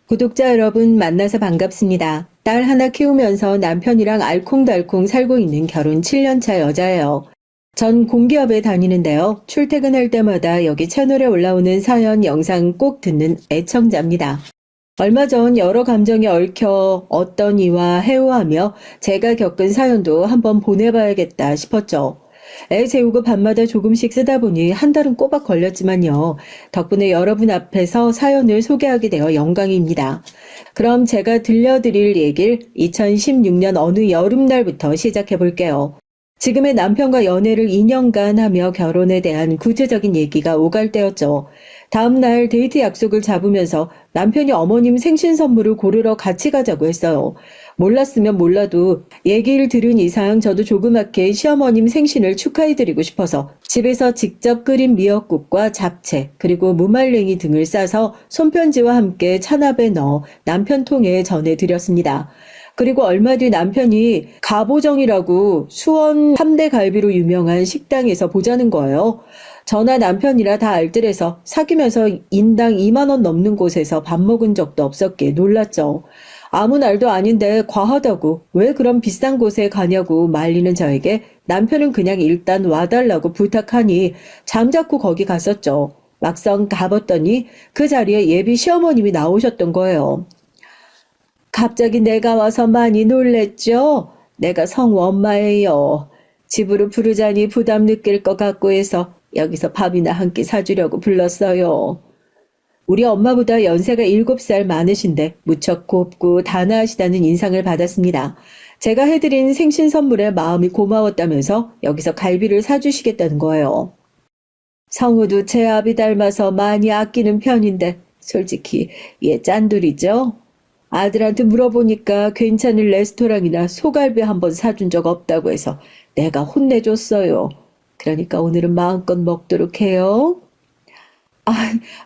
구독자 여러분 만나서 반갑습니다. 딸 하나 키우면서 남편이랑 알콩달콩 살고 있는 결혼 7년차 여자예요. 전 공기업에 다니는데요. 출퇴근할 때마다 여기 채널에 올라오는 사연 영상 꼭 듣는 애청자입니다. 얼마 전 여러 감정이 얽혀 어떤 이와 해오하며 제가 겪은 사연도 한번 보내봐야겠다 싶었죠. 애 재우고 밤마다 조금씩 쓰다 보니 한 달은 꼬박 걸렸지만요. 덕분에 여러분 앞에서 사연을 소개하게 되어 영광입니다. 그럼 제가 들려드릴 얘기를 2016년 어느 여름날부터 시작해 볼게요. 지금의 남편과 연애를 2년간 하며 결혼에 대한 구체적인 얘기가 오갈 때였죠. 다음날 데이트 약속을 잡으면서 남편이 어머님 생신 선물을 고르러 같이 가자고 했어요. 몰랐으면 몰라도 얘기를 들은 이상 저도 조그맣게 시어머님 생신을 축하해드리고 싶어서 집에서 직접 끓인 미역국과 잡채 그리고 무말랭이 등을 싸서 손편지와 함께 찬압에 넣어 남편 통에 전해드렸습니다. 그리고 얼마 뒤 남편이 가보정이라고 수원 3대 갈비로 유명한 식당에서 보자는 거예요. 저나 남편이라 다 알뜰해서 사귀면서 인당 2만 원 넘는 곳에서 밥 먹은 적도 없었기에 놀랐죠. 아무 날도 아닌데 과하다고 왜 그런 비싼 곳에 가냐고 말리는 저에게 남편은 그냥 일단 와달라고 부탁하니 잠자코 거기 갔었죠. 막상 가봤더니 그 자리에 예비 시어머님이 나오셨던 거예요. 갑자기 내가 와서 많이 놀랬죠? 내가 성우 엄마예요. 집으로 부르자니 부담 느낄 것 같고 해서 여기서 밥이나 한 끼 사주려고 불렀어요. 우리 엄마보다 연세가 7살 많으신데 무척 곱고 단아하시다는 인상을 받았습니다. 제가 해드린 생신 선물에 마음이 고마웠다면서 여기서 갈비를 사주시겠다는 거예요. 성우도 제 아비 닮아서 많이 아끼는 편인데 솔직히 얘 짠돌이죠? 아들한테 물어보니까 괜찮은 레스토랑이나 소갈비 한번 사준 적 없다고 해서 내가 혼내줬어요. 그러니까 오늘은 마음껏 먹도록 해요. 아,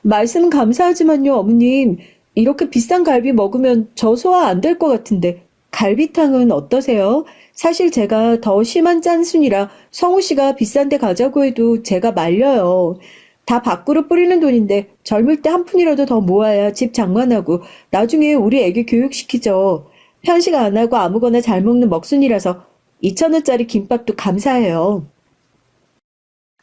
말씀은 감사하지만요, 어머님. 이렇게 비싼 갈비 먹으면 저 소화 안 될 것 같은데 갈비탕은 어떠세요? 사실 제가 더 심한 짠순이라 성우 씨가 비싼 데 가자고 해도 제가 말려요. 다 밖으로 뿌리는 돈인데 젊을 때 한 푼이라도 더 모아야 집 장만하고 나중에 우리 애기 교육시키죠. 편식 안 하고 아무거나 잘 먹는 먹순이라서 2,000원짜리 김밥도 감사해요.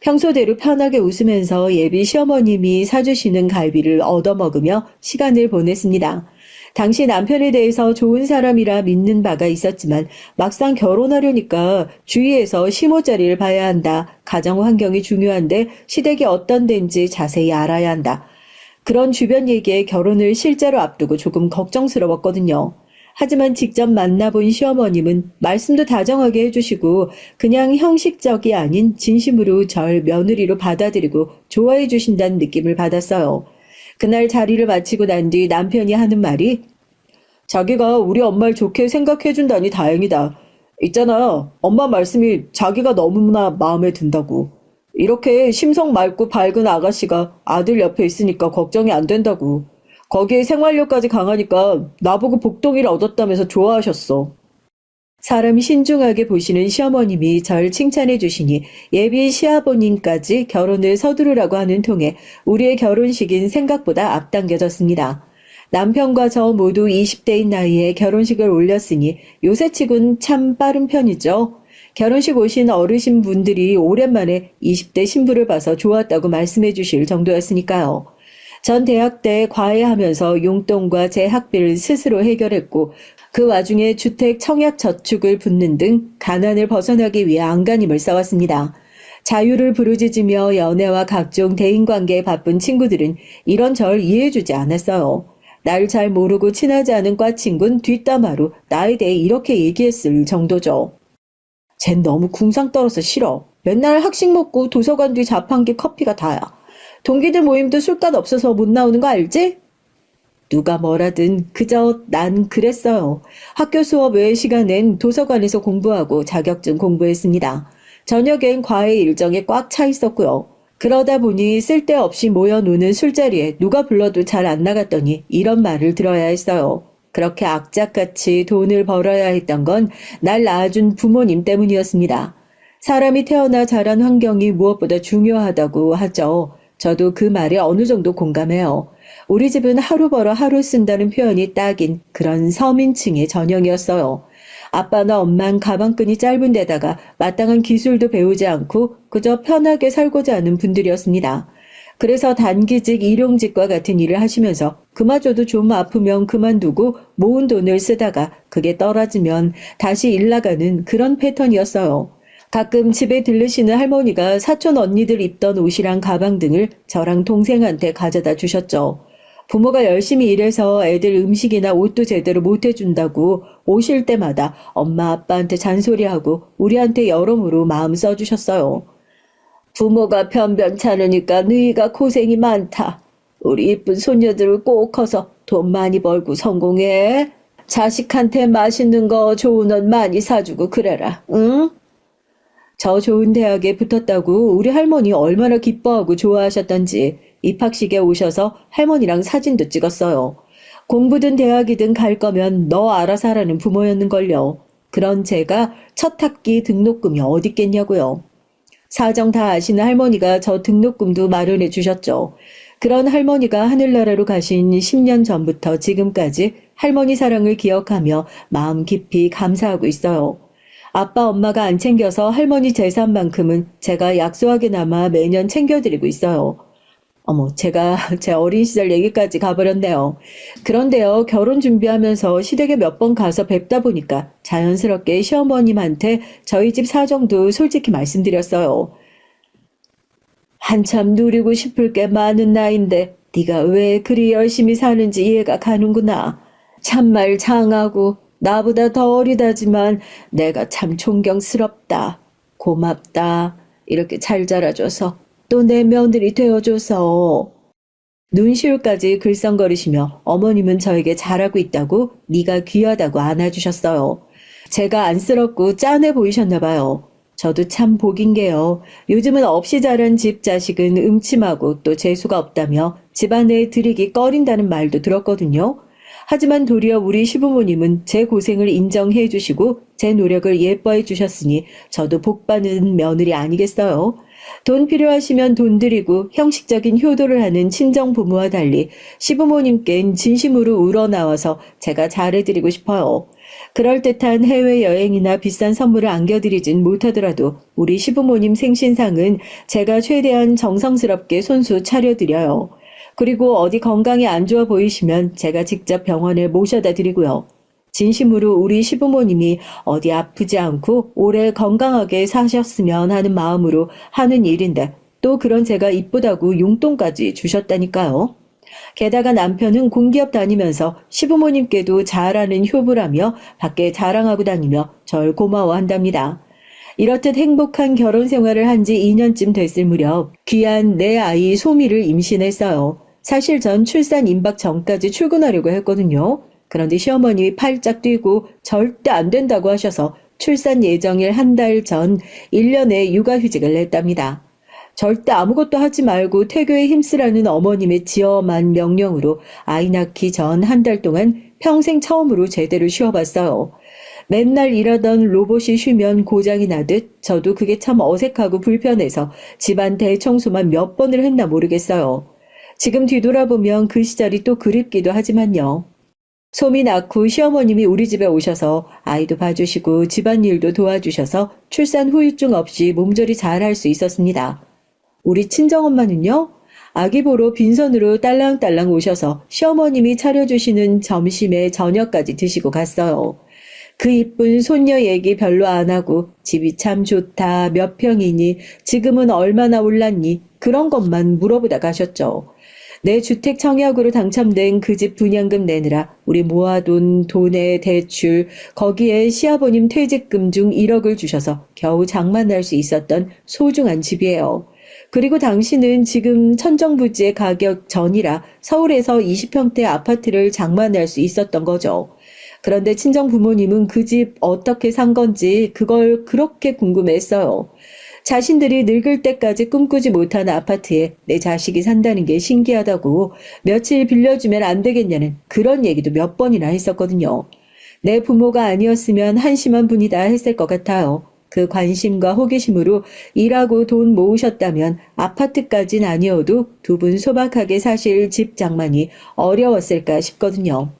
평소대로 편하게 웃으면서 예비 시어머님이 사주시는 갈비를 얻어먹으며 시간을 보냈습니다. 당시 남편에 대해서 좋은 사람이라 믿는 바가 있었지만 막상 결혼하려니까 주위에서 시모자리를 봐야 한다. 가정 환경이 중요한데 시댁이 어떤 데인지 자세히 알아야 한다. 그런 주변 얘기에 결혼을 실제로 앞두고 조금 걱정스러웠거든요. 하지만 직접 만나본 시어머님은 말씀도 다정하게 해주시고 그냥 형식적이 아닌 진심으로 절 며느리로 받아들이고 좋아해 주신다는 느낌을 받았어요. 그날 자리를 마치고 난 뒤 남편이 하는 말이 자기가 우리 엄마를 좋게 생각해 준다니 다행이다. 있잖아, 엄마 말씀이 자기가 너무나 마음에 든다고. 이렇게 심성 맑고 밝은 아가씨가 아들 옆에 있으니까 걱정이 안 된다고. 거기에 생활력까지 강하니까 나보고 복덩이를 얻었다면서 좋아하셨어. 사람이 신중하게 보시는 시어머님이 절 칭찬해 주시니 예비 시아버님까지 결혼을 서두르라고 하는 통에 우리의 결혼식인 생각보다 앞당겨졌습니다. 남편과 저 모두 20대인 나이에 결혼식을 올렸으니 요새치곤 참 빠른 편이죠. 결혼식 오신 어르신 분들이 오랜만에 20대 신부를 봐서 좋았다고 말씀해 주실 정도였으니까요. 전 대학 때 과외하면서 용돈과 제 학비를 스스로 해결했고 그 와중에 주택 청약 저축을 붓는 등 가난을 벗어나기 위해 안간힘을 써왔습니다. 자유를 부르짖으며 연애와 각종 대인관계에 바쁜 친구들은 이런 절 이해해주지 않았어요. 날 잘 모르고 친하지 않은 과 친구는 뒷담화로 나에 대해 이렇게 얘기했을 정도죠. 쟨 너무 궁상 떨어서 싫어. 맨날 학식 먹고 도서관 뒤 자판기 커피가 다야. 동기들 모임도 술값 없어서 못 나오는 거 알지? 누가 뭐라든 그저 난 그랬어요. 학교 수업 외의 시간엔 도서관에서 공부하고 자격증 공부했습니다. 저녁엔 과외 일정에 꽉 차 있었고요. 그러다 보니 쓸데없이 모여노는 술자리에 누가 불러도 잘 안 나갔더니 이런 말을 들어야 했어요. 그렇게 악착같이 돈을 벌어야 했던 건 날 낳아준 부모님 때문이었습니다. 사람이 태어나 자란 환경이 무엇보다 중요하다고 하죠. 저도 그 말에 어느 정도 공감해요. 우리 집은 하루 벌어 하루 쓴다는 표현이 딱인 그런 서민층의 전형이었어요. 아빠나 엄만 가방끈이 짧은 데다가 마땅한 기술도 배우지 않고 그저 편하게 살고자 하는 분들이었습니다. 그래서 단기직, 일용직과 같은 일을 하시면서 그마저도 좀 아프면 그만두고 모은 돈을 쓰다가 그게 떨어지면 다시 일 나가는 그런 패턴이었어요. 가끔 집에 들르시는 할머니가 사촌 언니들 입던 옷이랑 가방 등을 저랑 동생한테 가져다 주셨죠. 부모가 열심히 일해서 애들 음식이나 옷도 제대로 못 해준다고 오실 때마다 엄마 아빠한테 잔소리하고 우리한테 여러모로 마음 써주셨어요. 부모가 변변찮으니까 너희가 고생이 많다. 우리 이쁜 손녀들을 꼭 커서 돈 많이 벌고 성공해. 자식한테 맛있는 거 좋은 옷 많이 사주고 그래라. 응? 저 좋은 대학에 붙었다고 우리 할머니 얼마나 기뻐하고 좋아하셨던지 입학식에 오셔서 할머니랑 사진도 찍었어요. 공부든 대학이든 갈 거면 너 알아서 하라는 부모였는걸요. 그런 제가 첫 학기 등록금이 어딨겠냐고요. 사정 다 아시는 할머니가 저 등록금도 마련해 주셨죠. 그런 할머니가 하늘나라로 가신 10년 전부터 지금까지 할머니 사랑을 기억하며 마음 깊이 감사하고 있어요. 아빠 엄마가 안 챙겨서 할머니 재산만큼은 제가 약소하게나마 매년 챙겨드리고 있어요. 어머, 제가 제 어린 시절 얘기까지 가버렸네요. 그런데요, 결혼 준비하면서 시댁에 몇 번 가서 뵙다 보니까 자연스럽게 시어머님한테 저희 집 사정도 솔직히 말씀드렸어요. 한참 누리고 싶을 게 많은 나이인데 네가 왜 그리 열심히 사는지 이해가 가는구나. 참말 장하고 나보다 더 어리다지만 내가 참 존경스럽다. 고맙다. 이렇게 잘 자라줘서 또 내 며느리 되어줘서. 눈시울까지 글썽거리시며 어머님은 저에게 잘하고 있다고 네가 귀하다고 안아주셨어요. 제가 안쓰럽고 짠해 보이셨나 봐요. 저도 참 복인 게요. 요즘은 없이 자란 집 자식은 음침하고 또 재수가 없다며 집안에 들이기 꺼린다는 말도 들었거든요. 하지만 도리어 우리 시부모님은 제 고생을 인정해 주시고 제 노력을 예뻐해 주셨으니 저도 복받는 며느리 아니겠어요? 돈 필요하시면 돈 드리고 형식적인 효도를 하는 친정 부모와 달리 시부모님께는 진심으로 우러나와서 제가 잘해드리고 싶어요. 그럴듯한 해외여행이나 비싼 선물을 안겨드리진 못하더라도 우리 시부모님 생신상은 제가 최대한 정성스럽게 손수 차려드려요. 그리고 어디 건강이 안 좋아 보이시면 제가 직접 병원에 모셔다 드리고요. 진심으로 우리 시부모님이 어디 아프지 않고 오래 건강하게 사셨으면 하는 마음으로 하는 일인데 또 그런 제가 이쁘다고 용돈까지 주셨다니까요. 게다가 남편은 공기업 다니면서 시부모님께도 잘하는 효부라며 밖에 자랑하고 다니며 절 고마워한답니다. 이렇듯 행복한 결혼 생활을 한 지 2년쯤 됐을 무렵 귀한 내 아이 소미를 임신했어요. 사실 전 출산 임박 전까지 출근하려고 했거든요. 그런데 시어머님이 팔짝 뛰고 절대 안 된다고 하셔서 출산 예정일 한 달 전 1년의 육아휴직을 냈답니다. 절대 아무것도 하지 말고 태교에 힘쓰라는 어머님의 지엄한 명령으로 아이 낳기 전 한 달 동안 평생 처음으로 제대로 쉬어봤어요. 맨날 일하던 로봇이 쉬면 고장이 나듯 저도 그게 참 어색하고 불편해서 집안 대청소만 몇 번을 했나 모르겠어요. 지금 뒤돌아보면 그 시절이 또 그립기도 하지만요. 소미 낳고 시어머님이 우리 집에 오셔서 아이도 봐주시고 집안일도 도와주셔서 출산 후유증 없이 몸조리 잘 할 수 있었습니다. 우리 친정엄마는요, 아기 보러 빈손으로 딸랑딸랑 오셔서 시어머님이 차려주시는 점심에 저녁까지 드시고 갔어요. 그 이쁜 손녀 얘기 별로 안 하고 집이 참 좋다, 몇 평이니, 지금은 얼마나 올랐니, 그런 것만 물어보다 가셨죠. 내 주택 청약으로 당첨된 그 집 분양금 내느라 우리 모아둔 돈의 대출, 거기에 시아버님 퇴직금 중 1억을 주셔서 겨우 장만할 수 있었던 소중한 집이에요. 그리고 당신은 지금 천정부지의 가격 전이라 서울에서 20평대 아파트를 장만할 수 있었던 거죠. 그런데 친정 부모님은 그 집 어떻게 산 건지 그걸 그렇게 궁금했어요. 자신들이 늙을 때까지 꿈꾸지 못한 아파트에 내 자식이 산다는 게 신기하다고 며칠 빌려주면 안 되겠냐는 그런 얘기도 몇 번이나 했었거든요. 내 부모가 아니었으면 한심한 분이다 했을 것 같아요. 그 관심과 호기심으로 일하고 돈 모으셨다면 아파트까진 아니어도 두 분 소박하게 사실 집 장만이 어려웠을까 싶거든요.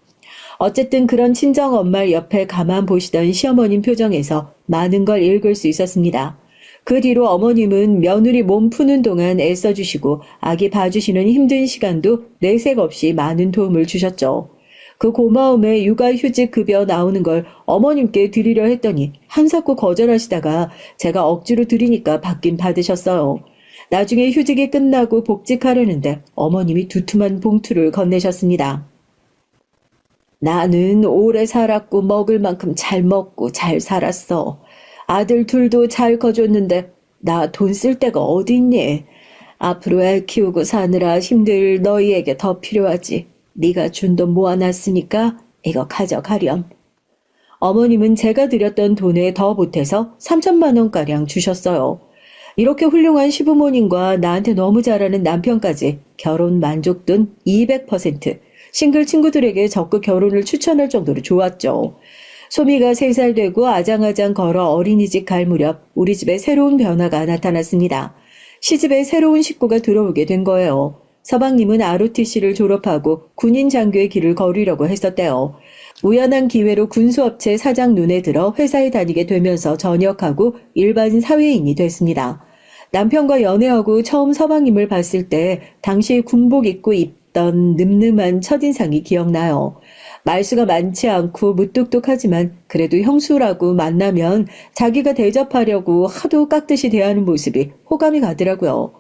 어쨌든 그런 친정 엄마 옆에 가만 보시던 시어머님 표정에서 많은 걸 읽을 수 있었습니다. 그 뒤로 어머님은 며느리 몸 푸는 동안 애써주시고 아기 봐주시는 힘든 시간도 내색 없이 많은 도움을 주셨죠. 그 고마움에 육아휴직 급여 나오는 걸 어머님께 드리려 했더니 한사코 거절하시다가 제가 억지로 드리니까 받긴 받으셨어요. 나중에 휴직이 끝나고 복직하려는데 어머님이 두툼한 봉투를 건네셨습니다. 나는 오래 살았고 먹을 만큼 잘 먹고 잘 살았어. 아들 둘도 잘 커줬는데 나 돈 쓸 데가 어디 있니? 앞으로 애 키우고 사느라 힘들 너희에게 더 필요하지. 네가 준 돈 모아놨으니까 이거 가져가렴. 어머님은 제가 드렸던 돈에 더 보태서 3천만 원가량 주셨어요. 이렇게 훌륭한 시부모님과 나한테 너무 잘하는 남편까지 결혼 만족도는 200%, 싱글 친구들에게 적극 결혼을 추천할 정도로 좋았죠. 소미가 3살 되고 아장아장 걸어 어린이집 갈 무렵 우리 집에 새로운 변화가 나타났습니다. 시집에 새로운 식구가 들어오게 된 거예요. 서방님은 ROTC를 졸업하고 군인 장교의 길을 걸으려고 했었대요. 우연한 기회로 군수업체 사장 눈에 들어 회사에 다니게 되면서 전역하고 일반 사회인이 됐습니다. 남편과 연애하고 처음 서방님을 봤을 때 당시 군복 입고 입던 늠름한 첫인상이 기억나요. 말수가 많지 않고 무뚝뚝하지만 그래도 형수라고 만나면 자기가 대접하려고 하도 깍듯이 대하는 모습이 호감이 가더라고요.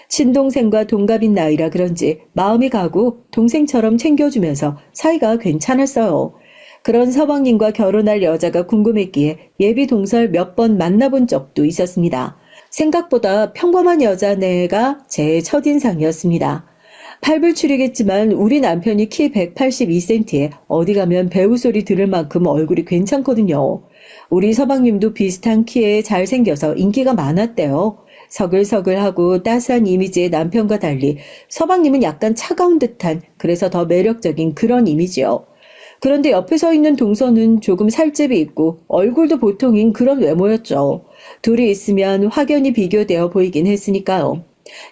친동생과 동갑인 나이라 그런지 마음이 가고 동생처럼 챙겨주면서 사이가 괜찮았어요. 그런 서방님과 결혼할 여자가 궁금했기에 예비 동설 몇 번 만나본 적도 있었습니다. 생각보다 평범한 여자네가 제 첫인상이었습니다. 팔불출이겠지만 우리 남편이 키 182cm에 어디 가면 배우 소리 들을 만큼 얼굴이 괜찮거든요. 우리 서방님도 비슷한 키에 잘생겨서 인기가 많았대요. 서글서글하고 따스한 이미지의 남편과 달리 서방님은 약간 차가운 듯한, 그래서 더 매력적인 그런 이미지요. 그런데 옆에 서 있는 동서는 조금 살집이 있고 얼굴도 보통인 그런 외모였죠. 둘이 있으면 확연히 비교되어 보이긴 했으니까요.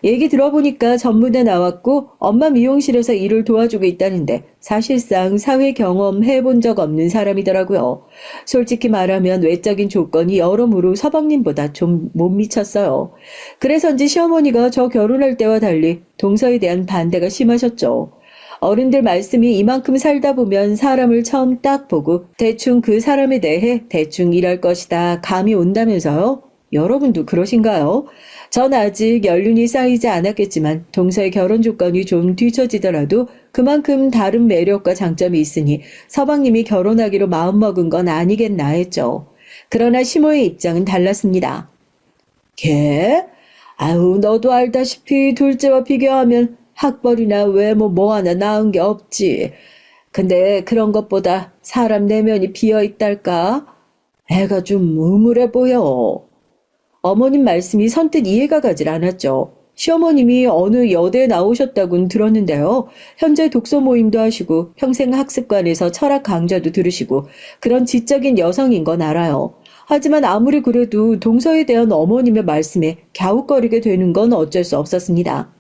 얘기 들어보니까 전문에 나왔고 엄마 미용실에서 일을 도와주고 있다는데 사실상 사회 경험 해본 적 없는 사람이더라고요. 솔직히 말하면 외적인 조건이 여러모로 서방님보다 좀 못 미쳤어요. 그래서인지 시어머니가 저 결혼할 때와 달리 동서에 대한 반대가 심하셨죠. 어른들 말씀이 이만큼 살다 보면 사람을 처음 딱 보고 대충 그 사람에 대해 대충 일할 것이다 감이 온다면서요? 여러분도 그러신가요? 전 아직 연륜이 쌓이지 않았겠지만 동서의 결혼 조건이 좀 뒤처지더라도 그만큼 다른 매력과 장점이 있으니 서방님이 결혼하기로 마음먹은 건 아니겠나 했죠. 그러나 시모의 입장은 달랐습니다. 걔? 아유, 너도 알다시피 둘째와 비교하면 학벌이나 외모 뭐 하나 나은 게 없지. 근데 그런 것보다 사람 내면이 비어있달까? 애가 좀 음울해 보여. 어머님 말씀이 선뜻 이해가 가질 않았죠. 시어머님이 어느 여대에 나오셨다고는 들었는데요. 현재 독서 모임도 하시고 평생 학습관에서 철학 강좌도 들으시고 그런 지적인 여성인 건 알아요. 하지만 아무리 그래도 동서에 대한 어머님의 말씀에 갸웃거리게 되는 건 어쩔 수 없었습니다.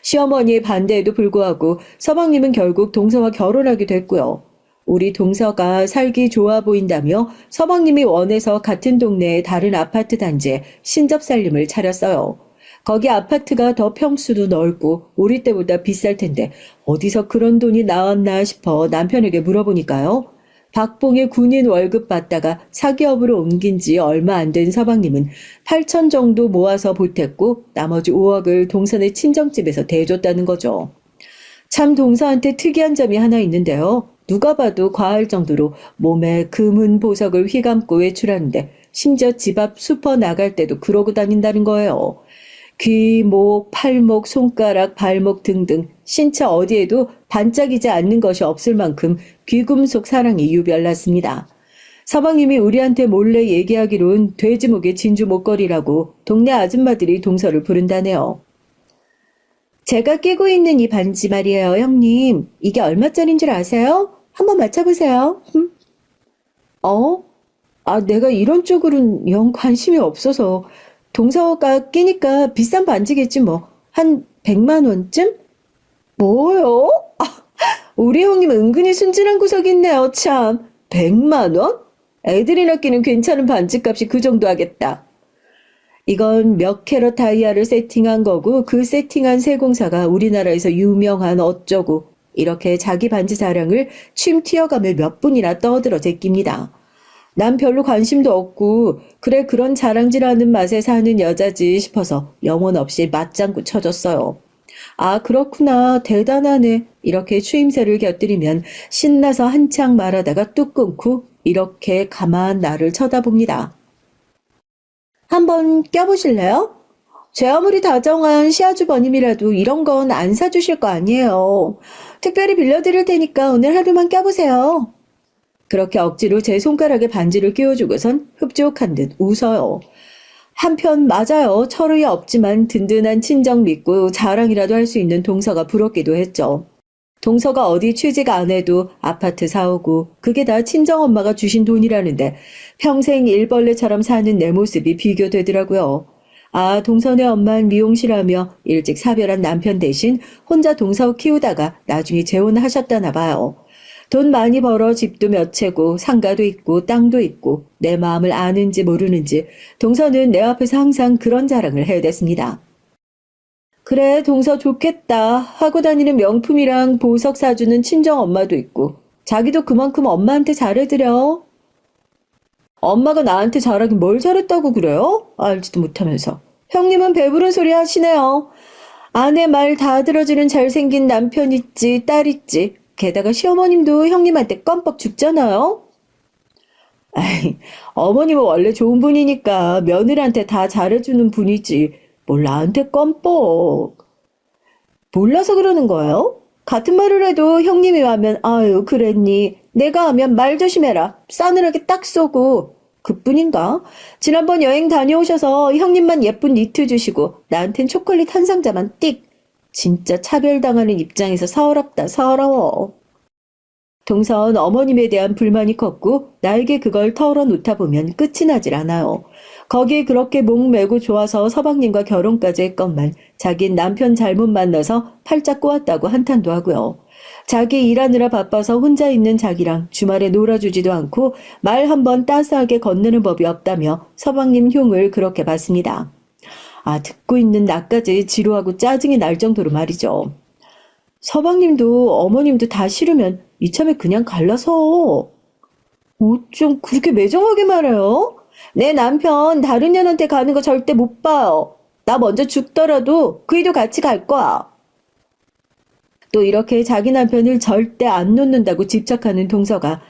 시어머니의 반대에도 불구하고 서방님은 결국 동서와 결혼하게 됐고요. 우리 동서가 살기 좋아 보인다며 서방님이 원해서 같은 동네의 다른 아파트 단지에 신접살림을 차렸어요. 거기 아파트가 더 평수도 넓고 우리 때보다 비쌀 텐데 어디서 그런 돈이 나왔나 싶어 남편에게 물어보니까요. 박봉의 군인 월급 받다가 사기업으로 옮긴 지 얼마 안 된 서방님은 8천 정도 모아서 보탰고 나머지 5억을 동선의 친정집에서 대줬다는 거죠. 참 동서한테 특이한 점이 하나 있는데요. 누가 봐도 과할 정도로 몸에 금은 보석을 휘감고 외출하는데 심지어 집 앞 슈퍼 나갈 때도 그러고 다닌다는 거예요. 귀, 목, 팔목, 손가락, 발목 등등 신체 어디에도 반짝이지 않는 것이 없을 만큼 귀금속 사랑이 유별났습니다. 서방님이 우리한테 몰래 얘기하기론 돼지목의 진주 목걸이라고 동네 아줌마들이 동서를 부른다네요. 제가 끼고 있는 이 반지 말이에요, 형님. 이게 얼마짜린 줄 아세요? 한번 맞춰보세요. 어? 내가 이런 쪽으로는 영 관심이 없어서 동서가 끼니까 비싼 반지겠지 뭐. 한 100만 원쯤? 뭐요? 우리 형님 은근히 순진한 구석이 있네요, 참. 100만 원? 애들이나 끼는 괜찮은 반지값이 그 정도 하겠다. 이건 몇 캐럿 다이아를 세팅한 거고 그 세팅한 세공사가 우리나라에서 유명한 어쩌고 이렇게 자기 반지 자랑을 쉼 튀어가며 몇 분이나 떠들어 제낍니다. 난 별로 관심도 없고 그래 그런 자랑질하는 맛에 사는 여자지 싶어서 영혼 없이 맞장구 쳐줬어요. 그렇구나. 대단하네. 이렇게 추임새를 곁들이면 신나서 한창 말하다가 뚝 끊고 이렇게 가만 나를 쳐다봅니다. 한번 껴보실래요? 제 아무리 다정한 시아주버님이라도 이런 건 안 사주실 거 아니에요. 특별히 빌려드릴 테니까 오늘 하루만 껴보세요. 그렇게 억지로 제 손가락에 반지를 끼워주고선 흡족한 듯 웃어요. 한편 맞아요. 철의 없지만 든든한 친정 믿고 자랑이라도 할 수 있는 동서가 부럽기도 했죠. 동서가 어디 취직 안 해도 아파트 사오고 그게 다 친정엄마가 주신 돈이라는데 평생 일벌레처럼 사는 내 모습이 비교되더라고요. 동서네 엄마는 미용실하며 일찍 사별한 남편 대신 혼자 동서 키우다가 나중에 재혼하셨다나 봐요. 돈 많이 벌어 집도 몇 채고 상가도 있고 땅도 있고 내 마음을 아는지 모르는지 동서는 내 앞에서 항상 그런 자랑을 해댔습니다. 그래, 동서 좋겠다. 하고 다니는 명품이랑 보석 사주는 친정 엄마도 있고 자기도 그만큼 엄마한테 잘해드려. 엄마가 나한테 잘하긴 뭘 잘했다고 그래요? 알지도 못하면서. 형님은 배부른 소리 하시네요. 아내 말 다 들어주는 잘생긴 남편 있지, 딸 있지. 게다가 시어머님도 형님한테 껌뻑 죽잖아요. 어머님은 원래 좋은 분이니까 며느리한테 다 잘해주는 분이지. 뭘 나한테 껌뻑. 몰라서 그러는 거예요? 같은 말을 해도 형님이 하면 아유 그랬니. 내가 하면 말 조심해라. 싸늘하게 딱 쏘고. 그뿐인가? 지난번 여행 다녀오셔서 형님만 예쁜 니트 주시고 나한텐 초콜릿 한 상자만 띡. 진짜 차별당하는 입장에서 서럽다 서러워. 동선 어머님에 대한 불만이 컸고 나에게 그걸 털어놓다 보면 끝이 나질 않아요. 거기에 그렇게 목매고 좋아서 서방님과 결혼까지 했건만 자긴 남편 잘못 만나서 팔짝 꼬았다고 한탄도 하고요. 자기 일하느라 바빠서 혼자 있는 자기랑 주말에 놀아주지도 않고 말 한번 따스하게 건네는 법이 없다며 서방님 흉을 그렇게 봤습니다. 듣고 있는 나까지 지루하고 짜증이 날 정도로 말이죠. 서방님도 어머님도 다 싫으면 이참에 그냥 갈라서. 좀 그렇게 매정하게 말해요? 내 남편 다른 년한테 가는 거 절대 못 봐요. 나 먼저 죽더라도 그이도 같이 갈 거야. 또 이렇게 자기 남편을 절대 안 놓는다고 집착하는 동서가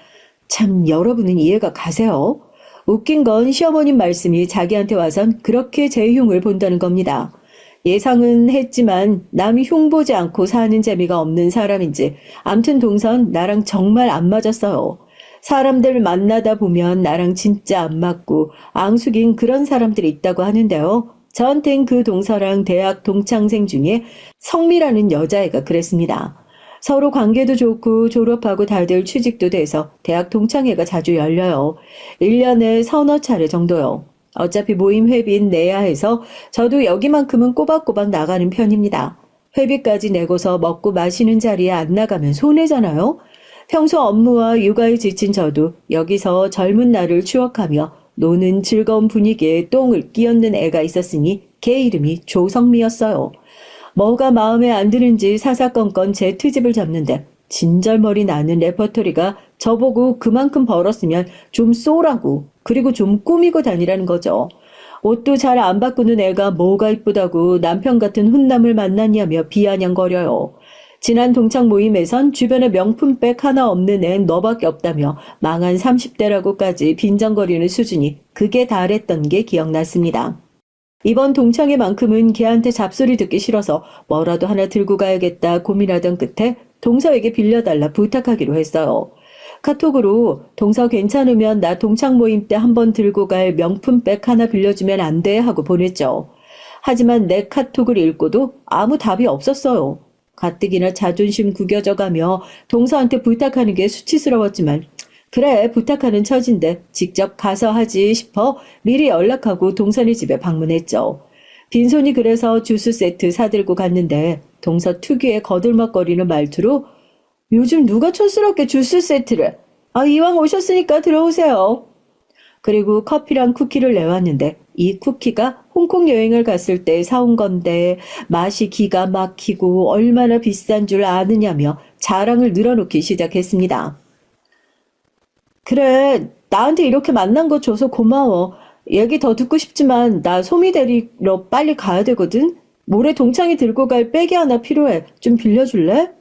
참 여러분은 이해가 가세요? 웃긴 건 시어머님 말씀이 자기한테 와선 그렇게 제 흉을 본다는 겁니다. 예상은 했지만 남이 흉 보지 않고 사는 재미가 없는 사람인지 암튼 동선 나랑 정말 안 맞았어요. 사람들 만나다 보면 나랑 진짜 안 맞고 앙숙인 그런 사람들이 있다고 하는데요. 저한텐 그 동서랑 대학 동창생 중에 성미라는 여자애가 그랬습니다. 서로 관계도 좋고 졸업하고 다들 취직도 돼서 대학 동창회가 자주 열려요. 1년에 서너 차례 정도요. 어차피 모임 회비는 내야 해서 저도 여기만큼은 꼬박꼬박 나가는 편입니다. 회비까지 내고서 먹고 마시는 자리에 안 나가면 손해잖아요. 평소 업무와 육아에 지친 저도 여기서 젊은 날을 추억하며 노는 즐거운 분위기에 똥을 끼얹는 애가 있었으니 걔 이름이 조성미였어요. 뭐가 마음에 안 드는지 사사건건 제 트집을 잡는데 진절머리 나는 레퍼토리가 저보고 그만큼 벌었으면 좀 쏘라고 그리고 좀 꾸미고 다니라는 거죠. 옷도 잘 안 바꾸는 애가 뭐가 이쁘다고 남편 같은 훈남을 만났냐며 비아냥거려요. 지난 동창 모임에선 주변에 명품백 하나 없는 애 너밖에 없다며 망한 30대라고까지 빈정거리는 수준이 극에 달했던 게 기억났습니다. 이번 동창회만큼은 걔한테 잡소리 듣기 싫어서 뭐라도 하나 들고 가야겠다 고민하던 끝에 동서에게 빌려달라 부탁하기로 했어요. 카톡으로 동서 괜찮으면 나 동창 모임 때 한번 들고 갈 명품백 하나 빌려주면 안 돼 하고 보냈죠. 하지만 내 카톡을 읽고도 아무 답이 없었어요. 가뜩이나 자존심 구겨져가며 동서한테 부탁하는 게 수치스러웠지만 그래, 부탁하는 처진데 직접 가서 하지 싶어 미리 연락하고 동선이 집에 방문했죠. 빈손이 그래서 주스 세트 사들고 갔는데 동서 특유의 거들먹거리는 말투로 요즘 누가 촌스럽게 주스 세트를 이왕 오셨으니까 들어오세요. 그리고 커피랑 쿠키를 내왔는데 이 쿠키가 홍콩 여행을 갔을 때 사온 건데 맛이 기가 막히고 얼마나 비싼 줄 아느냐며 자랑을 늘어놓기 시작했습니다. 그래, 나한테 이렇게 만난 거 줘서 고마워. 얘기 더 듣고 싶지만 나 소미 데리러 빨리 가야 되거든. 모레 동창이 들고 갈 백이 하나 필요해. 좀 빌려줄래?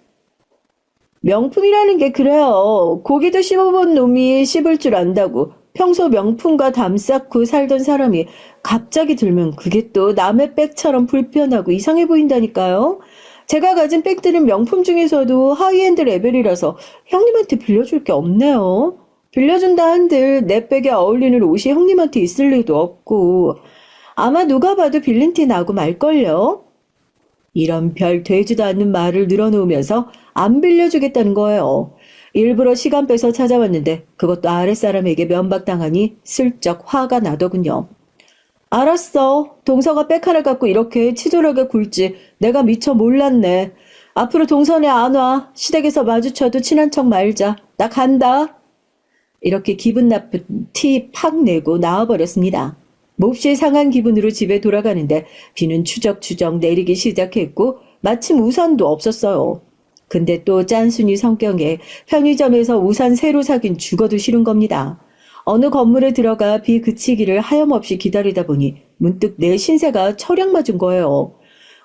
명품이라는 게 그래요. 고기도 씹어본 놈이 씹을 줄 안다고. 평소 명품과 담 쌓고 살던 사람이 갑자기 들면 그게 또 남의 백처럼 불편하고 이상해 보인다니까요. 제가 가진 백들은 명품 중에서도 하이엔드 레벨이라서 형님한테 빌려줄 게 없네요. 빌려준다 한들 내 백에 어울리는 옷이 형님한테 있을 리도 없고 아마 누가 봐도 빌린 티 나고 말걸요. 이런 별 되지도 않는 말을 늘어놓으면서 안 빌려주겠다는 거예요. 일부러 시간 빼서 찾아왔는데 그것도 아랫사람에게 면박당하니 슬쩍 화가 나더군요. 알았어. 동서가 백 하나 갖고 이렇게 치졸하게 굴지 내가 미처 몰랐네. 앞으로 동선에 안 와. 시댁에서 마주쳐도 친한 척 말자. 나 간다. 이렇게 기분 나쁜 티 팍 내고 나와버렸습니다. 몹시 상한 기분으로 집에 돌아가는데 비는 추적추적 내리기 시작했고 마침 우산도 없었어요. 근데 또 짠순이 성격에 편의점에서 우산 새로 사긴 죽어도 싫은 겁니다. 어느 건물에 들어가 비 그치기를 하염없이 기다리다 보니 문득 내 신세가 철약 맞은 거예요.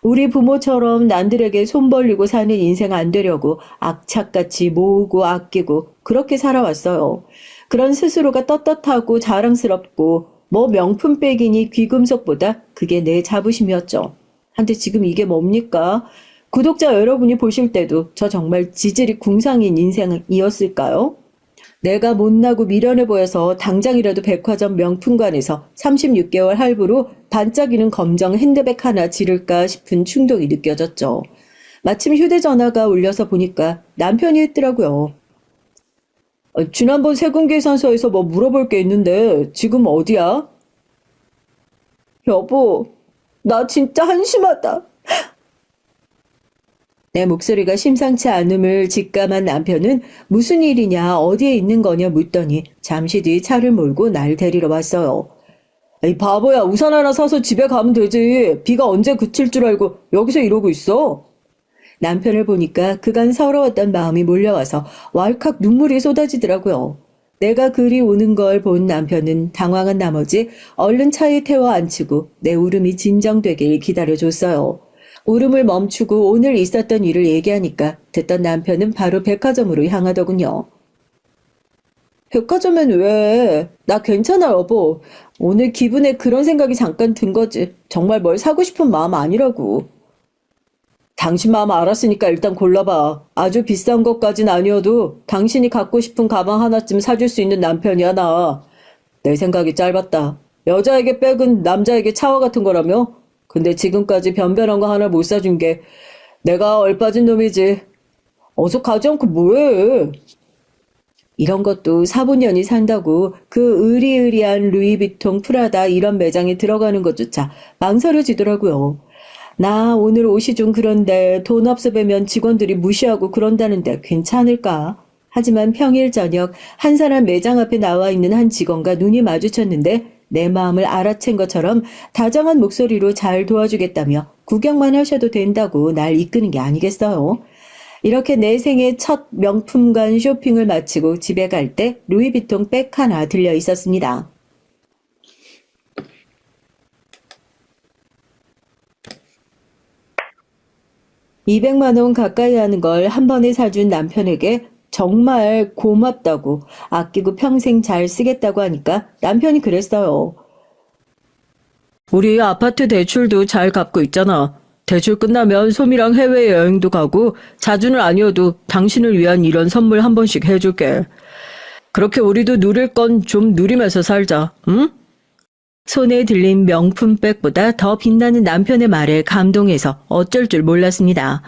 우리 부모처럼 남들에게 손 벌리고 사는 인생 안 되려고 악착같이 모으고 아끼고 그렇게 살아왔어요. 그런 스스로가 떳떳하고 자랑스럽고 뭐 명품백이니 귀금속보다 그게 내 자부심이었죠. 한데 지금 이게 뭡니까? 구독자 여러분이 보실 때도 저 정말 지질이 궁상인 인생이었을까요? 내가 못나고 미련해 보여서 당장이라도 백화점 명품관에서 36개월 할부로 반짝이는 검정 핸드백 하나 지를까 싶은 충동이 느껴졌죠. 마침 휴대전화가 울려서 보니까 남편이 했더라고요. 지난번 세금계산서에서 뭐 물어볼 게 있는데 지금 어디야? 여보, 나 진짜 한심하다. 내 목소리가 심상치 않음을 직감한 남편은 무슨 일이냐 어디에 있는 거냐 묻더니 잠시 뒤 차를 몰고 날 데리러 왔어요. 이 바보야, 우산 하나 사서 집에 가면 되지. 비가 언제 그칠 줄 알고 여기서 이러고 있어? 남편을 보니까 그간 서러웠던 마음이 몰려와서 왈칵 눈물이 쏟아지더라고요. 내가 그리 우는 걸 본 남편은 당황한 나머지 얼른 차에 태워 앉히고 내 울음이 진정되길 기다려줬어요. 울음을 멈추고 오늘 있었던 일을 얘기하니까 듣던 남편은 바로 백화점으로 향하더군요. 백화점엔 왜? 나 괜찮아, 여보. 오늘 기분에 그런 생각이 잠깐 든 거지. 정말 뭘 사고 싶은 마음 아니라고. 당신 마음 알았으니까 일단 골라봐. 아주 비싼 것까진 아니어도 당신이 갖고 싶은 가방 하나쯤 사줄 수 있는 남편이야, 나. 내 생각이 짧았다. 여자에게 백은 남자에게 차와 같은 거라며? 근데 지금까지 변변한 거 하나 못 사준 게 내가 얼빠진 놈이지. 어서 가지 않고 뭐해. 이런 것도 사본년이 산다고 그 으리으리한 루이비통 프라다 이런 매장에 들어가는 것조차 망설여지더라고요. 나 오늘 옷이 좀 그런데 돈 없으면 직원들이 무시하고 그런다는데 괜찮을까? 하지만 평일 저녁 한 사람 매장 앞에 나와 있는 한 직원과 눈이 마주쳤는데 내 마음을 알아챈 것처럼 다정한 목소리로 잘 도와주겠다며 구경만 하셔도 된다고 날 이끄는 게 아니겠어요? 이렇게 내 생애 첫 명품관 쇼핑을 마치고 집에 갈 때 루이비통 백 하나 들려 있었습니다. $200만 가까이 하는 걸 한 번에 사준 남편에게 정말 고맙다고 아끼고 평생 잘 쓰겠다고 하니까 남편이 그랬어요. 우리 아파트 대출도 잘 갚고 있잖아. 대출 끝나면 소미랑 해외여행도 가고 자주는 아니어도 당신을 위한 이런 선물 한 번씩 해줄게. 그렇게 우리도 누릴 건 좀 누리면서 살자, 응? 손에 들린 명품백보다 더 빛나는 남편의 말에 감동해서 어쩔 줄 몰랐습니다.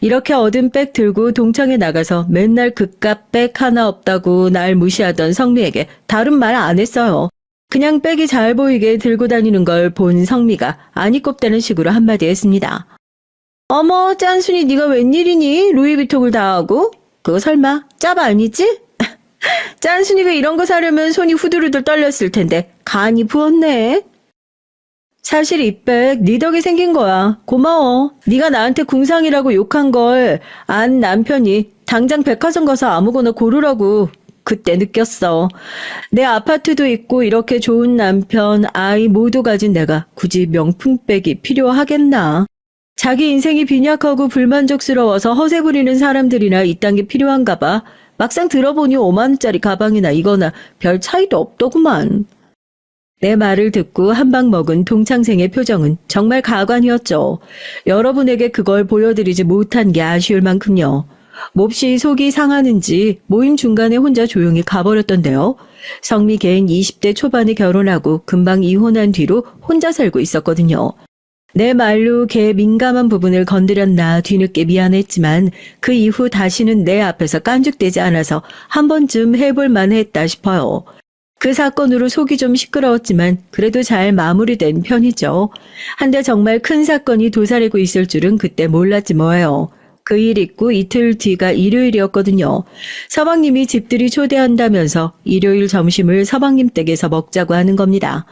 이렇게 얻은 백 들고 동창회 나가서 맨날 그깟 백 하나 없다고 날 무시하던 성미에게 다른 말 안 했어요. 그냥 백이 잘 보이게 들고 다니는 걸 본 성미가 아니 꼽다는 식으로 한마디 했습니다. 어머, 짠순이 네가 웬일이니? 루이비통을 다 하고? 그거 설마 짭 아니지? 짠순이가 이런 거 사려면 손이 후들후들 떨렸을 텐데 간이 부었네. 사실 이 백 네 덕에 생긴 거야. 고마워. 네가 나한테 궁상이라고 욕한 걸 안 남편이 당장 백화점 가서 아무거나 고르라고 그때 느꼈어. 내 아파트도 있고 이렇게 좋은 남편, 아이 모두 가진 내가 굳이 명품백이 필요하겠나. 자기 인생이 빈약하고 불만족스러워서 허세 부리는 사람들이나 이딴 게 필요한가 봐. 막상 들어보니 5만 원짜리 가방이나 이거나 별 차이도 없더구만. 내 말을 듣고 한 방 먹은 동창생의 표정은 정말 가관이었죠. 여러분에게 그걸 보여드리지 못한 게 아쉬울 만큼요. 몹시 속이 상하는지 모임 중간에 혼자 조용히 가버렸던데요. 성미 걔는 20대 초반에 결혼하고 금방 이혼한 뒤로 혼자 살고 있었거든요. 내 말로 걔 민감한 부분을 건드렸나 뒤늦게 미안했지만 그 이후 다시는 내 앞에서 깐죽대지 않아서 한 번쯤 해볼 만했다 싶어요. 그 사건으로 속이 좀 시끄러웠지만 그래도 잘 마무리된 편이죠. 한데 정말 큰 사건이 도사리고 있을 줄은 그때 몰랐지 뭐예요. 그 일 있고 이틀 뒤가 일요일이었거든요. 서방님이 집들이 초대한다면서 일요일 점심을 서방님 댁에서 먹자고 하는 겁니다.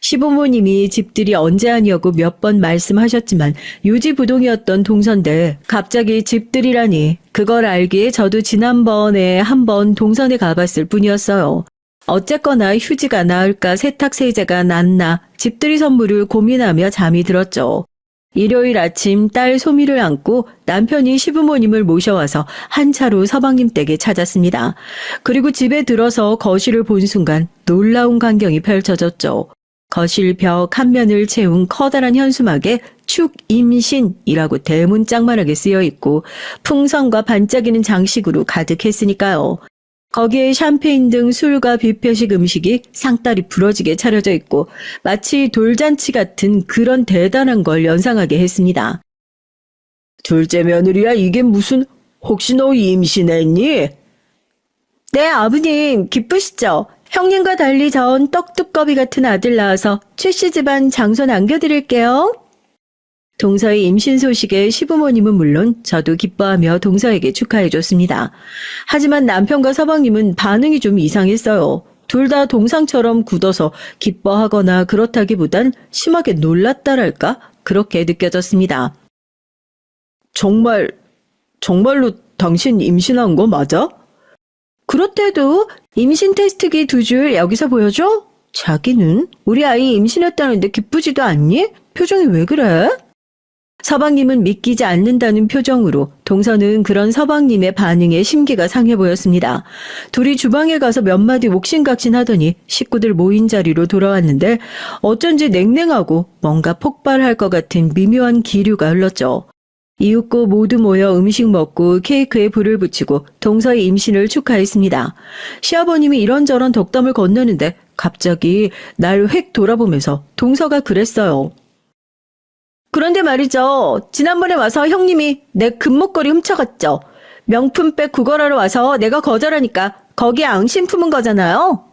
시부모님이 집들이 언제 하냐고 몇 번 말씀하셨지만 유지부동이었던 동선데 갑자기 집들이라니 그걸 알기에 저도 지난번에 한번 동선에 가봤을 뿐이었어요. 어쨌거나 휴지가 나을까 세탁세제가 낫나 집들이 선물을 고민하며 잠이 들었죠. 일요일 아침 딸 소미를 안고 남편이 시부모님을 모셔와서 한 차로 서방님 댁에 찾았습니다. 그리고 집에 들어서 거실을 본 순간 놀라운 광경이 펼쳐졌죠. 거실 벽 한 면을 채운 커다란 현수막에 축임신이라고 대문짝만하게 쓰여 있고 풍선과 반짝이는 장식으로 가득했으니까요. 거기에 샴페인 등 술과 뷔페식 음식이 상다리 부러지게 차려져 있고 마치 돌잔치 같은 그런 대단한 걸 연상하게 했습니다. 둘째 며느리야 이게 무슨 혹시 너 임신했니? 네 아버님 기쁘시죠? 형님과 달리 전 떡두꺼비 같은 아들 낳아서 최씨 집안 장손 안겨드릴게요. 동서의 임신 소식에 시부모님은 물론 저도 기뻐하며 동서에게 축하해줬습니다. 하지만 남편과 서방님은 반응이 좀 이상했어요. 둘 다 동상처럼 굳어서 기뻐하거나 그렇다기보단 심하게 놀랐다랄까? 그렇게 느껴졌습니다. 정말로 당신 임신한 거 맞아? 그렇대도 임신 테스트기 2줄 여기서 보여줘? 자기는 우리 아이 임신했다는데 기쁘지도 않니? 표정이 왜 그래? 서방님은 믿기지 않는다는 표정으로 동서는 그런 서방님의 반응에 심기가 상해 보였습니다. 둘이 주방에 가서 몇 마디 옥신각신하더니 식구들 모인 자리로 돌아왔는데 어쩐지 냉랭하고 뭔가 폭발할 것 같은 미묘한 기류가 흘렀죠. 이윽고 모두 모여 음식 먹고 케이크에 불을 붙이고 동서의 임신을 축하했습니다. 시아버님이 이런저런 덕담을 건네는데 갑자기 날 획 돌아보면서 동서가 그랬어요. 그런데 말이죠. 지난번에 와서 형님이 내 금목걸이 훔쳐갔죠. 명품백 구걸하러 와서 내가 거절하니까 거기에 앙심 품은 거잖아요.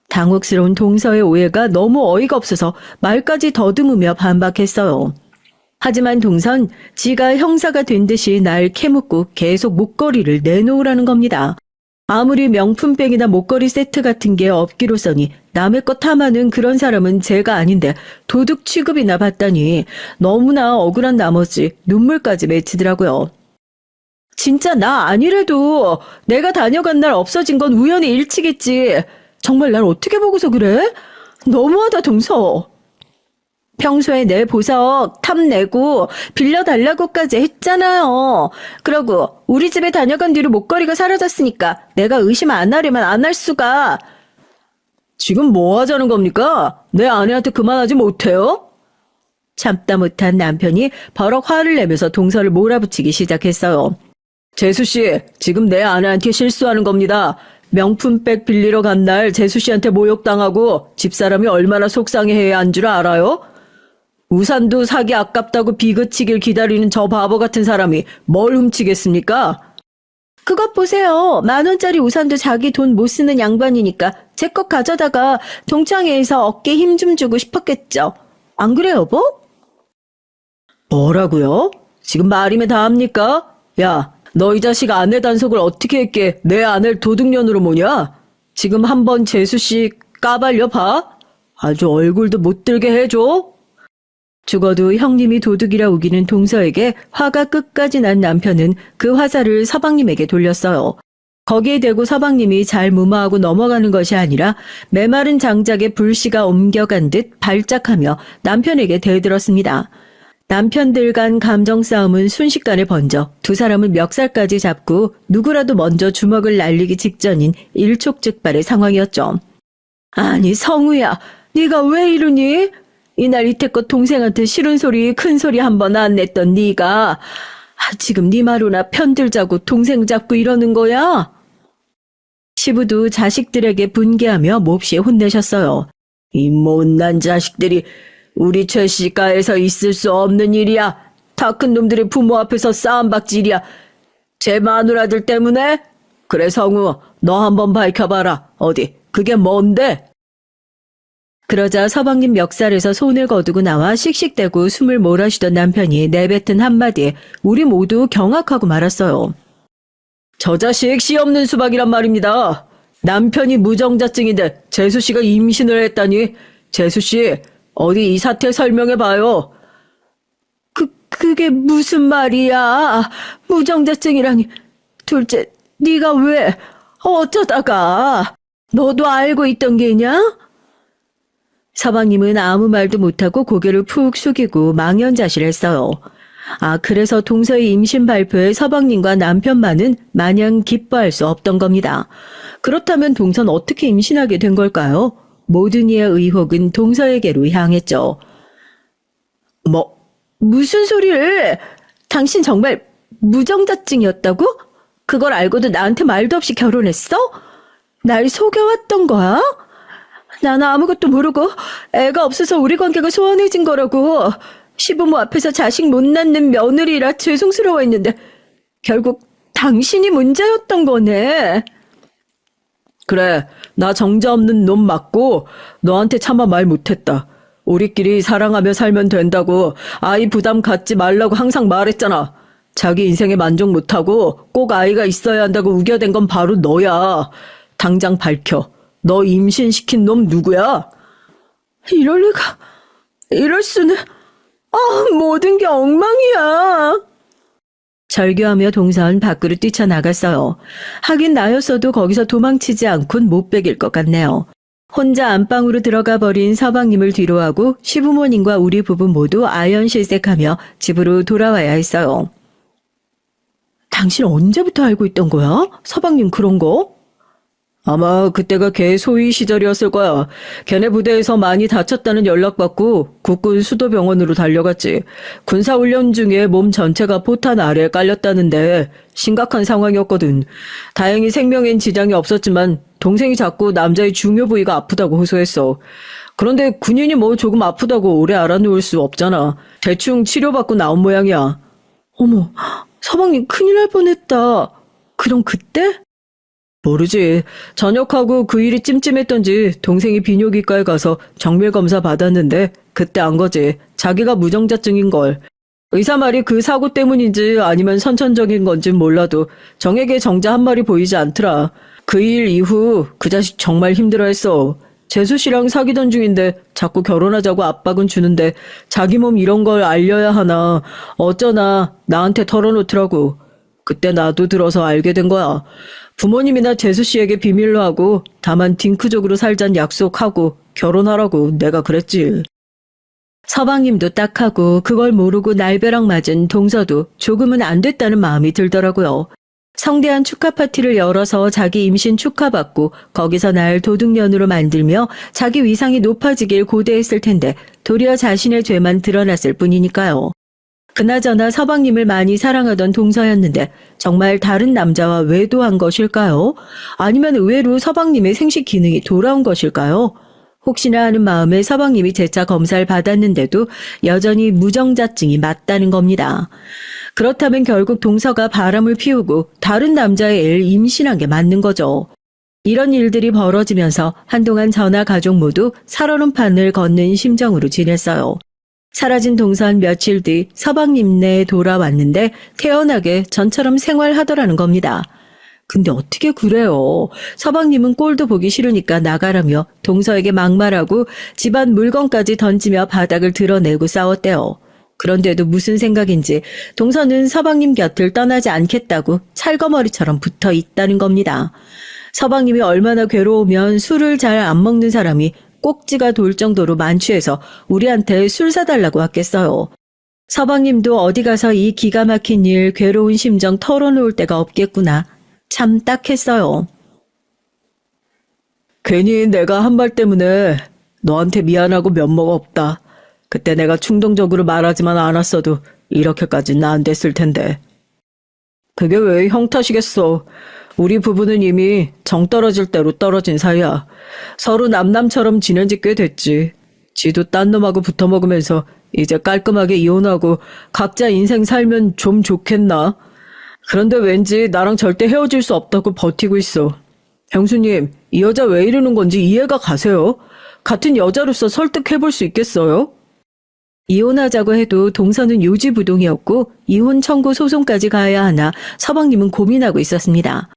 당혹스러운 동서의 오해가 너무 어이가 없어서 말까지 더듬으며 반박했어요. 하지만 동선 지가 형사가 된 듯이 날 캐묻고 계속 목걸이를 내놓으라는 겁니다. 아무리 명품백이나 목걸이 세트 같은 게 없기로써니 남의 것 탐하는 그런 사람은 제가 아닌데 도둑 취급이나 받다니 너무나 억울한 나머지 눈물까지 맺히더라고요. 진짜 나 아니래도 내가 다녀간 날 없어진 건 우연의 일치겠지. 정말 날 어떻게 보고서 그래? 너무하다 동서. 평소에 내 보석 탐내고 빌려달라고까지 했잖아요. 그러고 우리 집에 다녀간 뒤로 목걸이가 사라졌으니까 내가 의심 안 하려면 안 할 수가. 지금 뭐 하자는 겁니까? 내 아내한테 그만하지 못해요? 참다 못한 남편이 버럭 화를 내면서 동서를 몰아붙이기 시작했어요. 재수씨, 지금 내 아내한테 실수하는 겁니다. 명품백 빌리러 간 날 재수 씨한테 모욕당하고 집사람이 얼마나 속상해해야 한 줄 알아요? 우산도 사기 아깝다고 비그치길 기다리는 저 바보 같은 사람이 뭘 훔치겠습니까? 그것 보세요. 10,000원짜리 우산도 자기 돈 못 쓰는 양반이니까 제 것 가져다가 동창회에서 어깨 힘 좀 주고 싶었겠죠. 안 그래, 여보? 뭐라고요? 지금 말이면 다 합니까? 야, 너 이 자식 아내 단속을 어떻게 했게 내 아내를 도둑년으로 모냐? 지금 한번 재수씨 까발려 봐? 아주 얼굴도 못 들게 해줘? 죽어도 형님이 도둑이라 우기는 동서에게 화가 끝까지 난 남편은 그 화살을 서방님에게 돌렸어요. 거기에 대고 서방님이 잘 무마하고 넘어가는 것이 아니라 메마른 장작에 불씨가 옮겨간 듯 발작하며 남편에게 대들었습니다. 남편들 간 감정 싸움은 순식간에 번져 두 사람은 멱살까지 잡고 누구라도 먼저 주먹을 날리기 직전인 일촉즉발의 상황이었죠. 아니 성우야, 네가 왜 이러니? 이날 이태껏 동생한테 싫은 소리 큰 소리 한 번 안 냈던 네가 지금 네 마루나 편들자고 동생 잡고 이러는 거야? 시부도 자식들에게 분개하며 몹시 혼내셨어요. 이 못난 자식들이 우리 최씨가에서 있을 수 없는 일이야. 다 큰 놈들이 부모 앞에서 싸움박질이야. 제 마누라들 때문에? 그래 성우, 너 한번 밝혀봐라. 어디 그게 뭔데? 그러자 서방님 멱살에서 손을 거두고 나와 씩씩대고 숨을 몰아쉬던 남편이 내뱉은 한마디에 우리 모두 경악하고 말았어요. 저 자식 씨 없는 수박이란 말입니다. 남편이 무정자증인데 재수씨가 임신을 했다니. 재수씨, 어디 이 사태 설명해봐요. 그게 무슨 말이야. 무정자증이라니. 둘째, 네가 왜, 어쩌다가. 너도 알고 있던 게냐? 서방님은 아무 말도 못하고 고개를 푹 숙이고 망연자실했어요. 그래서 동서의 임신 발표에 서방님과 남편만은 마냥 기뻐할 수 없던 겁니다. 그렇다면 동서는 어떻게 임신하게 된 걸까요? 모든 이의 의혹은 동서에게로 향했죠. 무슨 소리를? 당신 정말 무정자증이었다고? 그걸 알고도 나한테 말도 없이 결혼했어? 날 속여왔던 거야? 나는 아무것도 모르고 애가 없어서 우리 관계가 소원해진 거라고. 시부모 앞에서 자식 못 낳는 며느리라 죄송스러워했는데 결국 당신이 문제였던 거네. 그래, 나 정자 없는 놈 맞고 너한테 차마 말 못했다. 우리끼리 사랑하며 살면 된다고 아이 부담 갖지 말라고 항상 말했잖아. 자기 인생에 만족 못하고 꼭 아이가 있어야 한다고 우겨댄 건 바로 너야. 당장 밝혀. 너 임신시킨 놈 누구야? 이럴 리가, 이럴 수는, 모든 게 엉망이야. 절규하며 동서는 밖으로 뛰쳐나갔어요. 하긴 나였어도 거기서 도망치지 않곤 못 베길 것 같네요. 혼자 안방으로 들어가 버린 서방님을 뒤로하고 시부모님과 우리 부부 모두 아연실색하며 집으로 돌아와야 했어요. 당신 언제부터 알고 있던 거야? 서방님 그런 거? 아마 그때가 걔 소위 시절이었을 거야. 걔네 부대에서 많이 다쳤다는 연락받고 국군 수도병원으로 달려갔지. 군사훈련 중에 몸 전체가 포탄 아래에 깔렸다는데 심각한 상황이었거든. 다행히 생명엔 지장이 없었지만 동생이 자꾸 남자의 중요 부위가 아프다고 호소했어. 그런데 군인이 뭐 조금 아프다고 오래 알아놓을 수 없잖아. 대충 치료받고 나온 모양이야. 어머, 서방님 큰일 날 뻔했다. 그럼 그때? 모르지. 전역하고 그 일이 찜찜했던지 동생이 비뇨기과에 가서 정밀검사 받았는데 그때 안 거지. 자기가 무정자증인걸. 의사 말이 그 사고 때문인지 아니면 선천적인 건진 몰라도 정에게 정자 한 마리 보이지 않더라. 그 일 이후 그 자식 정말 힘들어했어. 재수 씨랑 사귀던 중인데 자꾸 결혼하자고 압박은 주는데 자기 몸 이런 걸 알려야 하나 어쩌나 나한테 털어놓더라고. 그때 나도 들어서 알게 된 거야. 부모님이나 재수 씨에게 비밀로 하고 다만 딩크족으로 살잔 약속하고 결혼하라고 내가 그랬지. 서방님도 딱하고 그걸 모르고 날벼락 맞은 동서도 조금은 안 됐다는 마음이 들더라고요. 성대한 축하 파티를 열어서 자기 임신 축하받고 거기서 날 도둑년으로 만들며 자기 위상이 높아지길 고대했을 텐데 도리어 자신의 죄만 드러났을 뿐이니까요. 그나저나 서방님을 많이 사랑하던 동서였는데 정말 다른 남자와 외도한 것일까요? 아니면 의외로 서방님의 생식 기능이 돌아온 것일까요? 혹시나 하는 마음에 서방님이 재차 검사를 받았는데도 여전히 무정자증이 맞다는 겁니다. 그렇다면 결국 동서가 바람을 피우고 다른 남자의 애를 임신한 게 맞는 거죠. 이런 일들이 벌어지면서 한동안 저나 가족 모두 살얼음판을 걷는 심정으로 지냈어요. 사라진 동선 며칠 뒤 서방님네 돌아왔는데 태연하게 전처럼 생활하더라는 겁니다. 근데 어떻게 그래요? 서방님은 꼴도 보기 싫으니까 나가라며 동서에게 막말하고 집안 물건까지 던지며 바닥을 드러내고 싸웠대요. 그런데도 무슨 생각인지 동서는 서방님 곁을 떠나지 않겠다고 찰거머리처럼 붙어 있다는 겁니다. 서방님이 얼마나 괴로우면 술을 잘 안 먹는 사람이 꼭지가 돌 정도로 만취해서 우리한테 술 사달라고 왔겠어요. 서방님도 어디 가서 이 기가 막힌 일, 괴로운 심정 털어놓을 데가 없겠구나. 참 딱했어요. 괜히 내가 한 말 때문에 너한테 미안하고 면모가 없다. 그때 내가 충동적으로 말하지만 않았어도 이렇게까지는 안 됐을 텐데. 그게 왜 형 탓이겠어. 우리 부부는 이미 정 떨어질 대로 떨어진 사이야. 서로 남남처럼 지낸 지 꽤 됐지. 지도 딴 놈하고 붙어 먹으면서 이제 깔끔하게 이혼하고 각자 인생 살면 좀 좋겠나? 그런데 왠지 나랑 절대 헤어질 수 없다고 버티고 있어. 형수님, 이 여자 왜 이러는 건지 이해가 가세요? 같은 여자로서 설득해볼 수 있겠어요? 이혼하자고 해도 동서는 요지부동이었고 이혼 청구 소송까지 가야 하나 서방님은 고민하고 있었습니다.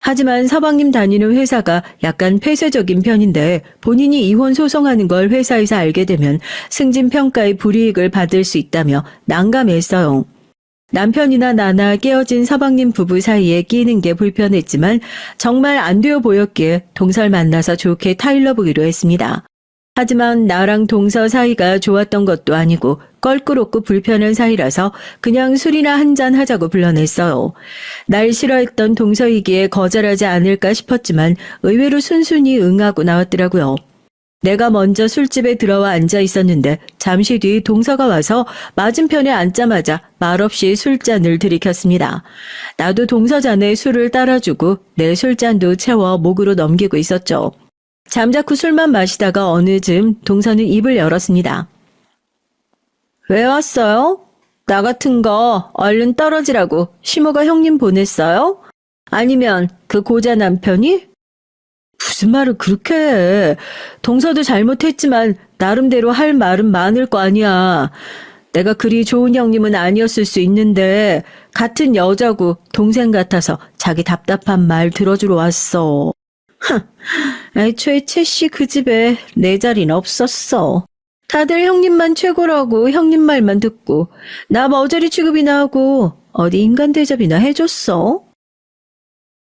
하지만 서방님 다니는 회사가 약간 폐쇄적인 편인데 본인이 이혼 소송하는 걸 회사에서 알게 되면 승진 평가의 불이익을 받을 수 있다며 난감했어요. 남편이나 나나 깨어진 서방님 부부 사이에 끼는 게 불편했지만 정말 안 되어 보였기에 동서를 만나서 좋게 타일러보기로 했습니다. 하지만 나랑 동서 사이가 좋았던 것도 아니고 껄끄럽고 불편한 사이라서 그냥 술이나 한잔 하자고 불러냈어요. 날 싫어했던 동서이기에 거절하지 않을까 싶었지만 의외로 순순히 응하고 나왔더라고요. 내가 먼저 술집에 들어와 앉아 있었는데 잠시 뒤 동서가 와서 맞은편에 앉자마자 말없이 술잔을 들이켰습니다. 나도 동서 잔에 술을 따라주고 내 술잔도 채워 목으로 넘기고 있었죠. 잠자코 술만 마시다가 어느 즈음 동서는 입을 열었습니다. 왜 왔어요? 나 같은 거 얼른 떨어지라고 시모가 형님 보냈어요? 아니면 그 고자 남편이? 무슨 말을 그렇게 해. 동서도 잘못했지만 나름대로 할 말은 많을 거 아니야. 내가 그리 좋은 형님은 아니었을 수 있는데 같은 여자고 동생 같아서 자기 답답한 말 들어주러 왔어. 애초에 채씨 그 집에 내 자리는 없었어. 다들 형님만 최고라고 형님 말만 듣고 나 머저리 취급이나 하고 어디 인간 대접이나 해줬어?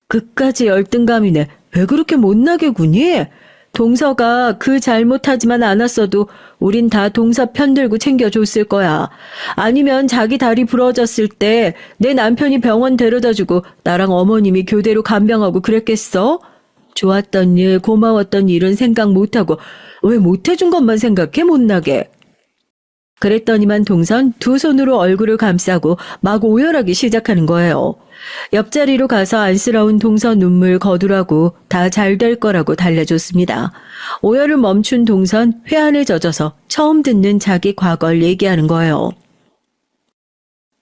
그까지 열등감이네. 왜 그렇게 못나게 구니? 동서가 그 잘못하지만 않았어도 우린 다 동서 편들고 챙겨줬을 거야. 아니면 자기 다리 부러졌을 때 내 남편이 병원 데려다주고 나랑 어머님이 교대로 간병하고 그랬겠어? 좋았던 일, 고마웠던 일은 생각 못하고 왜 못해준 것만 생각해 못나게. 그랬더니만 동선 두 손으로 얼굴을 감싸고 막 오열하기 시작하는 거예요. 옆자리로 가서 안쓰러운 동선 눈물 거두라고 다 잘 될 거라고 달래줬습니다. 오열을 멈춘 동선 회한에 젖어서 처음 듣는 자기 과거를 얘기하는 거예요.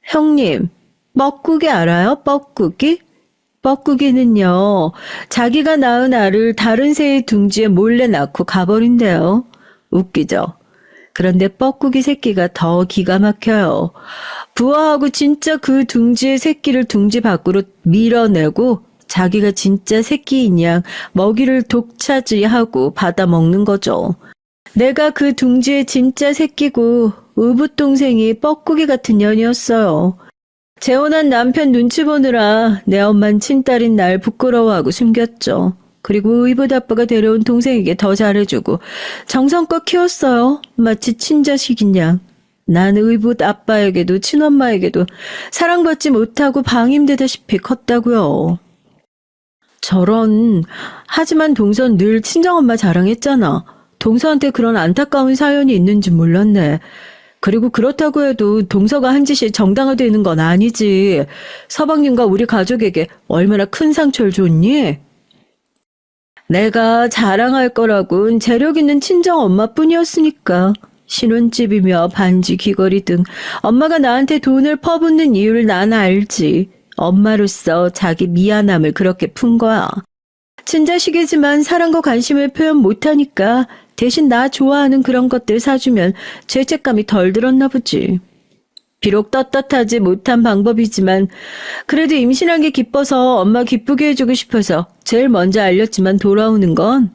형님, 뻐꾸기 알아요? 뻐꾸기? 뻐꾸기는요, 자기가 낳은 알을 다른 새의 둥지에 몰래 낳고 가버린대요. 웃기죠? 그런데 뻐꾸기 새끼가 더 기가 막혀요. 부화하고 진짜 그 둥지의 새끼를 둥지 밖으로 밀어내고 자기가 진짜 새끼인 양 먹이를 독차지하고 받아먹는 거죠. 내가 그 둥지의 진짜 새끼고 의붓동생이 뻐꾸기 같은 년이었어요. 재혼한 남편 눈치 보느라 내 엄만 친딸인 날 부끄러워하고 숨겼죠. 그리고 의붓 아빠가 데려온 동생에게 더 잘해주고 정성껏 키웠어요. 마치 친자식인 양. 난 의붓 아빠에게도 친엄마에게도 사랑받지 못하고 방임되다시피 컸다고요. 저런. 하지만 동선 늘 친정엄마 자랑했잖아. 동서한테 그런 안타까운 사연이 있는 줄 몰랐네. 그리고 그렇다고 해도 동서가 한 짓이 정당화되는 건 아니지. 서방님과 우리 가족에게 얼마나 큰 상처를 줬니? 내가 자랑할 거라곤 재력 있는 친정 엄마뿐이었으니까. 신혼집이며 반지 귀걸이 등 엄마가 나한테 돈을 퍼붓는 이유를 난 알지. 엄마로서 자기 미안함을 그렇게 푼 거야. 친자식이지만 사랑과 관심을 표현 못하니까 대신 나 좋아하는 그런 것들 사주면 죄책감이 덜 들었나 보지. 비록 떳떳하지 못한 방법이지만 그래도 임신한 게 기뻐서 엄마 기쁘게 해주고 싶어서 제일 먼저 알렸지만 돌아오는 건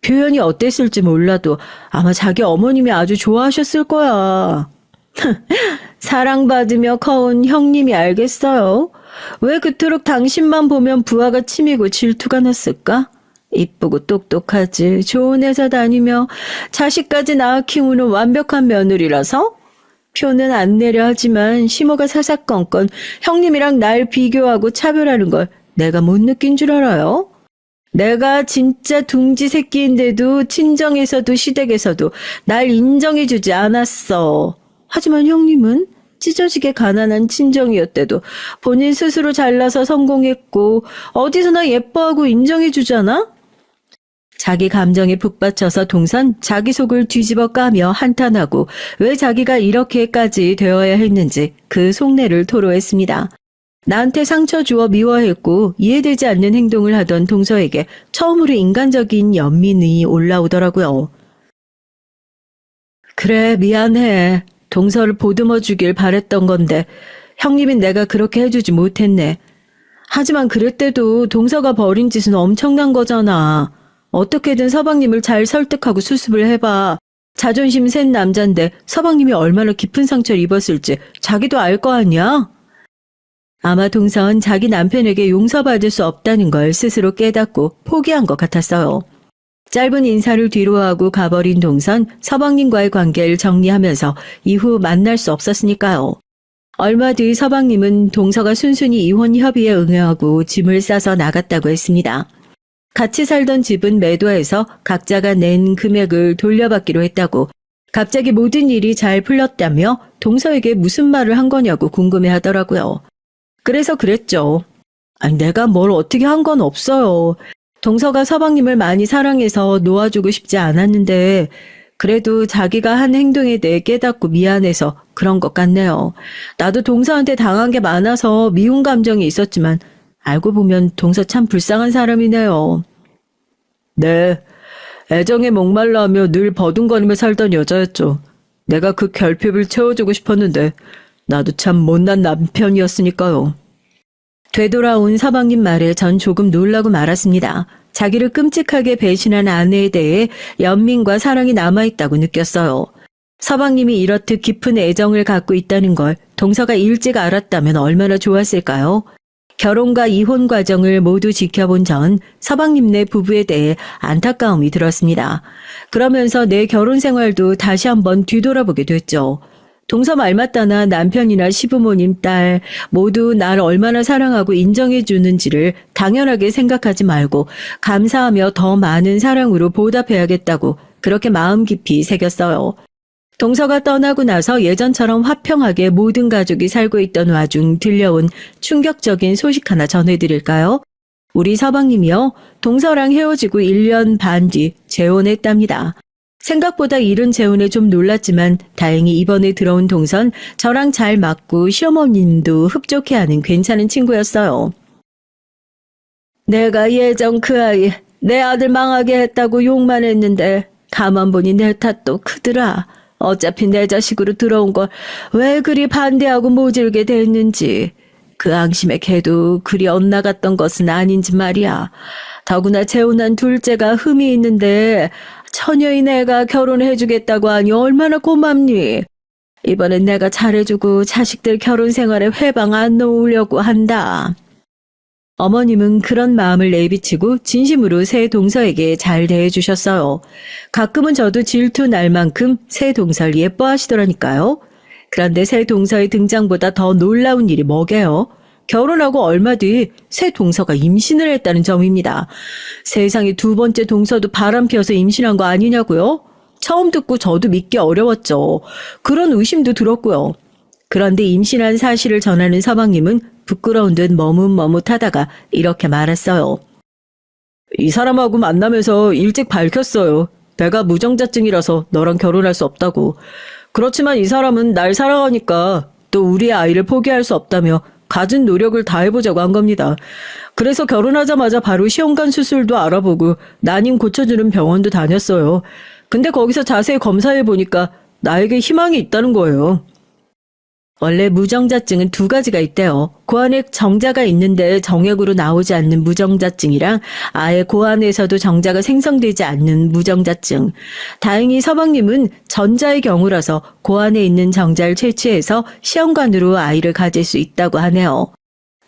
표현이 어땠을지 몰라도 아마 자기 어머님이 아주 좋아하셨을 거야. 사랑받으며 커온 형님이 알겠어요. 왜 그토록 당신만 보면 부하가 치미고 질투가 났을까? 이쁘고 똑똑하지, 좋은 회사 다니며 자식까지 낳아 키우는 완벽한 며느리라서? 표는 안 내려 하지만 시모가 사사건건 형님이랑 날 비교하고 차별하는 걸 내가 못 느낀 줄 알아요? 내가 진짜 둥지 새끼인데도 친정에서도 시댁에서도 날 인정해주지 않았어. 하지만 형님은 찢어지게 가난한 친정이었대도 본인 스스로 잘나서 성공했고 어디서나 예뻐하고 인정해주잖아? 자기 감정에 북받쳐서 동선 자기 속을 뒤집어 까며 한탄하고 왜 자기가 이렇게까지 되어야 했는지 그 속내를 토로했습니다. 나한테 상처 주어 미워했고 이해되지 않는 행동을 하던 동서에게 처음으로 인간적인 연민이 올라오더라고요. 그래, 미안해. 동서를 보듬어 주길 바랬던 건데 형님인 내가 그렇게 해주지 못했네. 하지만 그랬대도 동서가 벌인 짓은 엄청난 거잖아. 어떻게든 서방님을 잘 설득하고 수습을 해봐. 자존심 센 남잔데 서방님이 얼마나 깊은 상처를 입었을지 자기도 알 거 아니야? 아마 동서는 자기 남편에게 용서받을 수 없다는 걸 스스로 깨닫고 포기한 것 같았어요. 짧은 인사를 뒤로하고 가버린 동선 서방님과의 관계를 정리하면서 이후 만날 수 없었으니까요. 얼마 뒤 서방님은 동서가 순순히 이혼 협의에 응하고 짐을 싸서 나갔다고 했습니다. 같이 살던 집은 매도해서 각자가 낸 금액을 돌려받기로 했다고 갑자기 모든 일이 잘 풀렸다며 동서에게 무슨 말을 한 거냐고 궁금해하더라고요. 그래서 그랬죠. 아니, 내가 뭘 어떻게 한 건 없어요. 동서가 서방님을 많이 사랑해서 놓아주고 싶지 않았는데 그래도 자기가 한 행동에 대해 깨닫고 미안해서 그런 것 같네요. 나도 동서한테 당한 게 많아서 미운 감정이 있었지만 알고 보면 동서 참 불쌍한 사람이네요. 네, 애정에 목말라 하며 늘 버둥거리며 살던 여자였죠. 내가 그 결핍을 채워주고 싶었는데 나도 참 못난 남편이었으니까요. 되돌아온 서방님 말에 전 조금 놀라고 말았습니다. 자기를 끔찍하게 배신한 아내에 대해 연민과 사랑이 남아있다고 느꼈어요. 서방님이 이렇듯 깊은 애정을 갖고 있다는 걸 동서가 일찍 알았다면 얼마나 좋았을까요? 결혼과 이혼 과정을 모두 지켜본 전 서방님네 부부에 대해 안타까움이 들었습니다. 그러면서 내 결혼 생활도 다시 한번 뒤돌아보게 됐죠. 동서 말맞다나 남편이나 시부모님, 딸 모두 날 얼마나 사랑하고 인정해 주는지를 당연하게 생각하지 말고 감사하며 더 많은 사랑으로 보답해야겠다고 그렇게 마음 깊이 새겼어요. 동서가 떠나고 나서 예전처럼 화평하게 모든 가족이 살고 있던 와중 들려온 충격적인 소식 하나 전해드릴까요? 우리 서방님이요. 동서랑 헤어지고 1년 반 뒤 재혼했답니다. 생각보다 이른 재혼에 좀 놀랐지만 다행히 이번에 들어온 동선 저랑 잘 맞고 시어머님도 흡족해하는 괜찮은 친구였어요. 내가 예전 그 아이 내 아들 망하게 했다고 욕만 했는데 가만 보니 내 탓도 크더라. 어차피 내 자식으로 들어온 걸 왜 그리 반대하고 모질게 됐는지. 그 앙심에 걔도 그리 엇나갔던 것은 아닌지 말이야. 더구나 재혼한 둘째가 흠이 있는데 처녀인 애가 결혼해주겠다고 하니 얼마나 고맙니? 이번엔 내가 잘해주고 자식들 결혼 생활에 회방 안 놓으려고 한다. 어머님은 그런 마음을 내비치고 진심으로 새 동서에게 잘 대해주셨어요. 가끔은 저도 질투 날 만큼 새 동서를 예뻐하시더라니까요. 그런데 새 동서의 등장보다 더 놀라운 일이 뭐게요? 결혼하고 얼마 뒤 새 동서가 임신을 했다는 점입니다. 세상에 두 번째 동서도 바람 피워서 임신한 거 아니냐고요? 처음 듣고 저도 믿기 어려웠죠. 그런 의심도 들었고요. 그런데 임신한 사실을 전하는 서방님은 부끄러운 듯 머뭇머뭇하다가 이렇게 말했어요. 이 사람하고 만나면서 일찍 밝혔어요. 내가 무정자증이라서 너랑 결혼할 수 없다고. 그렇지만 이 사람은 날 사랑하니까 또 우리의 아이를 포기할 수 없다며 갖은 노력을 다해보자고 한 겁니다. 그래서 결혼하자마자 바로 시험관 수술도 알아보고 난임 고쳐주는 병원도 다녔어요. 근데 거기서 자세히 검사해보니까 나에게 희망이 있다는 거예요. 원래 무정자증은 두 가지가 있대요. 고안에 정자가 있는데 정액으로 나오지 않는 무정자증이랑 아예 고안에서도 정자가 생성되지 않는 무정자증. 다행히 서방님은 전자의 경우라서 고안에 있는 정자를 채취해서 시험관으로 아이를 가질 수 있다고 하네요.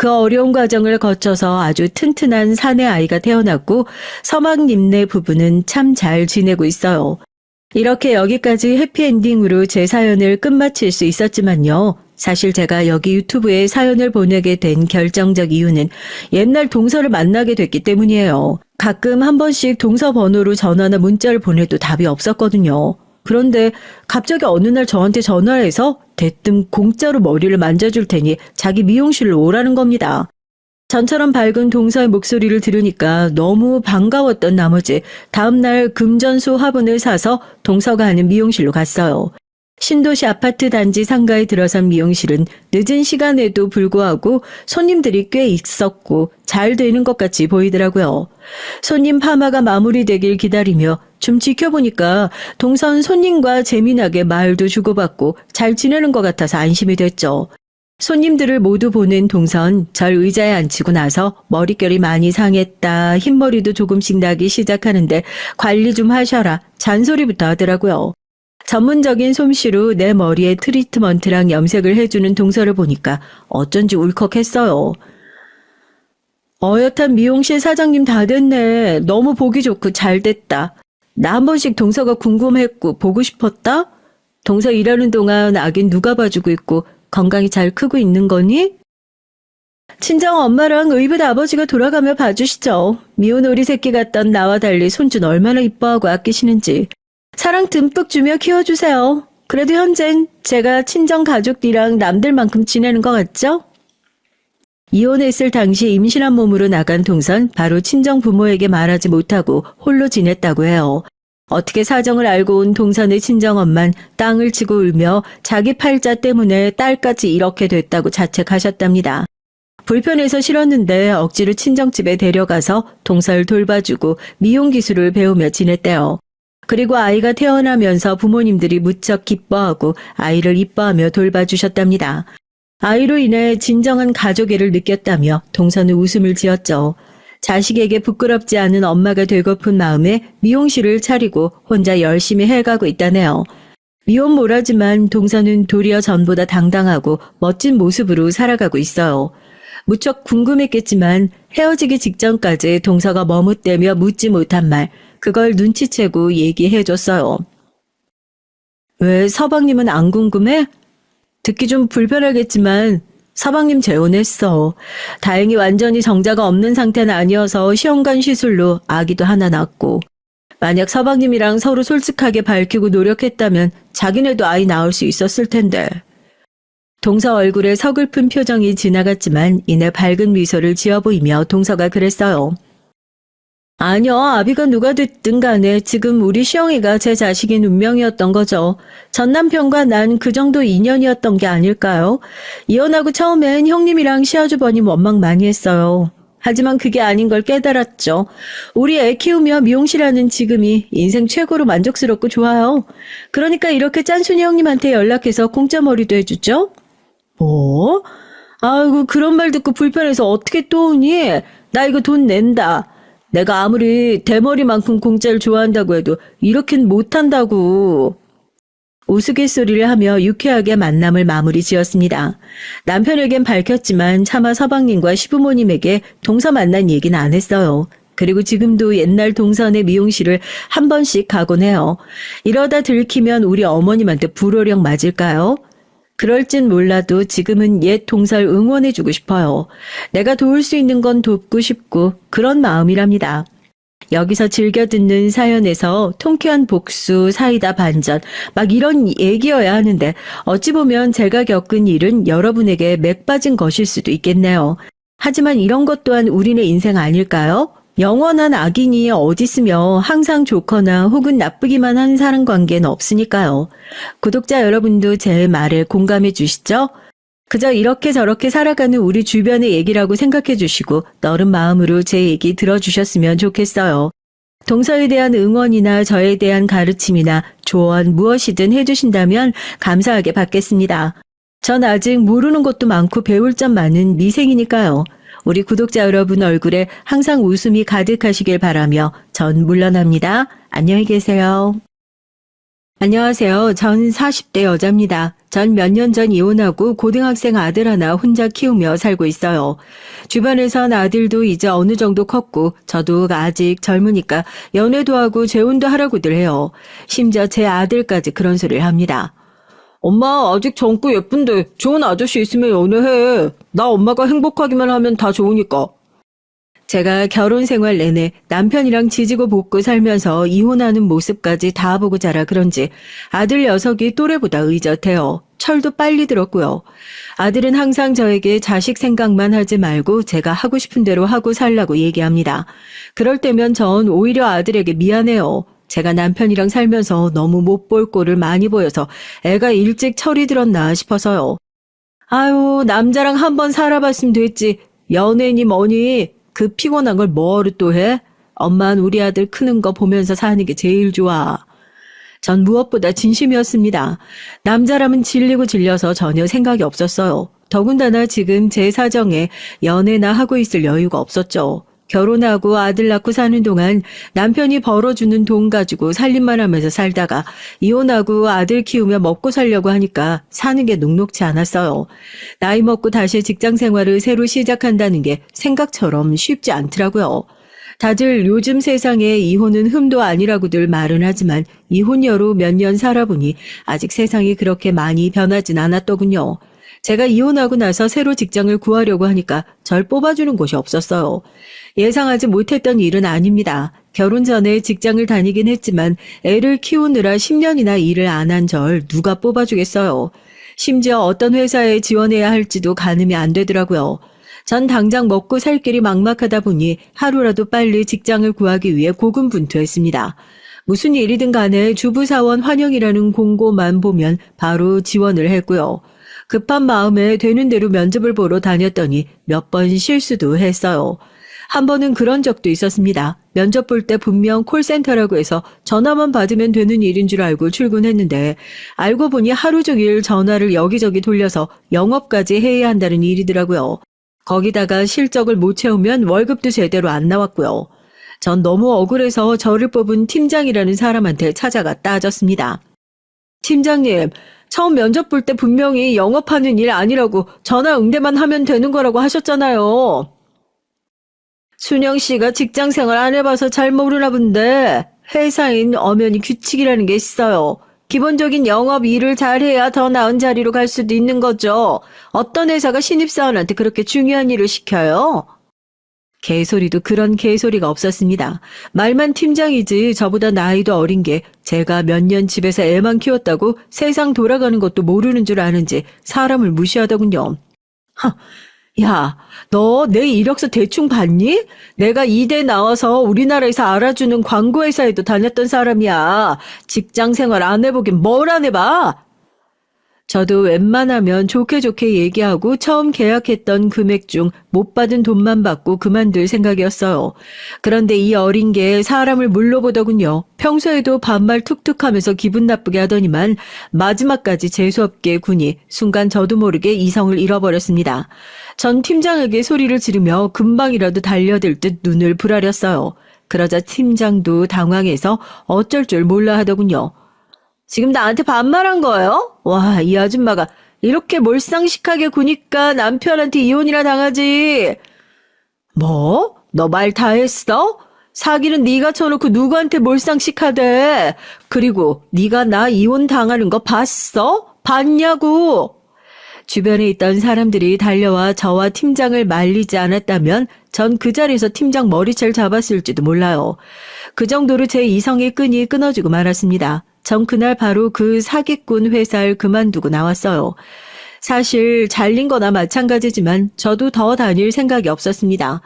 그 어려운 과정을 거쳐서 아주 튼튼한 사내 아이가 태어났고 서방님네 부부는 참 잘 지내고 있어요. 이렇게 여기까지 해피엔딩으로 제 사연을 끝마칠 수 있었지만요. 사실 제가 여기 유튜브에 사연을 보내게 된 결정적 이유는 옛날 동서를 만나게 됐기 때문이에요. 가끔 한 번씩 동서 번호로 전화나 문자를 보내도 답이 없었거든요. 그런데 갑자기 어느 날 저한테 전화해서 대뜸 공짜로 머리를 만져줄 테니 자기 미용실로 오라는 겁니다. 전처럼 밝은 동서의 목소리를 들으니까 너무 반가웠던 나머지 다음날 금전소 화분을 사서 동서가 하는 미용실로 갔어요. 신도시 아파트 단지 상가에 들어선 미용실은 늦은 시간에도 불구하고 손님들이 꽤 있었고 잘 되는 것 같이 보이더라고요. 손님 파마가 마무리되길 기다리며 좀 지켜보니까 동선 손님과 재미나게 말도 주고받고 잘 지내는 것 같아서 안심이 됐죠. 손님들을 모두 보낸 동선 절 의자에 앉히고 나서 머릿결이 많이 상했다, 흰머리도 조금씩 나기 시작하는데 관리 좀 하셔라 잔소리부터 하더라고요. 전문적인 솜씨로 내 머리에 트리트먼트랑 염색을 해주는 동서를 보니까 어쩐지 울컥했어요. 어엿한 미용실 사장님 다 됐네. 너무 보기 좋고 잘 됐다. 나 한 번씩 동서가 궁금했고 보고 싶었다? 동서 일하는 동안 아긴 누가 봐주고 있고 건강히 잘 크고 있는 거니? 친정 엄마랑 의붓 아버지가 돌아가며 봐주시죠. 미운 오리 새끼 같던 나와 달리 손주는 얼마나 이뻐하고 아끼시는지. 사랑 듬뿍 주며 키워주세요. 그래도 현젠 제가 친정 가족이랑 남들만큼 지내는 것 같죠? 이혼했을 당시 임신한 몸으로 나간 동선 바로 친정 부모에게 말하지 못하고 홀로 지냈다고 해요. 어떻게 사정을 알고 온 동선의 친정엄만 땅을 치고 울며 자기 팔자 때문에 딸까지 이렇게 됐다고 자책하셨답니다. 불편해서 싫었는데 억지로 친정집에 데려가서 동서를 돌봐주고 미용 기술을 배우며 지냈대요. 그리고 아이가 태어나면서 부모님들이 무척 기뻐하고 아이를 이뻐하며 돌봐주셨답니다. 아이로 인해 진정한 가족애를 느꼈다며 동서는 웃음을 지었죠. 자식에게 부끄럽지 않은 엄마가 되고픈 마음에 미용실을 차리고 혼자 열심히 해가고 있다네요. 미혼 모라지만 동서는 도리어 전보다 당당하고 멋진 모습으로 살아가고 있어요. 무척 궁금했겠지만 헤어지기 직전까지 동서가 머뭇대며 묻지 못한 말, 그걸 눈치채고 얘기해줬어요. 왜 서방님은 안 궁금해? 듣기 좀 불편하겠지만 서방님 재혼했어. 다행히 완전히 정자가 없는 상태는 아니어서 시험관 시술로 아기도 하나 낳았고, 만약 서방님이랑 서로 솔직하게 밝히고 노력했다면 자기네도 아이 낳을 수 있었을 텐데. 동서 얼굴에 서글픈 표정이 지나갔지만 이내 밝은 미소를 지어 보이며 동서가 그랬어요. 아니요, 아비가 누가 됐든 간에 지금 우리 시영이가 제 자식인 운명이었던 거죠. 전 남편과 난 그 정도 인연이었던 게 아닐까요? 이혼하고 처음엔 형님이랑 시아주버님 원망 많이 했어요. 하지만 그게 아닌 걸 깨달았죠. 우리 애 키우며 미용실 하는 지금이 인생 최고로 만족스럽고 좋아요. 그러니까 이렇게 짠순이 형님한테 연락해서 공짜 머리도 해주죠. 뭐? 아이고, 그런 말 듣고 불편해서 어떻게 또 오니? 나 이거 돈 낸다. 내가 아무리 대머리만큼 공짜를 좋아한다고 해도 이렇게는 못한다고. 우스갯소리를 하며 유쾌하게 만남을 마무리 지었습니다. 남편에겐 밝혔지만 차마 서방님과 시부모님에게 동서 만난 얘기는 안 했어요. 그리고 지금도 옛날 동선의 미용실을 한 번씩 가곤 해요. 이러다 들키면 우리 어머님한테 불호령 맞을까요? 그럴진 몰라도 지금은 옛 동서를 응원해주고 싶어요. 내가 도울 수 있는 건 돕고 싶고 그런 마음이랍니다. 여기서 즐겨 듣는 사연에서 통쾌한 복수, 사이다 반전, 막 이런 얘기여야 하는데 어찌 보면 제가 겪은 일은 여러분에게 맥 빠진 것일 수도 있겠네요. 하지만 이런 것 또한 우리네 인생 아닐까요? 영원한 악인이 어디 있으며 항상 좋거나 혹은 나쁘기만 한 사람관계는 없으니까요. 구독자 여러분도 제 말에 공감해 주시죠? 그저 이렇게 저렇게 살아가는 우리 주변의 얘기라고 생각해 주시고 너른 마음으로 제 얘기 들어주셨으면 좋겠어요. 동서에 대한 응원이나 저에 대한 가르침이나 조언 무엇이든 해주신다면 감사하게 받겠습니다. 전 아직 모르는 것도 많고 배울 점 많은 미생이니까요. 우리 구독자 여러분 얼굴에 항상 웃음이 가득하시길 바라며 전 물러납니다. 안녕히 계세요. 안녕하세요. 전 40대 여자입니다. 전 몇 년 전 이혼하고 고등학생 아들 하나 혼자 키우며 살고 있어요. 주변에선 아들도 이제 어느 정도 컸고 저도 아직 젊으니까 연애도 하고 재혼도 하라고들 해요. 심지어 제 아들까지 그런 소리를 합니다. 엄마 아직 젊고 예쁜데 좋은 아저씨 있으면 연애해. 나 엄마가 행복하기만 하면 다 좋으니까. 제가 결혼 생활 내내 남편이랑 지지고 볶고 살면서 이혼하는 모습까지 다 보고 자라 그런지 아들 녀석이 또래보다 의젓해요. 철도 빨리 들었고요. 아들은 항상 저에게 자식 생각만 하지 말고 제가 하고 싶은 대로 하고 살라고 얘기합니다. 그럴 때면 전 오히려 아들에게 미안해요. 제가 남편이랑 살면서 너무 못 볼 꼴을 많이 보여서 애가 일찍 철이 들었나 싶어서요. 아유, 남자랑 한번 살아봤으면 됐지. 연예인이 뭐니? 그 피곤한 걸 뭐로 또 해? 엄만 우리 아들 크는 거 보면서 사는 게 제일 좋아. 전 무엇보다 진심이었습니다. 남자라면 질리고 질려서 전혀 생각이 없었어요. 더군다나 지금 제 사정에 연애나 하고 있을 여유가 없었죠. 결혼하고 아들 낳고 사는 동안 남편이 벌어주는 돈 가지고 살림만 하면서 살다가 이혼하고 아들 키우며 먹고 살려고 하니까 사는 게 녹록지 않았어요. 나이 먹고 다시 직장 생활을 새로 시작한다는 게 생각처럼 쉽지 않더라고요. 다들 요즘 세상에 이혼은 흠도 아니라고들 말은 하지만 이혼녀로 몇 년 살아보니 아직 세상이 그렇게 많이 변하진 않았더군요. 제가 이혼하고 나서 새로 직장을 구하려고 하니까 절 뽑아주는 곳이 없었어요. 예상하지 못했던 일은 아닙니다. 결혼 전에 직장을 다니긴 했지만 애를 키우느라 10년이나 일을 안 한 절 누가 뽑아주겠어요. 심지어 어떤 회사에 지원해야 할지도 가늠이 안 되더라고요. 전 당장 먹고 살 길이 막막하다 보니 하루라도 빨리 직장을 구하기 위해 고군분투했습니다. 무슨 일이든 간에 주부사원 환영이라는 공고만 보면 바로 지원을 했고요. 급한 마음에 되는 대로 면접을 보러 다녔더니 몇 번 실수도 했어요. 한 번은 그런 적도 있었습니다. 면접 볼 때 분명 콜센터라고 해서 전화만 받으면 되는 일인 줄 알고 출근했는데 알고 보니 하루 종일 전화를 여기저기 돌려서 영업까지 해야 한다는 일이더라고요. 거기다가 실적을 못 채우면 월급도 제대로 안 나왔고요. 전 너무 억울해서 저를 뽑은 팀장이라는 사람한테 찾아가 따졌습니다. 팀장님, 처음 면접 볼 때 분명히 영업하는 일 아니라고 전화 응대만 하면 되는 거라고 하셨잖아요. 순영 씨가 직장 생활 안 해봐서 잘 모르나 본데 회사인 엄연히 규칙이라는 게 있어요. 기본적인 영업 일을 잘해야 더 나은 자리로 갈 수도 있는 거죠. 어떤 회사가 신입사원한테 그렇게 중요한 일을 시켜요? 개소리도 그런 개소리가 없었습니다. 말만 팀장이지 저보다 나이도 어린 게 제가 몇 년 집에서 애만 키웠다고 세상 돌아가는 것도 모르는 줄 아는지 사람을 무시하더군요. 야, 너 내 이력서 대충 봤니? 내가 이대 나와서 우리나라에서 알아주는 광고회사에도 다녔던 사람이야. 직장 생활 안 해보긴 뭘 안 해봐? 저도 웬만하면 좋게 좋게 얘기하고 처음 계약했던 금액 중 못 받은 돈만 받고 그만둘 생각이었어요. 그런데 이 어린 게 사람을 물러보더군요. 평소에도 반말 툭툭 하면서 기분 나쁘게 하더니만 마지막까지 재수없게 구니 순간 저도 모르게 이성을 잃어버렸습니다. 전 팀장에게 소리를 지르며 금방이라도 달려들 듯 눈을 부라렸어요. 그러자 팀장도 당황해서 어쩔 줄 몰라 하더군요. 지금 나한테 반말한 거예요? 와, 이 아줌마가 이렇게 몰상식하게 구니까 남편한테 이혼이나 당하지. 뭐? 너 말 다 했어? 사기는 네가 쳐놓고 누구한테 몰상식하대. 그리고 네가 나 이혼 당하는 거 봤어? 봤냐고. 주변에 있던 사람들이 달려와 저와 팀장을 말리지 않았다면 전 그 자리에서 팀장 머리채를 잡았을지도 몰라요. 그 정도로 제 이성의 끈이 끊어지고 말았습니다. 전 그날 바로 그 사기꾼 회사를 그만두고 나왔어요. 사실 잘린 거나 마찬가지지만 저도 더 다닐 생각이 없었습니다.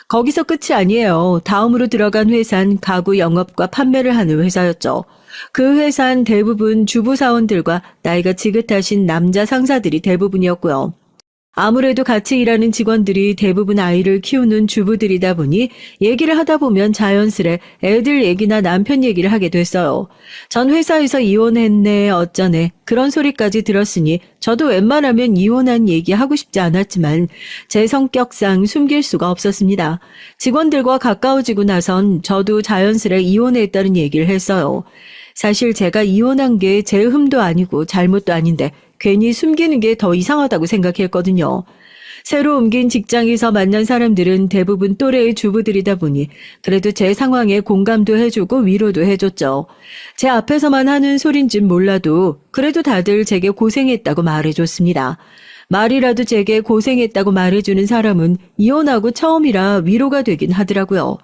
거기서 끝이 아니에요. 다음으로 들어간 회사는 가구 영업과 판매를 하는 회사였죠. 그 회사는 대부분 주부 사원들과 나이가 지긋하신 남자 상사들이 대부분이었고요. 아무래도 같이 일하는 직원들이 대부분 아이를 키우는 주부들이다 보니 얘기를 하다 보면 자연스레 애들 얘기나 남편 얘기를 하게 됐어요. 전 회사에서 이혼했네 어쩌네 그런 소리까지 들었으니 저도 웬만하면 이혼한 얘기 하고 싶지 않았지만 제 성격상 숨길 수가 없었습니다. 직원들과 가까워지고 나선 저도 자연스레 이혼했다는 얘기를 했어요. 사실 제가 이혼한 게 제 흠도 아니고 잘못도 아닌데 괜히 숨기는 게 더 이상하다고 생각했거든요. 새로 옮긴 직장에서 만난 사람들은 대부분 또래의 주부들이다 보니 그래도 제 상황에 공감도 해주고 위로도 해줬죠. 제 앞에서만 하는 소린진 몰라도 그래도 다들 제게 고생했다고 말해줬습니다. 말이라도 제게 고생했다고 말해주는 사람은 이혼하고 처음이라 위로가 되긴 하더라고요.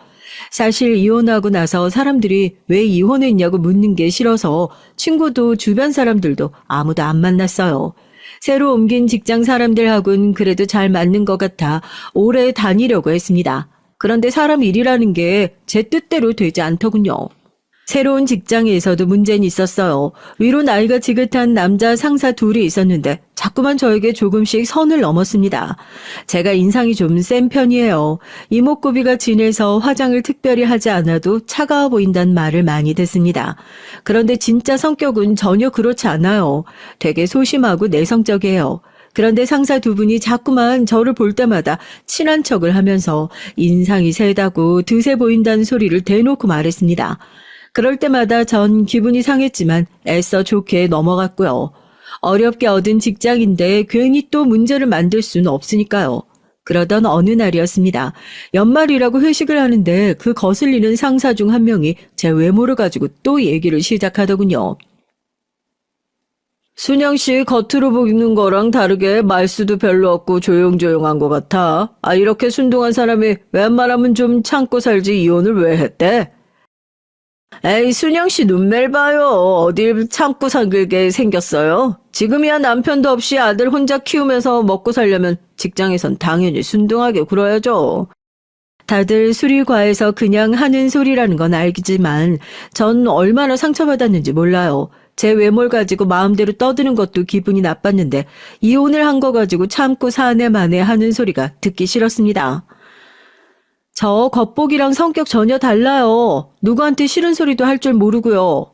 사실 이혼하고 나서 사람들이 왜 이혼했냐고 묻는 게 싫어서 친구도 주변 사람들도 아무도 안 만났어요. 새로 옮긴 직장 사람들하고는 그래도 잘 맞는 것 같아 오래 다니려고 했습니다. 그런데 사람 일이라는 게 제 뜻대로 되지 않더군요. 새로운 직장에서도 문제는 있었어요. 위로 나이가 지긋한 남자 상사 둘이 있었는데 자꾸만 저에게 조금씩 선을 넘었습니다. 제가 인상이 좀 센 편이에요. 이목구비가 진해서 화장을 특별히 하지 않아도 차가워 보인다는 말을 많이 듣습니다. 그런데 진짜 성격은 전혀 그렇지 않아요. 되게 소심하고 내성적이에요. 그런데 상사 두 분이 자꾸만 저를 볼 때마다 친한 척을 하면서 인상이 세다고 드세 보인다는 소리를 대놓고 말했습니다. 그럴 때마다 전 기분이 상했지만 애써 좋게 넘어갔고요. 어렵게 얻은 직장인데 괜히 또 문제를 만들 수는 없으니까요. 그러던 어느 날이었습니다. 연말이라고 회식을 하는데 그 거슬리는 상사 중 한 명이 제 외모를 가지고 또 얘기를 시작하더군요. 순영 씨 겉으로 보이는 거랑 다르게 말수도 별로 없고 조용조용한 것 같아. 이렇게 순둥한 사람이 웬만하면 좀 참고 살지 이혼을 왜 했대? 에이, 순영 씨 눈매를 봐요. 어딜 참고 살게 생겼어요. 지금이야 남편도 없이 아들 혼자 키우면서 먹고 살려면 직장에선 당연히 순둥하게 굴어야죠. 다들 술이 과해서 그냥 하는 소리라는 건 알겠지만 전 얼마나 상처받았는지 몰라요. 제 외모를 가지고 마음대로 떠드는 것도 기분이 나빴는데 이혼을 한 거 가지고 참고 사네 마네 하는 소리가 듣기 싫었습니다. 저 겉보기랑 성격 전혀 달라요. 누구한테 싫은 소리도 할 줄 모르고요.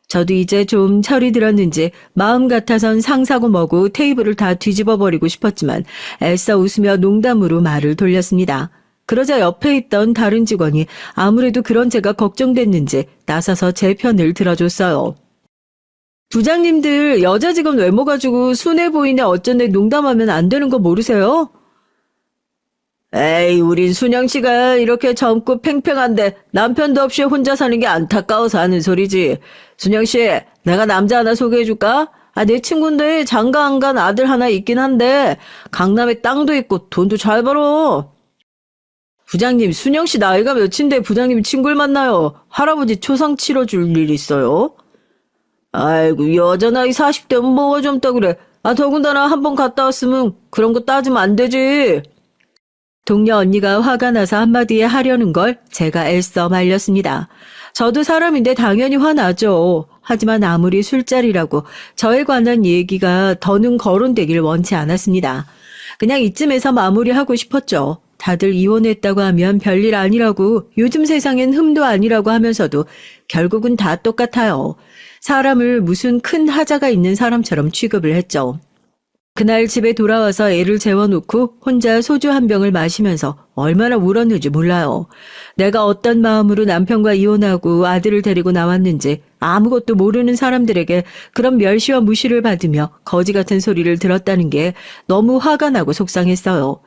저도 이제 좀 철이 들었는지 마음 같아선 상사고 뭐고 테이블을 다 뒤집어 버리고 싶었지만 애써 웃으며 농담으로 말을 돌렸습니다. 그러자 옆에 있던 다른 직원이 아무래도 그런 제가 걱정됐는지 나서서 제 편을 들어줬어요. 부장님들 여자 직원 외모 가지고 순해 보이네 어쩐데 농담하면 안 되는 거 모르세요? 에이, 우린 순영 씨가 이렇게 젊고 팽팽한데 남편도 없이 혼자 사는 게 안타까워서 하는 소리지. 순영 씨, 내가 남자 하나 소개해줄까? 내 친구인데 장가 안 간 아들 하나 있긴 한데 강남에 땅도 있고 돈도 잘 벌어. 부장님, 순영 씨 나이가 몇인데 부장님 친구를 만나요. 할아버지 초상 치러줄 일 있어요. 아이고, 여자 나이 40대면 뭐가 젊다 그래. 더군다나 한 번 갔다 왔으면 그런 거 따지면 안 되지. 동료 언니가 화가 나서 한마디에 하려는 걸 제가 애써 말렸습니다. 저도 사람인데 당연히 화나죠. 하지만 아무리 술자리라고 저에 관한 얘기가 더는 거론되길 원치 않았습니다. 그냥 이쯤에서 마무리하고 싶었죠. 다들 이혼했다고 하면 별일 아니라고 요즘 세상엔 흠도 아니라고 하면서도 결국은 다 똑같아요. 사람을 무슨 큰 하자가 있는 사람처럼 취급을 했죠. 그날 집에 돌아와서 애를 재워놓고 혼자 소주 한 병을 마시면서 얼마나 울었는지 몰라요. 내가 어떤 마음으로 남편과 이혼하고 아들을 데리고 나왔는지 아무것도 모르는 사람들에게 그런 멸시와 무시를 받으며 거지 같은 소리를 들었다는 게 너무 화가 나고 속상했어요.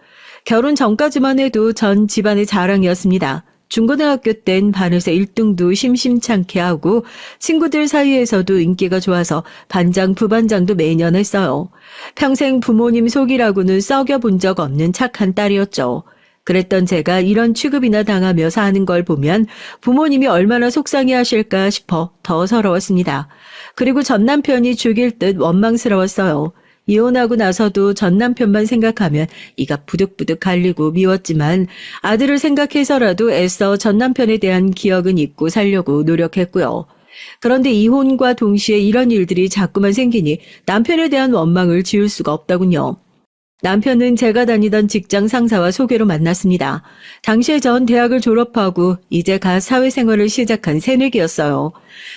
결혼 전까지만 해도 전 집안의 자랑이었습니다. 중고등학교 땐 반에서 1등도 심심찮게 하고 친구들 사이에서도 인기가 좋아서 반장, 부반장도 매년 했어요. 평생 부모님 속이라고는 썩여본 적 없는 착한 딸이었죠. 그랬던 제가 이런 취급이나 당하며 사는 걸 보면 부모님이 얼마나 속상해하실까 싶어 더 서러웠습니다. 그리고 전 남편이 죽일 듯 원망스러웠어요. 이혼하고 나서도 전 남편만 생각하면 이가 부득부득 갈리고 미웠지만 아들을 생각해서라도 애써 전 남편에 대한 기억은 잊고 살려고 노력했고요. 그런데 이혼과 동시에 이런 일들이 자꾸만 생기니 남편에 대한 원망을 지울 수가 없더군요. 남편은 제가 다니던 직장 상사와 소개로 만났습니다. 당시에 전 대학을 졸업하고 이제 갓 사회생활을 시작한 새내기였어요.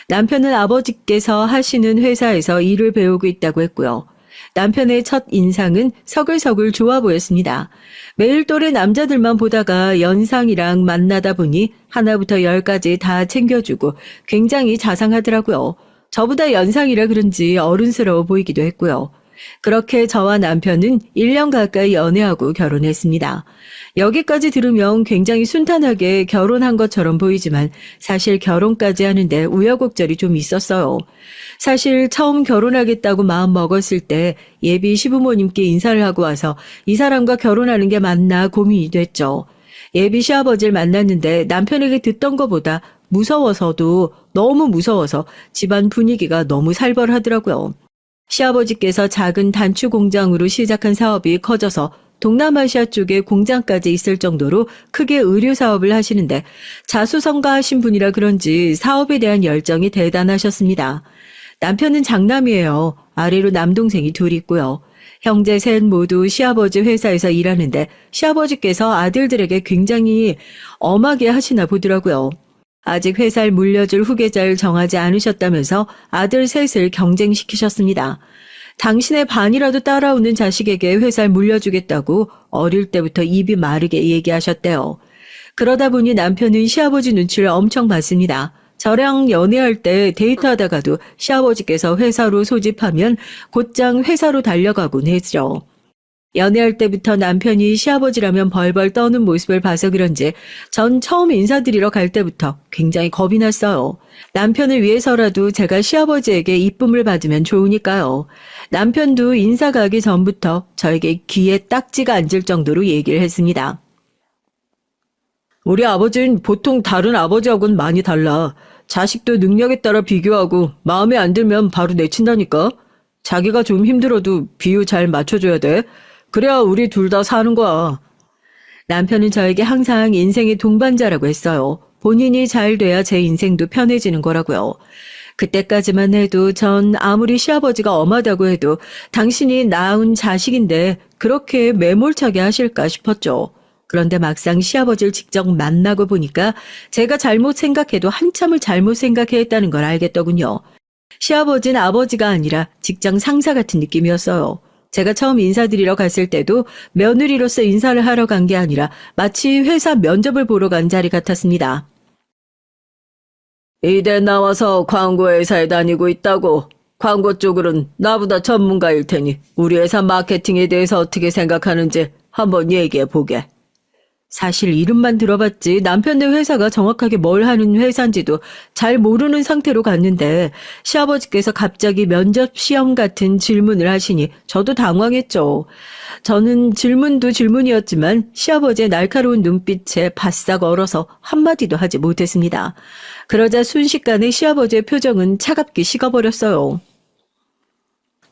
남편은 아버지께서 하시는 회사에서 일을 배우고 있다고 했고요. 남편의 첫 인상은 서글서글 좋아 보였습니다. 매일 또래 남자들만 보다가 연상이랑 만나다 보니 하나부터 열까지 다 챙겨주고 굉장히 자상하더라고요. 저보다 연상이라 그런지 어른스러워 보이기도 했고요. 그렇게 저와 남편은 1년 가까이 연애하고 결혼했습니다. 여기까지 들으면 굉장히 순탄하게 결혼한 것처럼 보이지만 사실 결혼까지 하는데 우여곡절이 좀 있었어요. 사실 처음 결혼하겠다고 마음 먹었을 때 예비 시부모님께 인사를 하고 와서 이 사람과 결혼하는 게 맞나 고민이 됐죠. 예비 시아버지를 만났는데 남편에게 듣던 것보다 무서워서도 너무 무서워서 집안 분위기가 너무 살벌하더라고요. 시아버지께서 작은 단추 공장으로 시작한 사업이 커져서 동남아시아 쪽에 공장까지 있을 정도로 크게 의류 사업을 하시는데 자수성가하신 분이라 그런지 사업에 대한 열정이 대단하셨습니다. 남편은 장남이에요. 아래로 남동생이 둘 있고요. 형제 셋 모두 시아버지 회사에서 일하는데 시아버지께서 아들들에게 굉장히 엄하게 하시나 보더라고요. 아직 회사를 물려줄 후계자를 정하지 않으셨다면서 아들 셋을 경쟁시키셨습니다. 당신의 반이라도 따라오는 자식에게 회사를 물려주겠다고 어릴 때부터 입이 마르게 얘기하셨대요. 그러다 보니 남편은 시아버지 눈치를 엄청 봤습니다. 저랑 연애할 때 데이트하다가도 시아버지께서 회사로 소집하면 곧장 회사로 달려가곤 했죠. 연애할 때부터 남편이 시아버지라면 벌벌 떠는 모습을 봐서 그런지 전 처음 인사드리러 갈 때부터 굉장히 겁이 났어요. 남편을 위해서라도 제가 시아버지에게 이쁨을 받으면 좋으니까요. 남편도 인사 가기 전부터 저에게 귀에 딱지가 앉을 정도로 얘기를 했습니다. 우리 아버지는 보통 다른 아버지하고는 많이 달라. 자식도 능력에 따라 비교하고 마음에 안 들면 바로 내친다니까. 자기가 좀 힘들어도 비유 잘 맞춰줘야 돼. 그래야 우리 둘 다 사는 거야. 남편은 저에게 항상 인생의 동반자라고 했어요. 본인이 잘 돼야 제 인생도 편해지는 거라고요. 그때까지만 해도 전 아무리 시아버지가 엄하다고 해도 당신이 낳은 자식인데 그렇게 매몰차게 하실까 싶었죠. 그런데 막상 시아버지를 직접 만나고 보니까 제가 잘못 생각해도 한참을 잘못 생각했다는 걸 알겠더군요. 시아버지는 아버지가 아니라 직장 상사 같은 느낌이었어요. 제가 처음 인사드리러 갔을 때도 며느리로서 인사를 하러 간 게 아니라 마치 회사 면접을 보러 간 자리 같았습니다. 이대 나와서 광고회사에 다니고 있다고. 광고 쪽으로는 나보다 전문가일 테니 우리 회사 마케팅에 대해서 어떻게 생각하는지 한번 얘기해 보게. 사실 이름만 들어봤지 남편네 회사가 정확하게 뭘 하는 회사인지도 잘 모르는 상태로 갔는데 시아버지께서 갑자기 면접 시험 같은 질문을 하시니 저도 당황했죠. 저는 질문도 질문이었지만 시아버지의 날카로운 눈빛에 바싹 얼어서 한마디도 하지 못했습니다. 그러자 순식간에 시아버지의 표정은 차갑게 식어버렸어요.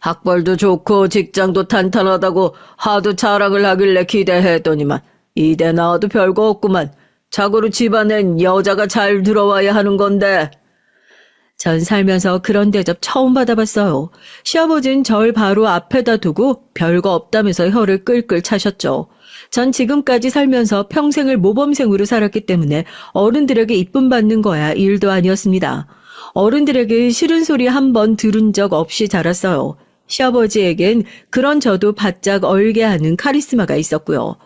학벌도 좋고 직장도 탄탄하다고 하도 자랑을 하길래 기대했더니만 이대 나와도 별거 없구만. 자고로 집안엔 여자가 잘 들어와야 하는 건데. 전 살면서 그런 대접 처음 받아봤어요. 시아버지는 절 바로 앞에다 두고 별거 없다면서 혀를 끌끌 차셨죠. 전 지금까지 살면서 평생을 모범생으로 살았기 때문에 어른들에게 이쁨 받는 거야 일도 아니었습니다. 어른들에게 싫은 소리 한 번 들은 적 없이 자랐어요. 시아버지에겐 그런 저도 바짝 얼게 하는 카리스마가 있었고요.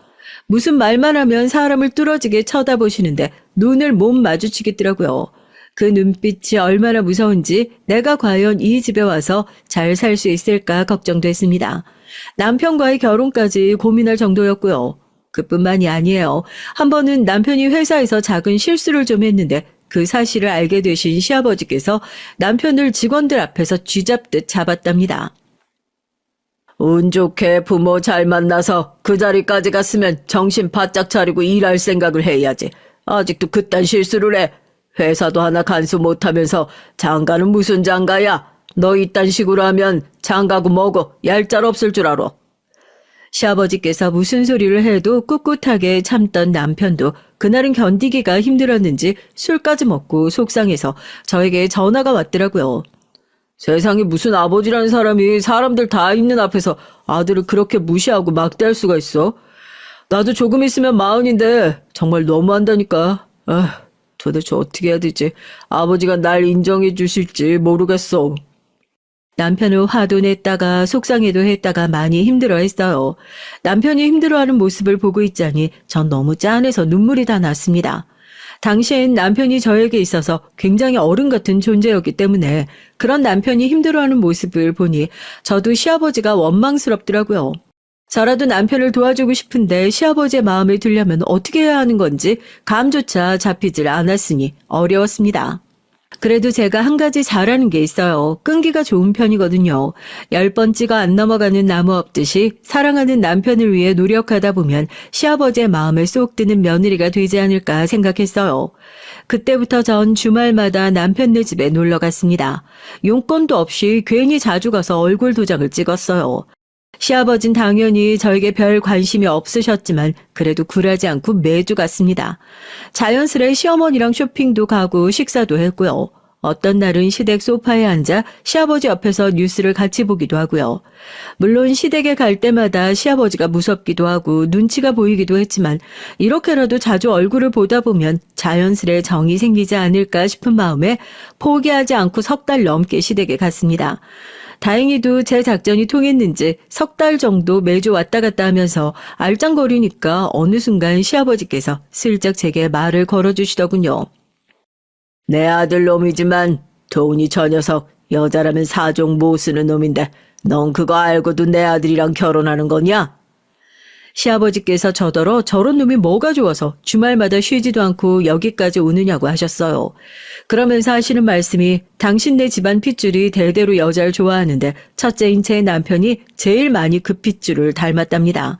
무슨 말만 하면 사람을 뚫어지게 쳐다보시는데 눈을 못 마주치겠더라고요. 그 눈빛이 얼마나 무서운지 내가 과연 이 집에 와서 잘 살 수 있을까 걱정됐습니다. 남편과의 결혼까지 고민할 정도였고요. 그뿐만이 아니에요. 한 번은 남편이 회사에서 작은 실수를 좀 했는데 그 사실을 알게 되신 시아버지께서 남편을 직원들 앞에서 쥐잡듯 잡았답니다. 운 좋게 부모 잘 만나서 그 자리까지 갔으면 정신 바짝 차리고 일할 생각을 해야지. 아직도 그딴 실수를 해. 회사도 하나 간수 못하면서 장가는 무슨 장가야. 너 이딴 식으로 하면 장가고 뭐고 얄짤 없을 줄 알아. 시아버지께서 무슨 소리를 해도 꿋꿋하게 참던 남편도 그날은 견디기가 힘들었는지 술까지 먹고 속상해서 저에게 전화가 왔더라고요. 세상에 무슨 아버지라는 사람이 사람들 다 있는 앞에서 아들을 그렇게 무시하고 막대할 수가 있어? 나도 조금 있으면 40인데 정말 너무한다니까. 도대체 어떻게 해야 되지? 아버지가 날 인정해 주실지 모르겠어. 남편은 화도 냈다가 속상해도 했다가 많이 힘들어했어요. 남편이 힘들어하는 모습을 보고 있자니 전 너무 짠해서 눈물이 다 났습니다. 당시엔 남편이 저에게 있어서 굉장히 어른 같은 존재였기 때문에 그런 남편이 힘들어하는 모습을 보니 저도 시아버지가 원망스럽더라고요. 저라도 남편을 도와주고 싶은데 시아버지의 마음을 들려면 어떻게 해야 하는 건지 감조차 잡히질 않았으니 어려웠습니다. 그래도 제가 한 가지 잘하는 게 있어요. 끈기가 좋은 편이거든요. 10번 찍어 안 넘어가는 나무 없듯이 사랑하는 남편을 위해 노력하다 보면 시아버지의 마음에 쏙 드는 며느리가 되지 않을까 생각했어요. 그때부터 전 주말마다 남편네 집에 놀러 갔습니다. 용건도 없이 괜히 자주 가서 얼굴 도장을 찍었어요. 시아버진 당연히 저에게 별 관심이 없으셨지만 그래도 굴하지 않고 매주 갔습니다. 자연스레 시어머니랑 쇼핑도 가고 식사도 했고요. 어떤 날은 시댁 소파에 앉아 시아버지 옆에서 뉴스를 같이 보기도 하고요. 물론 시댁에 갈 때마다 시아버지가 무섭기도 하고 눈치가 보이기도 했지만 이렇게라도 자주 얼굴을 보다 보면 자연스레 정이 생기지 않을까 싶은 마음에 포기하지 않고 3달 넘게 시댁에 갔습니다. 다행히도 제 작전이 통했는지 3달 정도 매주 왔다 갔다 하면서 알짱거리니까 어느 순간 시아버지께서 슬쩍 제게 말을 걸어주시더군요. 내 아들 놈이지만 도훈이 저 녀석 여자라면 사종 못 쓰는 놈인데 넌 그거 알고도 내 아들이랑 결혼하는 거냐? 시아버지께서 저더러 저런 놈이 뭐가 좋아서 주말마다 쉬지도 않고 여기까지 오느냐고 하셨어요. 그러면서 하시는 말씀이 당신네 집안 핏줄이 대대로 여자를 좋아하는데 첫째인 제 남편이 제일 많이 그 핏줄을 닮았답니다.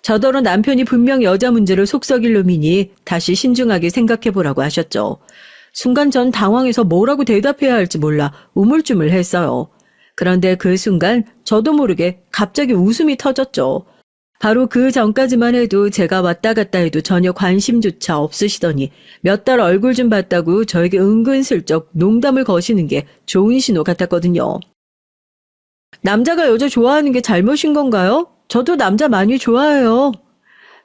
저더러 남편이 분명 여자 문제로 속썩일 놈이니 다시 신중하게 생각해보라고 하셨죠. 순간 전 당황해서 뭐라고 대답해야 할지 몰라 우물쭈물했어요. 그런데 그 순간 저도 모르게 갑자기 웃음이 터졌죠. 바로 그 전까지만 해도 제가 왔다 갔다 해도 전혀 관심조차 없으시더니 몇 달 얼굴 좀 봤다고 저에게 은근슬쩍 농담을 거시는 게 좋은 신호 같았거든요. 남자가 여자 좋아하는 게 잘못인 건가요? 저도 남자 많이 좋아해요.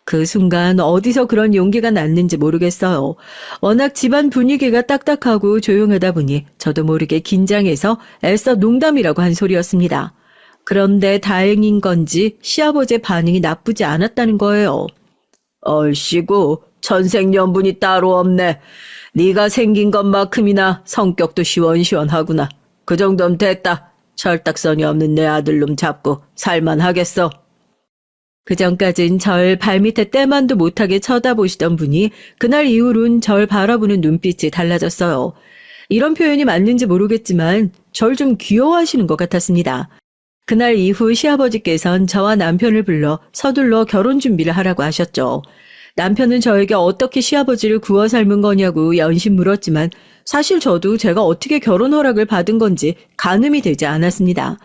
그 순간 어디서 그런 용기가 났는지 모르겠어요. 워낙 집안 분위기가 딱딱하고 조용하다 보니 저도 모르게 긴장해서 애써 농담이라고 한 소리였습니다. 그런데 다행인 건지 시아버지의 반응이 나쁘지 않았다는 거예요. 얼씨구 천생연분이 따로 없네. 네가 생긴 것만큼이나 성격도 시원시원하구나. 그 정도면 됐다. 철딱서니 없는 내 아들놈 잡고 살만하겠어. 그전까진 절 발밑에 때만도 못하게 쳐다보시던 분이 그날 이후로는 절 바라보는 눈빛이 달라졌어요. 이런 표현이 맞는지 모르겠지만 절 좀 귀여워하시는 것 같았습니다. 그날 이후 시아버지께선 저와 남편을 불러 서둘러 결혼 준비를 하라고 하셨죠. 남편은 저에게 어떻게 시아버지를 구워 삶은 거냐고 연신 물었지만 사실 저도 제가 어떻게 결혼 허락을 받은 건지 가늠이 되지 않았습니다.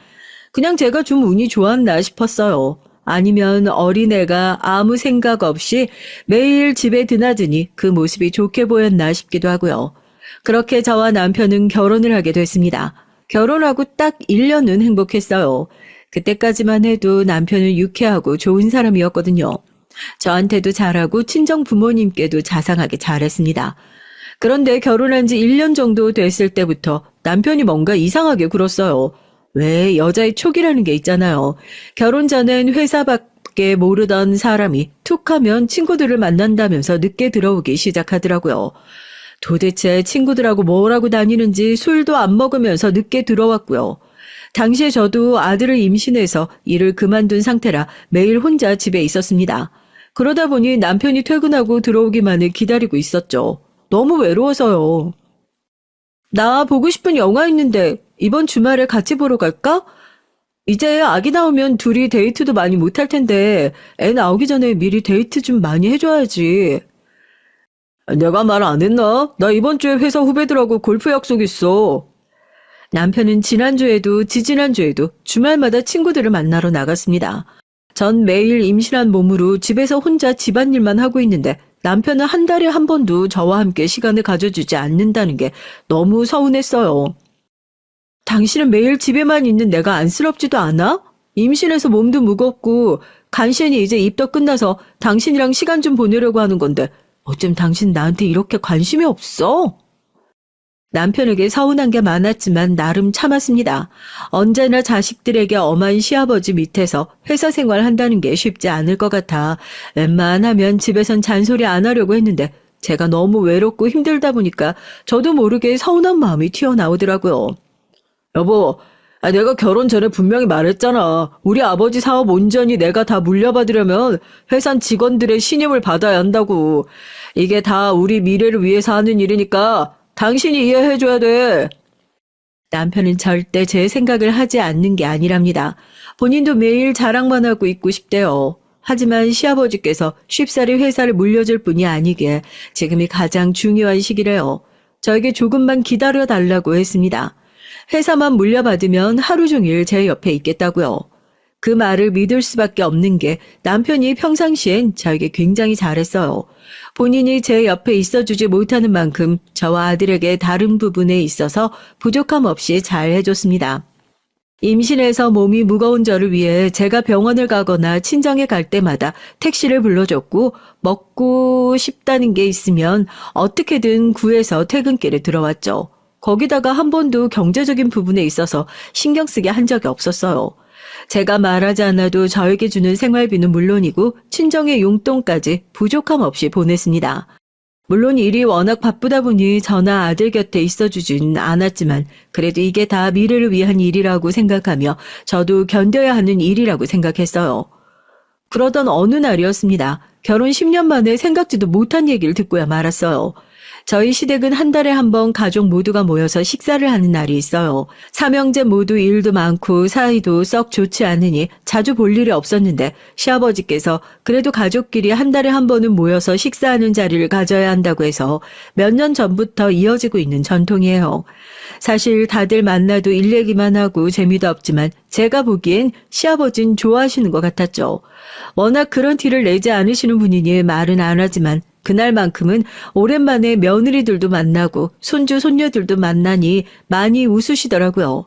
그냥 제가 좀 운이 좋았나 싶었어요. 아니면 어린애가 아무 생각 없이 매일 집에 드나드니 그 모습이 좋게 보였나 싶기도 하고요. 그렇게 저와 남편은 결혼을 하게 됐습니다. 결혼하고 딱 1년은 행복했어요. 그때까지만 해도 남편은 유쾌하고 좋은 사람이었거든요. 저한테도 잘하고 친정 부모님께도 자상하게 잘했습니다. 그런데 결혼한 지 1년 정도 됐을 때부터 남편이 뭔가 이상하게 굴었어요. 왜 여자의 촉이라는 게 있잖아요. 결혼 전엔 회사밖에 모르던 사람이 툭 하면 친구들을 만난다면서 늦게 들어오기 시작하더라고요. 도대체 친구들하고 뭘 하고 다니는지 술도 안 먹으면서 늦게 들어왔고요. 당시에 저도 아들을 임신해서 일을 그만둔 상태라 매일 혼자 집에 있었습니다. 그러다 보니 남편이 퇴근하고 들어오기만을 기다리고 있었죠. 너무 외로워서요. 나 보고 싶은 영화 있는데 이번 주말에 같이 보러 갈까? 이제 아기 나오면 둘이 데이트도 많이 못할 텐데 애 나오기 전에 미리 데이트 좀 많이 해줘야지. 내가 말 안 했나? 나 이번 주에 회사 후배들하고 골프 약속 있어. 남편은 지난주에도 지지난주에도 주말마다 친구들을 만나러 나갔습니다. 전 매일 임신한 몸으로 집에서 혼자 집안일만 하고 있는데 남편은 한 달에 한 번도 저와 함께 시간을 가져주지 않는다는 게 너무 서운했어요. 당신은 매일 집에만 있는 내가 안쓰럽지도 않아? 임신해서 몸도 무겁고 간신히 이제 입덧 끝나서 당신이랑 시간 좀 보내려고 하는 건데 어쩜 당신 나한테 이렇게 관심이 없어? 남편에게 서운한 게 많았지만 나름 참았습니다. 언제나 자식들에게 엄한 시아버지 밑에서 회사 생활한다는 게 쉽지 않을 것 같아 웬만하면 집에선 잔소리 안 하려고 했는데 제가 너무 외롭고 힘들다 보니까 저도 모르게 서운한 마음이 튀어나오더라고요. 여보, 내가 결혼 전에 분명히 말했잖아. 우리 아버지 사업 온전히 내가 다 물려받으려면 회사 직원들의 신임을 받아야 한다고. 이게 다 우리 미래를 위해서 하는 일이니까 당신이 이해해줘야 돼. 남편은 절대 제 생각을 하지 않는 게 아니랍니다. 본인도 매일 자랑만 하고 있고 싶대요. 하지만 시아버지께서 쉽사리 회사를 물려줄 뿐이 아니게 지금이 가장 중요한 시기래요. 저에게 조금만 기다려달라고 했습니다. 회사만 물려받으면 하루 종일 제 옆에 있겠다고요. 그 말을 믿을 수밖에 없는 게 남편이 평상시엔 저에게 굉장히 잘했어요. 본인이 제 옆에 있어주지 못하는 만큼 저와 아들에게 다른 부분에 있어서 부족함 없이 잘 해줬습니다. 임신해서 몸이 무거운 저를 위해 제가 병원을 가거나 친정에 갈 때마다 택시를 불러줬고 먹고 싶다는 게 있으면 어떻게든 구해서 퇴근길에 들어왔죠. 거기다가 한 번도 경제적인 부분에 있어서 신경 쓰게 한 적이 없었어요. 제가 말하지 않아도 저에게 주는 생활비는 물론이고 친정의 용돈까지 부족함 없이 보냈습니다. 물론 일이 워낙 바쁘다 보니 저나 아들 곁에 있어주진 않았지만 그래도 이게 다 미래를 위한 일이라고 생각하며 저도 견뎌야 하는 일이라고 생각했어요. 그러던 어느 날이었습니다. 결혼 10년 만에 생각지도 못한 얘기를 듣고야 말았어요. 저희 시댁은 한 달에 한 번 가족 모두가 모여서 식사를 하는 날이 있어요. 삼형제 모두 일도 많고 사이도 썩 좋지 않으니 자주 볼 일이 없었는데 시아버지께서 그래도 가족끼리 한 달에 한 번은 모여서 식사하는 자리를 가져야 한다고 해서 몇 년 전부터 이어지고 있는 전통이에요. 사실 다들 만나도 일 얘기만 하고 재미도 없지만 제가 보기엔 시아버진 좋아하시는 것 같았죠. 워낙 그런 티를 내지 않으시는 분이니 말은 안 하지만 그날만큼은 오랜만에 며느리들도 만나고 손주 손녀들도 만나니 많이 웃으시더라고요.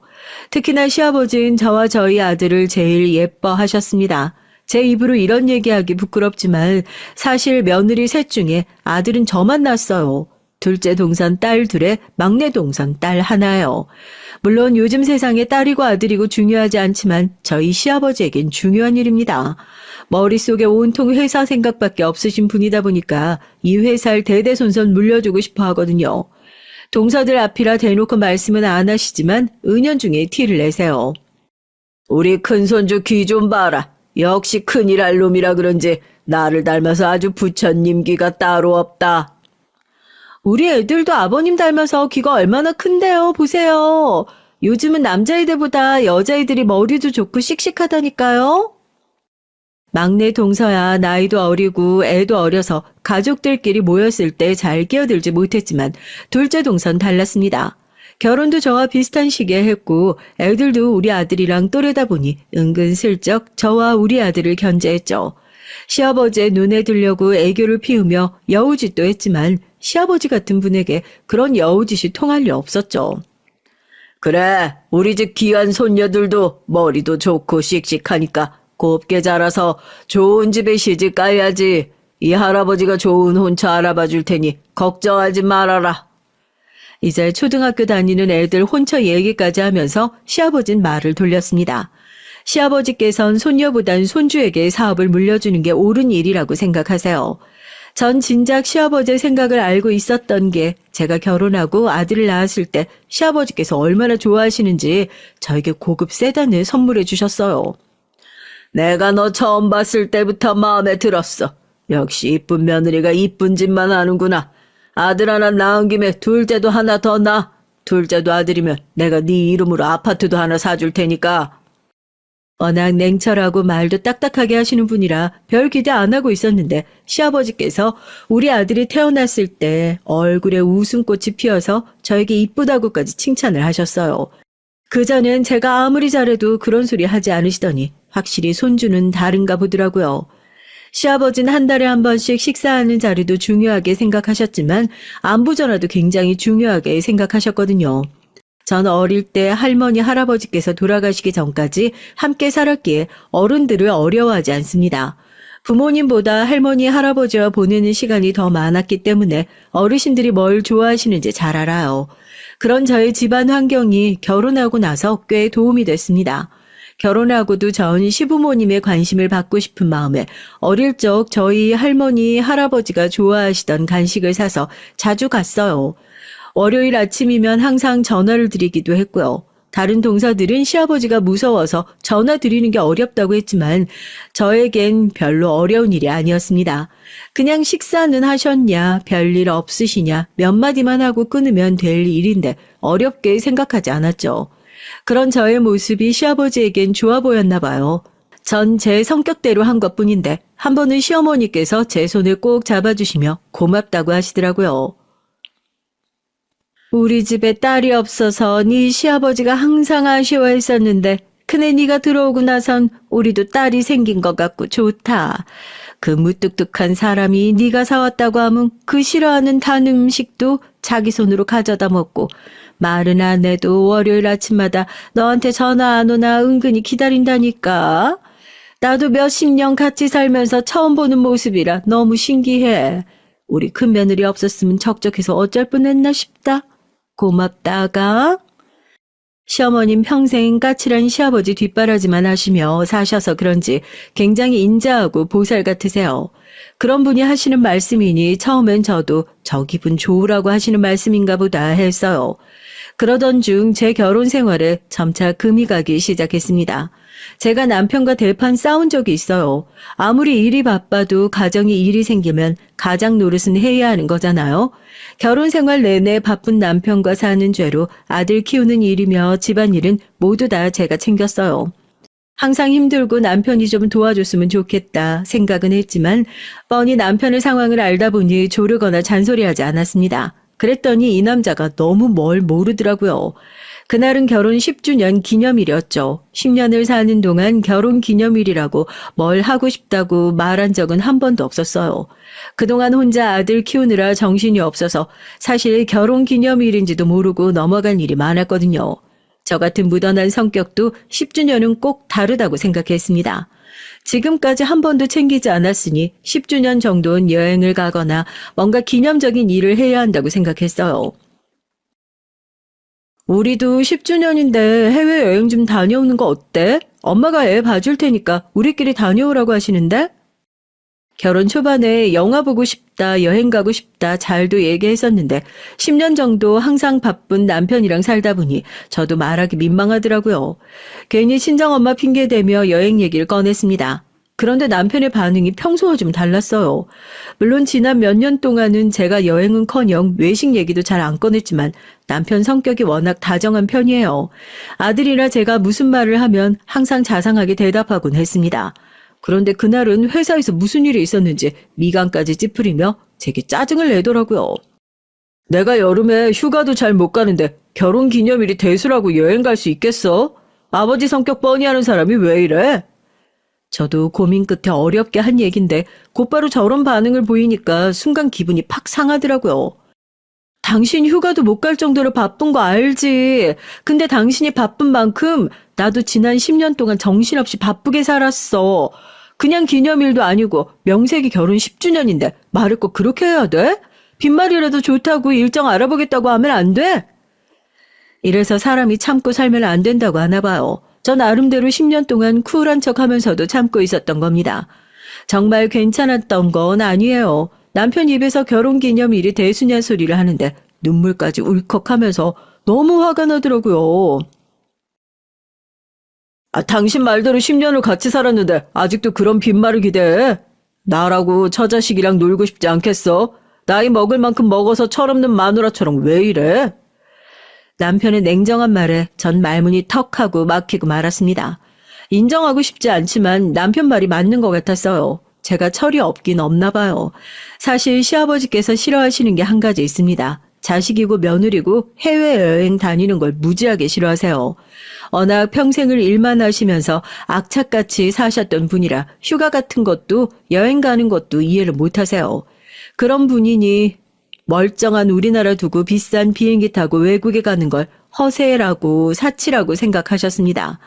특히나 시아버지는 저와 저희 아들을 제일 예뻐하셨습니다. 제 입으로 이런 얘기하기 부끄럽지만 사실 며느리 셋 중에 아들은 저만 낳았어요. 둘째 동선 딸 둘에 막내 동선 딸 하나요. 물론 요즘 세상에 딸이고 아들이고 중요하지 않지만 저희 시아버지에겐 중요한 일입니다. 머릿속에 온통 회사 생각밖에 없으신 분이다 보니까 이 회사를 대대손손 물려주고 싶어 하거든요. 동서들 앞이라 대놓고 말씀은 안 하시지만 은연중에 티를 내세요. 우리 큰손주 귀 좀 봐라. 역시 큰일 할 놈이라 그런지 나를 닮아서 아주 부처님 귀가 따로 없다. 우리 애들도 아버님 닮아서 귀가 얼마나 큰데요. 보세요. 요즘은 남자애들보다 여자애들이 머리도 좋고 씩씩하다니까요. 막내 동서야 나이도 어리고 애도 어려서 가족들끼리 모였을 때 잘 끼어들지 못했지만 둘째 동선 달랐습니다. 결혼도 저와 비슷한 시기에 했고 애들도 우리 아들이랑 또래다 보니 은근슬쩍 저와 우리 아들을 견제했죠. 시아버지의 눈에 들려고 애교를 피우며 여우짓도 했지만 시아버지 같은 분에게 그런 여우짓이 통할 리 없었죠. 그래, 우리 집 귀한 손녀들도 머리도 좋고 씩씩하니까 곱게 자라서 좋은 집에 시집 가야지. 이 할아버지가 좋은 혼처 알아봐 줄 테니 걱정하지 말아라. 이제 초등학교 다니는 애들 혼처 얘기까지 하면서 시아버진 말을 돌렸습니다. 시아버지께선 손녀보단 손주에게 사업을 물려주는 게 옳은 일이라고 생각하세요. 전 진작 시아버지의 생각을 알고 있었던 게 제가 결혼하고 아들을 낳았을 때 시아버지께서 얼마나 좋아하시는지 저에게 고급 세단을 선물해 주셨어요. 내가 너 처음 봤을 때부터 마음에 들었어. 역시 이쁜 며느리가 이쁜 짓만 하는구나. 아들 하나 낳은 김에 둘째도 하나 더 낳아. 둘째도 아들이면 내가 네 이름으로 아파트도 하나 사줄 테니까. 워낙 냉철하고 말도 딱딱하게 하시는 분이라 별 기대 안 하고 있었는데 시아버지께서 우리 아들이 태어났을 때 얼굴에 웃음꽃이 피어서 저에게 이쁘다고까지 칭찬을 하셨어요. 그전엔 제가 아무리 잘해도 그런 소리 하지 않으시더니 확실히 손주는 다른가 보더라고요. 시아버지는 한 달에 한 번씩 식사하는 자리도 중요하게 생각하셨지만 안부 전화도 굉장히 중요하게 생각하셨거든요. 전 어릴 때 할머니, 할아버지께서 돌아가시기 전까지 함께 살았기에 어른들을 어려워하지 않습니다. 부모님보다 할머니, 할아버지와 보내는 시간이 더 많았기 때문에 어르신들이 뭘 좋아하시는지 잘 알아요. 그런 저의 집안 환경이 결혼하고 나서 꽤 도움이 됐습니다. 결혼하고도 전 시부모님의 관심을 받고 싶은 마음에 어릴 적 저희 할머니, 할아버지가 좋아하시던 간식을 사서 자주 갔어요. 월요일 아침이면 항상 전화를 드리기도 했고요. 다른 동서들은 시아버지가 무서워서 전화 드리는 게 어렵다고 했지만 저에겐 별로 어려운 일이 아니었습니다. 그냥 식사는 하셨냐, 별일 없으시냐 몇 마디만 하고 끊으면 될 일인데 어렵게 생각하지 않았죠. 그런 저의 모습이 시아버지에겐 좋아 보였나 봐요. 전 제 성격대로 한 것뿐인데 한 번은 시어머니께서 제 손을 꼭 잡아주시며 고맙다고 하시더라고요. 우리 집에 딸이 없어서 네 시아버지가 항상 아쉬워했었는데 큰애 네가 들어오고 나선 우리도 딸이 생긴 것 같고 좋다. 그 무뚝뚝한 사람이 네가 사왔다고 하면 그 싫어하는 단 음식도 자기 손으로 가져다 먹고 말은 안 해도 월요일 아침마다 너한테 전화 안 오나 은근히 기다린다니까. 나도 몇십 년 같이 살면서 처음 보는 모습이라 너무 신기해. 우리 큰며느리 없었으면 적적해서 어쩔 뻔했나 싶다. 고맙다가. 시어머님 평생 까칠한 시아버지 뒷바라지만 하시며 사셔서 그런지 굉장히 인자하고 보살 같으세요. 그런 분이 하시는 말씀이니 처음엔 저도 저 기분 좋으라고 하시는 말씀인가 보다 했어요. 그러던 중 제 결혼 생활에 점차 금이 가기 시작했습니다. 제가 남편과 대판 싸운 적이 있어요. 아무리 일이 바빠도 가정에 일이 생기면 가장 노릇은 해야 하는 거잖아요. 결혼 생활 내내 바쁜 남편과 사는 죄로 아들 키우는 일이며 집안일은 모두 다 제가 챙겼어요. 항상 힘들고 남편이 좀 도와줬으면 좋겠다 생각은 했지만 뻔히 남편의 상황을 알다 보니 조르거나 잔소리하지 않았습니다. 그랬더니 이 남자가 너무 뭘 모르더라고요. 그날은 결혼 10주년 기념일이었죠. 10년을 사는 동안 결혼 기념일이라고 뭘 하고 싶다고 말한 적은 한 번도 없었어요. 그동안 혼자 아들 키우느라 정신이 없어서 사실 결혼 기념일인지도 모르고 넘어간 일이 많았거든요. 저 같은 무던한 성격도 10주년은 꼭 다르다고 생각했습니다. 지금까지 한 번도 챙기지 않았으니 10주년 정도는 여행을 가거나 뭔가 기념적인 일을 해야 한다고 생각했어요. 우리도 10주년인데 해외여행 좀 다녀오는 거 어때? 엄마가 애 봐줄 테니까 우리끼리 다녀오라고 하시는데? 결혼 초반에 영화 보고 싶다, 여행 가고 싶다 잘도 얘기했었는데 10년 정도 항상 바쁜 남편이랑 살다 보니 저도 말하기 민망하더라고요. 괜히 친정엄마 핑계대며 여행 얘기를 꺼냈습니다. 그런데 남편의 반응이 평소와 좀 달랐어요. 물론 지난 몇 년 동안은 제가 여행은커녕 외식 얘기도 잘 안 꺼냈지만 남편 성격이 워낙 다정한 편이에요. 아들이나 제가 무슨 말을 하면 항상 자상하게 대답하곤 했습니다. 그런데 그날은 회사에서 무슨 일이 있었는지 미간까지 찌푸리며 제게 짜증을 내더라고요. 내가 여름에 휴가도 잘 못 가는데 결혼 기념일이 대수라고 여행 갈 수 있겠어? 아버지 성격 뻔히 아는 사람이 왜 이래? 저도 고민 끝에 어렵게 한 얘긴데 곧바로 저런 반응을 보이니까 순간 기분이 팍 상하더라고요. 당신 휴가도 못 갈 정도로 바쁜 거 알지? 근데 당신이 바쁜 만큼 나도 지난 10년 동안 정신없이 바쁘게 살았어. 그냥 기념일도 아니고 명색이 결혼 10주년인데 말을 꼭 그렇게 해야 돼? 빈말이라도 좋다고 일정 알아보겠다고 하면 안 돼? 이래서 사람이 참고 살면 안 된다고 하나 봐요. 저 나름대로 10년 동안 쿨한 척 하면서도 참고 있었던 겁니다. 정말 괜찮았던 건 아니에요. 남편 입에서 결혼기념일이 대수냐 소리를 하는데 눈물까지 울컥하면서 너무 화가 나더라고요. 당신 말대로 10년을 같이 살았는데 아직도 그런 빈말을 기대해? 나라고 저 자식이랑 놀고 싶지 않겠어? 나이 먹을 만큼 먹어서 철없는 마누라처럼 왜 이래? 남편의 냉정한 말에 전 말문이 턱하고 막히고 말았습니다. 인정하고 싶지 않지만 남편 말이 맞는 것 같았어요. 제가 철이 없긴 없나 봐요. 사실 시아버지께서 싫어하시는 게 한 가지 있습니다. 자식이고 며느리고 해외여행 다니는 걸 무지하게 싫어하세요. 워낙 평생을 일만 하시면서 악착같이 사셨던 분이라 휴가 같은 것도 여행 가는 것도 이해를 못하세요. 그런 분이니 멀쩡한 우리나라 두고 비싼 비행기 타고 외국에 가는 걸 허세라고 사치라고 생각하셨습니다.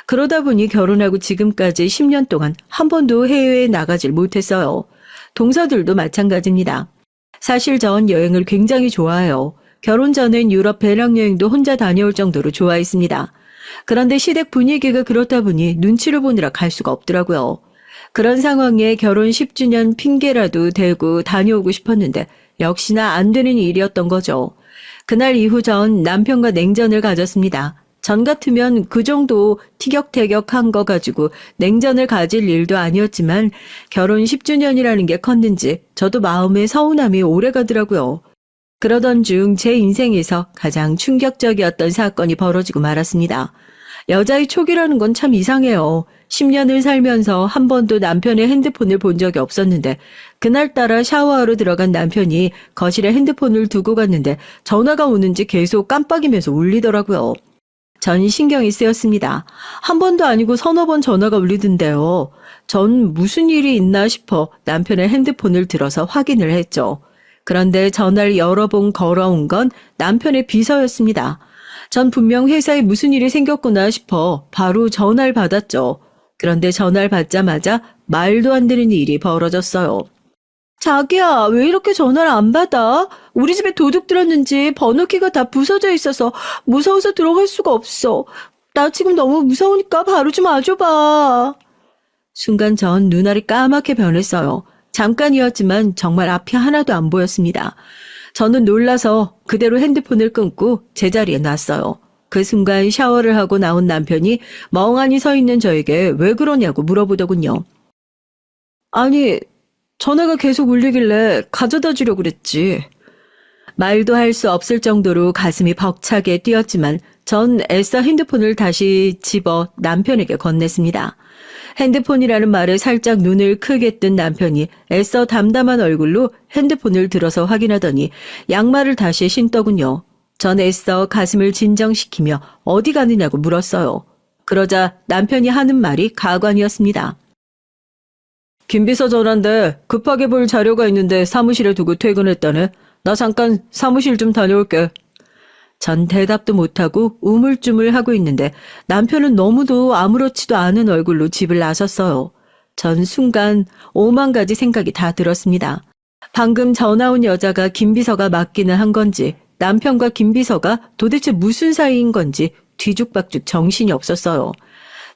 그러다 보니 결혼하고 지금까지 10년 동안 한 번도 해외에 나가질 못했어요. 동서들도 마찬가지입니다. 사실 전 여행을 굉장히 좋아해요. 결혼 전엔 유럽 배낭여행도 혼자 다녀올 정도로 좋아했습니다. 그런데 시댁 분위기가 그렇다 보니 눈치를 보느라 갈 수가 없더라고요. 그런 상황에 결혼 10주년 핑계라도 대고 다녀오고 싶었는데 역시나 안 되는 일이었던 거죠. 그날 이후 전 남편과 냉전을 가졌습니다. 전 같으면 그 정도 티격태격한 거 가지고 냉전을 가질 일도 아니었지만 결혼 10주년이라는 게 컸는지 저도 마음에 서운함이 오래 가더라고요. 그러던 중 제 인생에서 가장 충격적이었던 사건이 벌어지고 말았습니다. 여자의 촉이라는 건 참 이상해요. 10년을 살면서 한 번도 남편의 핸드폰을 본 적이 없었는데 그날따라 샤워하러 들어간 남편이 거실에 핸드폰을 두고 갔는데 전화가 오는지 계속 깜빡이면서 울리더라고요. 전 신경이 쓰였습니다. 한 번도 아니고 서너 번 전화가 울리던데요. 전 무슨 일이 있나 싶어 남편의 핸드폰을 들어서 확인을 했죠. 그런데 전화를 여러 번 걸어온 건 남편의 비서였습니다. 전 분명 회사에 무슨 일이 생겼구나 싶어 바로 전화를 받았죠. 그런데 전화를 받자마자 말도 안 되는 일이 벌어졌어요. 자기야, 왜 이렇게 전화를 안 받아? 우리 집에 도둑 들었는지 번호키가 다 부서져 있어서 무서워서 들어갈 수가 없어. 나 지금 너무 무서우니까 바로 좀 와줘봐. 순간 전 눈알이 까맣게 변했어요. 잠깐이었지만 정말 앞이 하나도 안 보였습니다. 저는 놀라서 그대로 핸드폰을 끊고 제자리에 놨어요. 그 순간 샤워를 하고 나온 남편이 멍하니 서 있는 저에게 왜 그러냐고 물어보더군요. 아니, 전화가 계속 울리길래 가져다 주려고 그랬지. 말도 할 수 없을 정도로 가슴이 벅차게 뛰었지만 전 애써 핸드폰을 다시 집어 남편에게 건넸습니다. 핸드폰이라는 말에 살짝 눈을 크게 뜬 남편이 애써 담담한 얼굴로 핸드폰을 들어서 확인하더니 양말을 다시 신더군요. 전 애써 가슴을 진정시키며 어디 가느냐고 물었어요. 그러자 남편이 하는 말이 가관이었습니다. 김비서 전화인데 급하게 볼 자료가 있는데 사무실에 두고 퇴근했다네. 나 잠깐 사무실 좀 다녀올게. 전 대답도 못하고 우물쭈물하고 있는데 남편은 너무도 아무렇지도 않은 얼굴로 집을 나섰어요. 전 순간 5만 가지 생각이 다 들었습니다. 방금 전화 온 여자가 김비서가 맞기는 한 건지 남편과 김비서가 도대체 무슨 사이인 건지 뒤죽박죽 정신이 없었어요.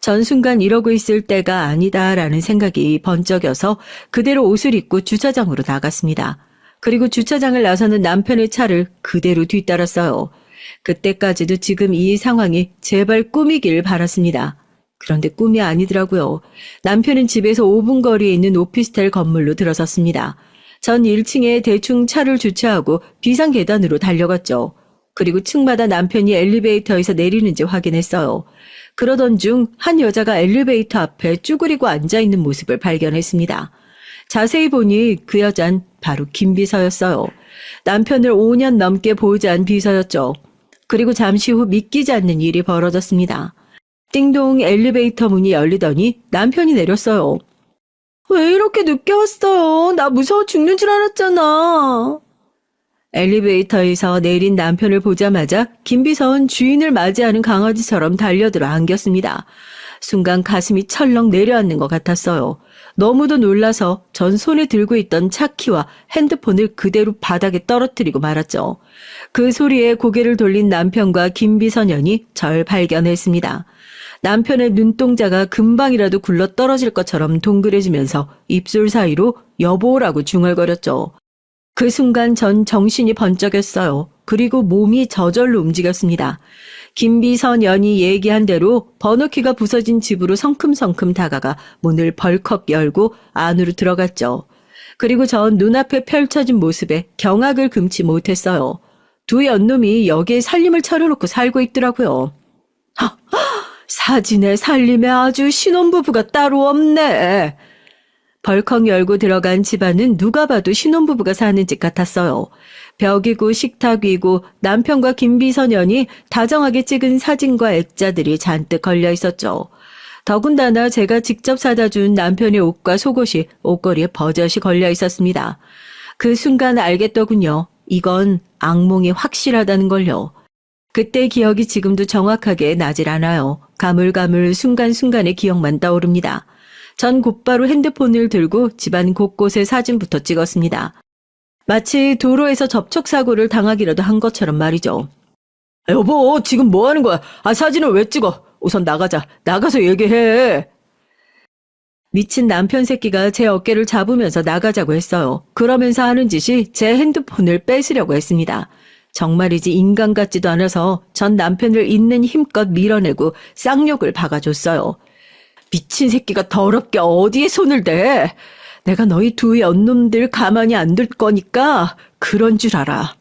전 순간 이러고 있을 때가 아니다라는 생각이 번쩍여서 그대로 옷을 입고 주차장으로 나갔습니다. 그리고 주차장을 나서는 남편의 차를 그대로 뒤따랐어요. 그때까지도 지금 이 상황이 제발 꿈이길 바랐습니다. 그런데 꿈이 아니더라고요. 남편은 집에서 5분 거리에 있는 오피스텔 건물로 들어섰습니다. 전 1층에 대충 차를 주차하고 비상계단으로 달려갔죠. 그리고 층마다 남편이 엘리베이터에서 내리는지 확인했어요. 그러던 중 한 여자가 엘리베이터 앞에 쭈그리고 앉아있는 모습을 발견했습니다. 자세히 보니 그 여잔 바로 김비서였어요. 남편을 5년 넘게 보호자한 비서였죠. 그리고 잠시 후 믿기지 않는 일이 벌어졌습니다. 띵동 엘리베이터 문이 열리더니 남편이 내렸어요. 왜 이렇게 늦게 왔어요? 나 무서워 죽는 줄 알았잖아. 엘리베이터에서 내린 남편을 보자마자 김비서는 주인을 맞이하는 강아지처럼 달려들어 안겼습니다. 순간 가슴이 철렁 내려앉는 것 같았어요. 너무도 놀라서 전 손에 들고 있던 차키와 핸드폰을 그대로 바닥에 떨어뜨리고 말았죠. 그 소리에 고개를 돌린 남편과 김비서년이 절 발견했습니다. 남편의 눈동자가 금방이라도 굴러 떨어질 것처럼 동그래지면서 입술 사이로 여보라고 중얼거렸죠. 그 순간 전 정신이 번쩍였어요. 그리고 몸이 저절로 움직였습니다. 김비선연이 얘기한 대로 번호키가 부서진 집으로 성큼성큼 다가가 문을 벌컥 열고 안으로 들어갔죠. 그리고 전 눈앞에 펼쳐진 모습에 경악을 금치 못했어요. 두 연놈이 여기에 살림을 차려놓고 살고 있더라고요. 사진에 살림에 아주 신혼부부가 따로 없네. 벌컥 열고 들어간 집안은 누가 봐도 신혼부부가 사는 집 같았어요. 벽이고 식탁 위고 남편과 김비선연이 다정하게 찍은 사진과 액자들이 잔뜩 걸려 있었죠. 더군다나 제가 직접 사다 준 남편의 옷과 속옷이 옷걸이에 버젓이 걸려 있었습니다. 그 순간 알겠더군요. 이건 악몽이 확실하다는 걸요. 그때 기억이 지금도 정확하게 나질 않아요. 가물가물 순간순간의 기억만 떠오릅니다. 전 곧바로 핸드폰을 들고 집안 곳곳에 사진부터 찍었습니다. 마치 도로에서 접촉사고를 당하기라도 한 것처럼 말이죠. 여보, 지금 뭐 하는 거야? 사진을 왜 찍어? 우선 나가자. 나가서 얘기해. 미친 남편 새끼가 제 어깨를 잡으면서 나가자고 했어요. 그러면서 하는 짓이 제 핸드폰을 뺏으려고 했습니다. 정말이지 인간 같지도 않아서 전 남편을 있는 힘껏 밀어내고 쌍욕을 박아줬어요. 미친 새끼가 더럽게 어디에 손을 대? 내가 너희 두 연놈들 가만히 안 둘 거니까 그런 줄 알아.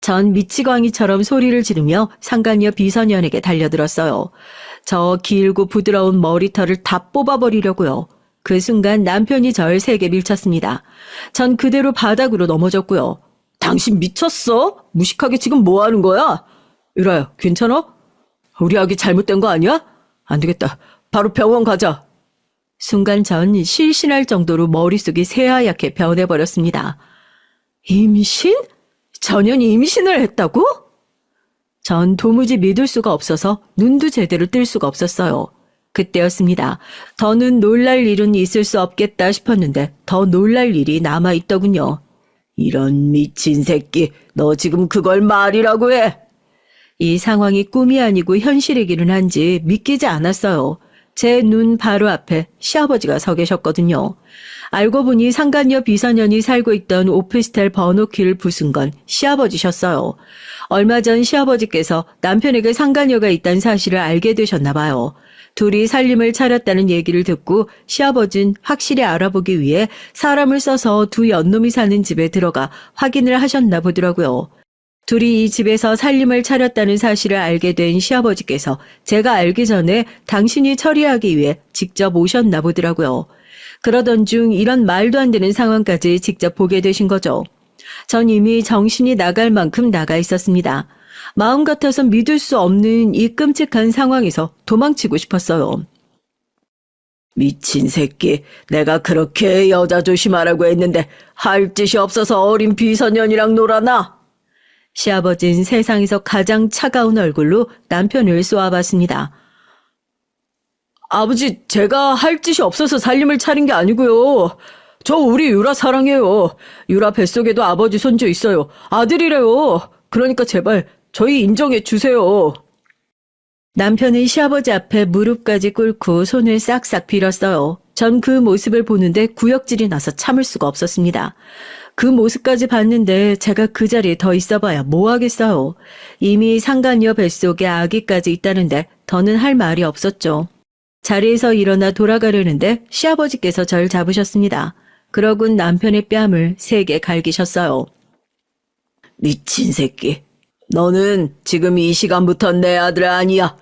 전 미치광이처럼 소리를 지르며 상간녀 비선연에게 달려들었어요. 저 길고 부드러운 머리털을 다 뽑아버리려고요. 그 순간 남편이 절 세게 밀쳤습니다. 전 그대로 바닥으로 넘어졌고요. 당신 미쳤어? 무식하게 지금 뭐 하는 거야? 유라야, 괜찮아? 우리 아기 잘못된 거 아니야? 안 되겠다. 바로 병원 가자. 순간 전 실신할 정도로 머릿속이 새하얗게 변해버렸습니다. 임신? 전현이 임신을 했다고? 전 도무지 믿을 수가 없어서 눈도 제대로 뜰 수가 없었어요. 그때였습니다. 더는 놀랄 일은 있을 수 없겠다 싶었는데 더 놀랄 일이 남아있더군요. 이런 미친 새끼, 너 지금 그걸 말이라고 해? 이 상황이 꿈이 아니고 현실이기는 한지 믿기지 않았어요. 제 눈 바로 앞에 시아버지가 서 계셨거든요. 알고 보니 상간녀 비선연이 살고 있던 오피스텔 번호키를 부순 건 시아버지셨어요. 얼마 전 시아버지께서 남편에게 상간녀가 있다는 사실을 알게 되셨나 봐요. 둘이 살림을 차렸다는 얘기를 듣고 시아버진 확실히 알아보기 위해 사람을 써서 두 연놈이 사는 집에 들어가 확인을 하셨나 보더라고요. 둘이 이 집에서 살림을 차렸다는 사실을 알게 된 시아버지께서 제가 알기 전에 당신이 처리하기 위해 직접 오셨나 보더라고요. 그러던 중 이런 말도 안 되는 상황까지 직접 보게 되신 거죠. 전 이미 정신이 나갈 만큼 나가 있었습니다. 마음 같아서 믿을 수 없는 이 끔찍한 상황에서 도망치고 싶었어요. 미친 새끼, 내가 그렇게 여자 조심하라고 했는데 할 짓이 없어서 어린 비선년이랑 놀아나? 시아버진 세상에서 가장 차가운 얼굴로 남편을 쏘아봤습니다. 아버지, 제가 할 짓이 없어서 살림을 차린 게 아니고요. 저 우리 유라 사랑해요. 유라 뱃속에도 아버지 손주 있어요. 아들이래요. 그러니까 제발 저희 인정해 주세요. 남편은 시아버지 앞에 무릎까지 꿇고 손을 싹싹 빌었어요. 전 그 모습을 보는데 구역질이 나서 참을 수가 없었습니다. 그 모습까지 봤는데 제가 그 자리에 더 있어봐야 뭐 하겠어요. 이미 상간녀 뱃속에 아기까지 있다는데 더는 할 말이 없었죠. 자리에서 일어나 돌아가려는데 시아버지께서 절 잡으셨습니다. 그러곤 남편의 뺨을 세게 갈기셨어요. 미친 새끼. 너는 지금 이 시간부터 내 아들 아니야.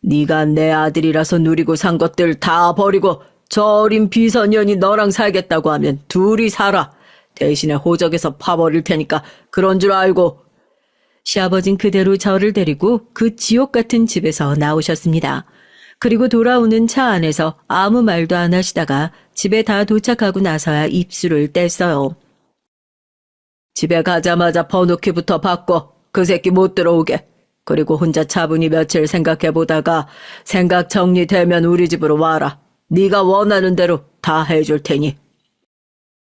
네가 내 아들이라서 누리고 산 것들 다 버리고 저 어린 비선년이 너랑 살겠다고 하면 둘이 살아. 대신에 호적에서 파버릴 테니까 그런 줄 알고. 시아버진 그대로 저를 데리고 그 지옥 같은 집에서 나오셨습니다. 그리고 돌아오는 차 안에서 아무 말도 안 하시다가 집에 다 도착하고 나서야 입술을 뗐어요. 집에 가자마자 번호키부터 바꿔. 그 새끼 못 들어오게. 그리고 혼자 차분히 며칠 생각해보다가 생각 정리되면 우리 집으로 와라. 네가 원하는 대로 다 해줄 테니.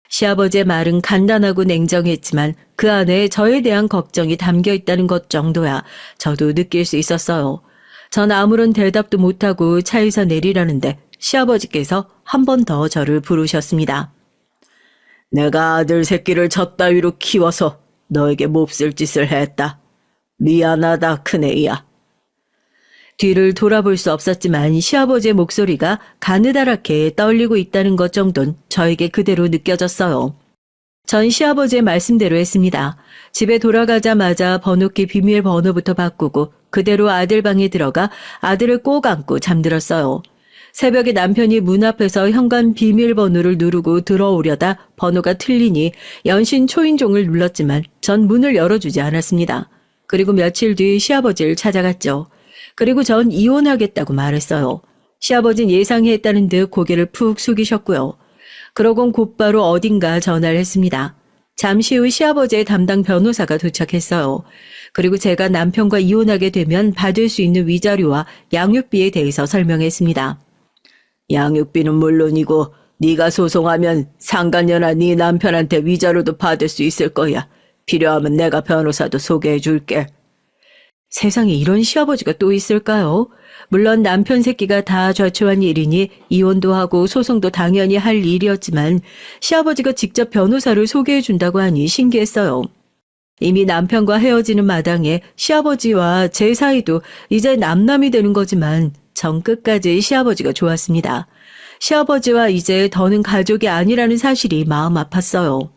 시아버지의 말은 간단하고 냉정했지만 그 안에 저에 대한 걱정이 담겨 있다는 것 정도야 저도 느낄 수 있었어요. 전 아무런 대답도 못하고 차에서 내리라는데 시아버지께서 한 번 더 저를 부르셨습니다. 내가 아들 새끼를 저 따위로 키워서 너에게 몹쓸 짓을 했다. 미안하다, 큰애야. 뒤를 돌아볼 수 없었지만 시아버지의 목소리가 가느다랗게 떨리고 있다는 것 정도는 저에게 그대로 느껴졌어요. 전 시아버지의 말씀대로 했습니다. 집에 돌아가자마자 번호키 비밀번호부터 바꾸고 그대로 아들 방에 들어가 아들을 꼭 안고 잠들었어요. 새벽에 남편이 문 앞에서 현관 비밀번호를 누르고 들어오려다 번호가 틀리니 연신 초인종을 눌렀지만 전 문을 열어주지 않았습니다. 그리고 며칠 뒤 시아버지를 찾아갔죠. 그리고 전 이혼하겠다고 말했어요. 시아버진 예상했다는 듯 고개를 푹 숙이셨고요. 그러곤 곧바로 어딘가 전화를 했습니다. 잠시 후 시아버지의 담당 변호사가 도착했어요. 그리고 제가 남편과 이혼하게 되면 받을 수 있는 위자료와 양육비에 대해서 설명했습니다. 양육비는 물론이고 네가 소송하면 상간녀나 네 남편한테 위자료도 받을 수 있을 거야. 필요하면 내가 변호사도 소개해 줄게. 세상에 이런 시아버지가 또 있을까요? 물론 남편 새끼가 다 좌초한 일이니 이혼도 하고 소송도 당연히 할 일이었지만 시아버지가 직접 변호사를 소개해 준다고 하니 신기했어요. 이미 남편과 헤어지는 마당에 시아버지와 제 사이도 이제 남남이 되는 거지만 전 끝까지 시아버지가 좋았습니다. 시아버지와 이제 더는 가족이 아니라는 사실이 마음 아팠어요.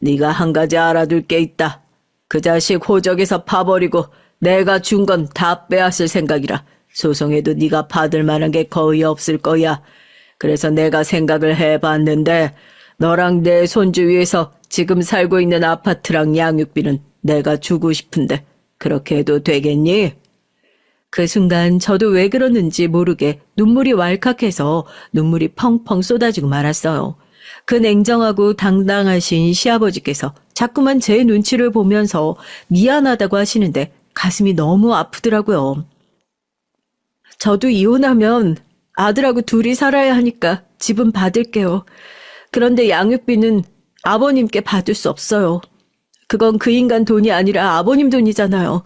네가 한 가지 알아둘 게 있다. 그 자식 호적에서 파버리고 내가 준 건 다 빼앗을 생각이라 소송에도 네가 받을 만한 게 거의 없을 거야. 그래서 내가 생각을 해봤는데 너랑 내 손주 위해서 지금 살고 있는 아파트랑 양육비는 내가 주고 싶은데 그렇게 해도 되겠니? 그 순간 저도 왜 그러는지 모르게 눈물이 왈칵해서 눈물이 펑펑 쏟아지고 말았어요. 그 냉정하고 당당하신 시아버지께서 자꾸만 제 눈치를 보면서 미안하다고 하시는데 가슴이 너무 아프더라고요. 저도 이혼하면 아들하고 둘이 살아야 하니까 집은 받을게요. 그런데 양육비는 아버님께 받을 수 없어요. 그건 그 인간 돈이 아니라 아버님 돈이잖아요.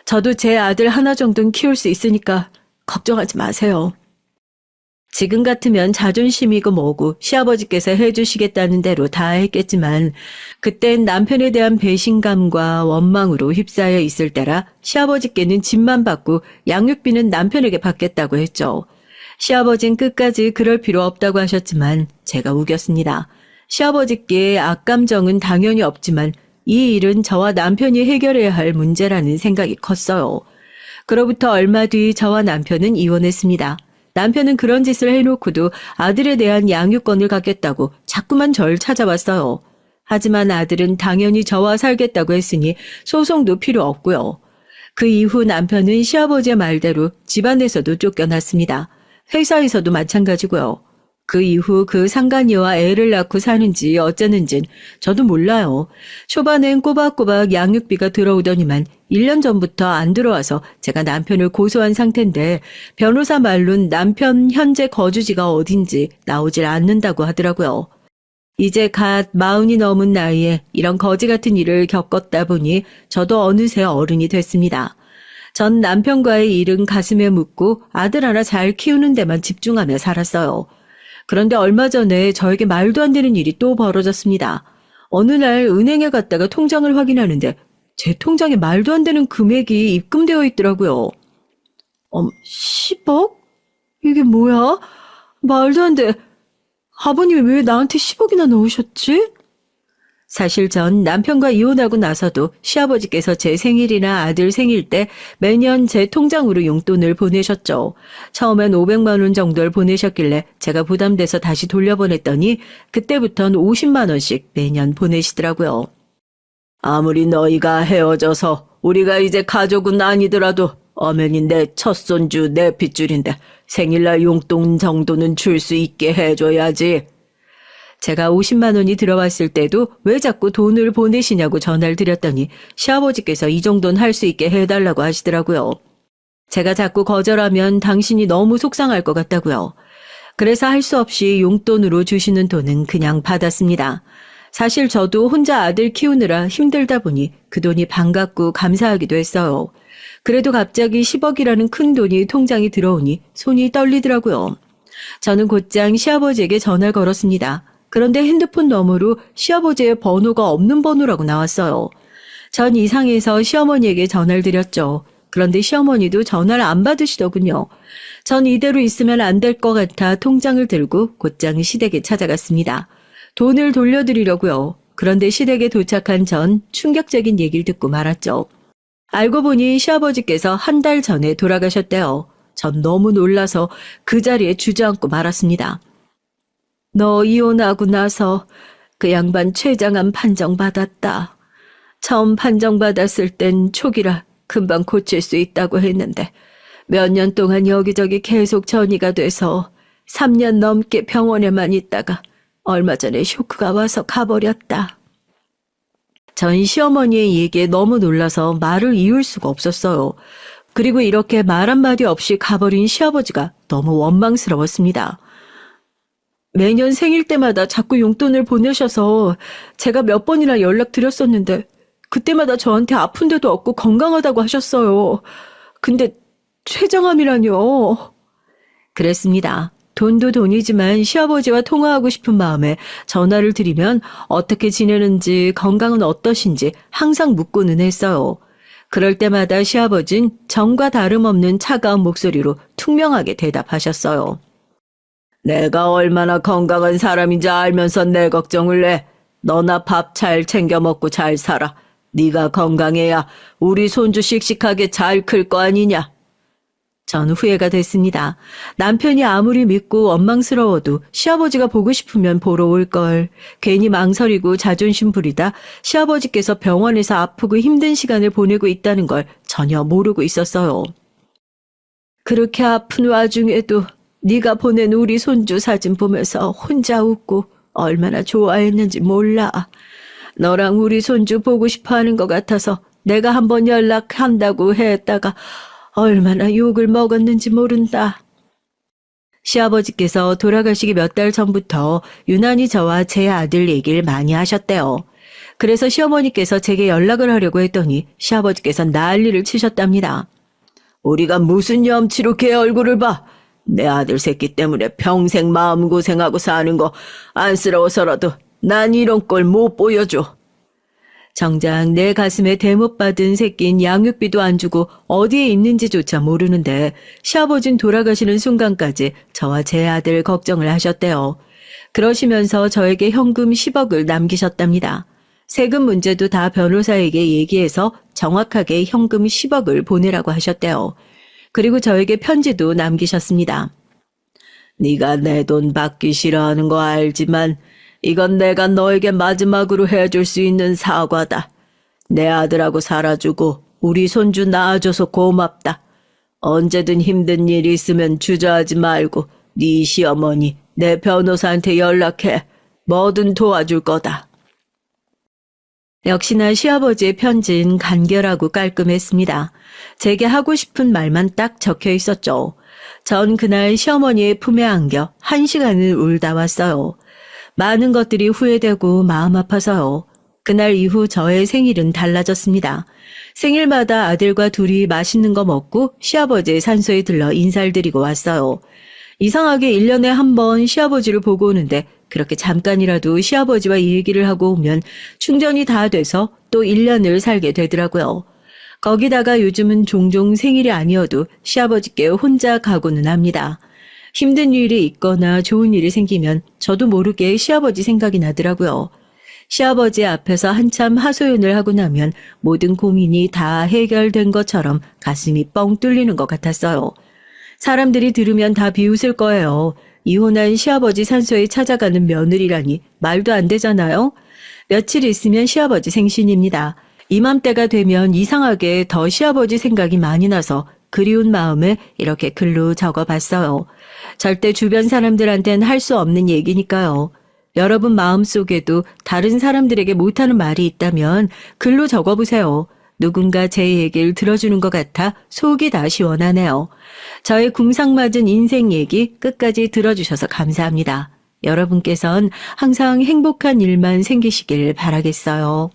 저도 제 아들 하나 정도는 키울 수 있으니까 걱정하지 마세요. 지금 같으면 자존심이고 뭐고 시아버지께서 해주시겠다는 대로 다 했겠지만 그땐 남편에 대한 배신감과 원망으로 휩싸여 있을 때라 시아버지께는 집만 받고 양육비는 남편에게 받겠다고 했죠. 시아버진 끝까지 그럴 필요 없다고 하셨지만 제가 우겼습니다. 시아버지께 악감정은 당연히 없지만 이 일은 저와 남편이 해결해야 할 문제라는 생각이 컸어요. 그로부터 얼마 뒤 저와 남편은 이혼했습니다. 남편은 그런 짓을 해놓고도 아들에 대한 양육권을 갖겠다고 자꾸만 절 찾아왔어요. 하지만 아들은 당연히 저와 살겠다고 했으니 소송도 필요 없고요. 그 이후 남편은 시아버지의 말대로 집안에서도 쫓겨났습니다. 회사에서도 마찬가지고요. 그 이후 그 상간녀와 애를 낳고 사는지 어쩌는진 저도 몰라요. 초반엔 꼬박꼬박 양육비가 들어오더니만 1년 전부터 안 들어와서 제가 남편을 고소한 상태인데 변호사 말론 남편 현재 거주지가 어딘지 나오질 않는다고 하더라고요. 이제 갓 40이 넘은 나이에 이런 거지 같은 일을 겪었다 보니 저도 어느새 어른이 됐습니다. 전 남편과의 일은 가슴에 묻고 아들 하나 잘 키우는 데만 집중하며 살았어요. 그런데 얼마 전에 저에게 말도 안 되는 일이 또 벌어졌습니다. 어느 날 은행에 갔다가 통장을 확인하는데 제 통장에 말도 안 되는 금액이 입금되어 있더라고요. 10억? 이게 뭐야? 말도 안 돼. 아버님이 왜 나한테 10억이나 넣으셨지? 사실 전 남편과 이혼하고 나서도 시아버지께서 제 생일이나 아들 생일 때 매년 제 통장으로 용돈을 보내셨죠. 처음엔 500만 원 정도를 보내셨길래 제가 부담돼서 다시 돌려보냈더니 그때부터는 50만 원씩 매년 보내시더라고요. 아무리 너희가 헤어져서 우리가 이제 가족은 아니더라도 엄연히 내 첫손주 내 핏줄인데 생일날 용돈 정도는 줄 수 있게 해줘야지. 제가 50만 원이 들어왔을 때도 왜 자꾸 돈을 보내시냐고 전화를 드렸더니 시아버지께서 이 정도는 할 수 있게 해달라고 하시더라고요. 제가 자꾸 거절하면 당신이 너무 속상할 것 같다고요. 그래서 할 수 없이 용돈으로 주시는 돈은 그냥 받았습니다. 사실 저도 혼자 아들 키우느라 힘들다 보니 그 돈이 반갑고 감사하기도 했어요. 그래도 갑자기 10억이라는 큰 돈이 통장에 들어오니 손이 떨리더라고요. 저는 곧장 시아버지에게 전화를 걸었습니다. 그런데 핸드폰 너머로 시아버지의 번호가 없는 번호라고 나왔어요. 전 이상해서 시어머니에게 전화를 드렸죠. 그런데 시어머니도 전화를 안 받으시더군요. 전 이대로 있으면 안 될 것 같아 통장을 들고 곧장 시댁에 찾아갔습니다. 돈을 돌려드리려고요. 그런데 시댁에 도착한 전 충격적인 얘기를 듣고 말았죠. 알고 보니 시아버지께서 한 달 전에 돌아가셨대요. 전 너무 놀라서 그 자리에 주저앉고 말았습니다. 너 이혼하고 나서 그 양반 췌장암 판정받았다. 처음 판정받았을 땐 초기라 금방 고칠 수 있다고 했는데 몇 년 동안 여기저기 계속 전이가 돼서 3년 넘게 병원에만 있다가 얼마 전에 쇼크가 와서 가버렸다. 전 시어머니의 얘기에 너무 놀라서 말을 이을 수가 없었어요. 그리고 이렇게 말 한마디 없이 가버린 시아버지가 너무 원망스러웠습니다. 매년 생일 때마다 자꾸 용돈을 보내셔서 제가 몇 번이나 연락드렸었는데 그때마다 저한테 아픈 데도 없고 건강하다고 하셨어요. 근데 췌장암이라뇨. 그랬습니다. 돈도 돈이지만 시아버지와 통화하고 싶은 마음에 전화를 드리면 어떻게 지내는지 건강은 어떠신지 항상 묻고는 했어요. 그럴 때마다 시아버진 전과 다름없는 차가운 목소리로 퉁명하게 대답하셨어요. 내가 얼마나 건강한 사람인지 알면서 내 걱정을 해. 너나 밥 잘 챙겨 먹고 잘 살아. 네가 건강해야 우리 손주 씩씩하게 잘 클 거 아니냐. 전 후회가 됐습니다. 남편이 아무리 믿고 원망스러워도 시아버지가 보고 싶으면 보러 올 걸. 괜히 망설이고 자존심 부리다 시아버지께서 병원에서 아프고 힘든 시간을 보내고 있다는 걸 전혀 모르고 있었어요. 그렇게 아픈 와중에도 네가 보낸 우리 손주 사진 보면서 혼자 웃고 얼마나 좋아했는지 몰라. 너랑 우리 손주 보고 싶어 하는 것 같아서 내가 한번 연락한다고 했다가 얼마나 욕을 먹었는지 모른다. 시아버지께서 돌아가시기 몇 달 전부터 유난히 저와 제 아들 얘기를 많이 하셨대요. 그래서 시어머니께서 제게 연락을 하려고 했더니 시아버지께서 난리를 치셨답니다. 우리가 무슨 염치로 걔 얼굴을 봐. 내 아들 새끼 때문에 평생 마음고생하고 사는 거 안쓰러워서라도 난 이런 꼴 못 보여줘. 정작 내 가슴에 대못 받은 새끼인 양육비도 안 주고 어디에 있는지조차 모르는데 시아버진 돌아가시는 순간까지 저와 제 아들 걱정을 하셨대요. 그러시면서 저에게 현금 10억을 남기셨답니다. 세금 문제도 다 변호사에게 얘기해서 정확하게 현금 10억을 보내라고 하셨대요. 그리고 저에게 편지도 남기셨습니다. 네가 내 돈 받기 싫어하는 거 알지만 이건 내가 너에게 마지막으로 해줄 수 있는 사과다. 내 아들하고 살아주고 우리 손주 낳아줘서 고맙다. 언제든 힘든 일 있으면 주저하지 말고 네 시어머니, 내 변호사한테 연락해. 뭐든 도와줄 거다. 역시나 시아버지의 편지는 간결하고 깔끔했습니다. 제게 하고 싶은 말만 딱 적혀 있었죠. 전 그날 시어머니의 품에 안겨 1시간을 울다 왔어요. 많은 것들이 후회되고 마음 아파서요. 그날 이후 저의 생일은 달라졌습니다. 생일마다 아들과 둘이 맛있는 거 먹고 시아버지의 산소에 들러 인사를 드리고 왔어요. 이상하게 1년에 한 번 시아버지를 보고 오는데 그렇게 잠깐이라도 시아버지와 얘기를 하고 오면 충전이 다 돼서 또 1년을 살게 되더라고요. 거기다가 요즘은 종종 생일이 아니어도 시아버지께 혼자 가고는 합니다. 힘든 일이 있거나 좋은 일이 생기면 저도 모르게 시아버지 생각이 나더라고요. 시아버지 앞에서 한참 하소연을 하고 나면 모든 고민이 다 해결된 것처럼 가슴이 뻥 뚫리는 것 같았어요. 사람들이 들으면 다 비웃을 거예요. 이혼한 시아버지 산소에 찾아가는 며느리라니 말도 안 되잖아요. 며칠 있으면 시아버지 생신입니다. 이맘때가 되면 이상하게 더 시아버지 생각이 많이 나서 그리운 마음에 이렇게 글로 적어봤어요. 절대 주변 사람들한텐 할 수 없는 얘기니까요. 여러분 마음속에도 다른 사람들에게 못하는 말이 있다면 글로 적어보세요. 누군가 제 얘기를 들어주는 것 같아 속이 다 시원하네요. 저의 궁상맞은 인생 얘기 끝까지 들어주셔서 감사합니다. 여러분께선 항상 행복한 일만 생기시길 바라겠어요.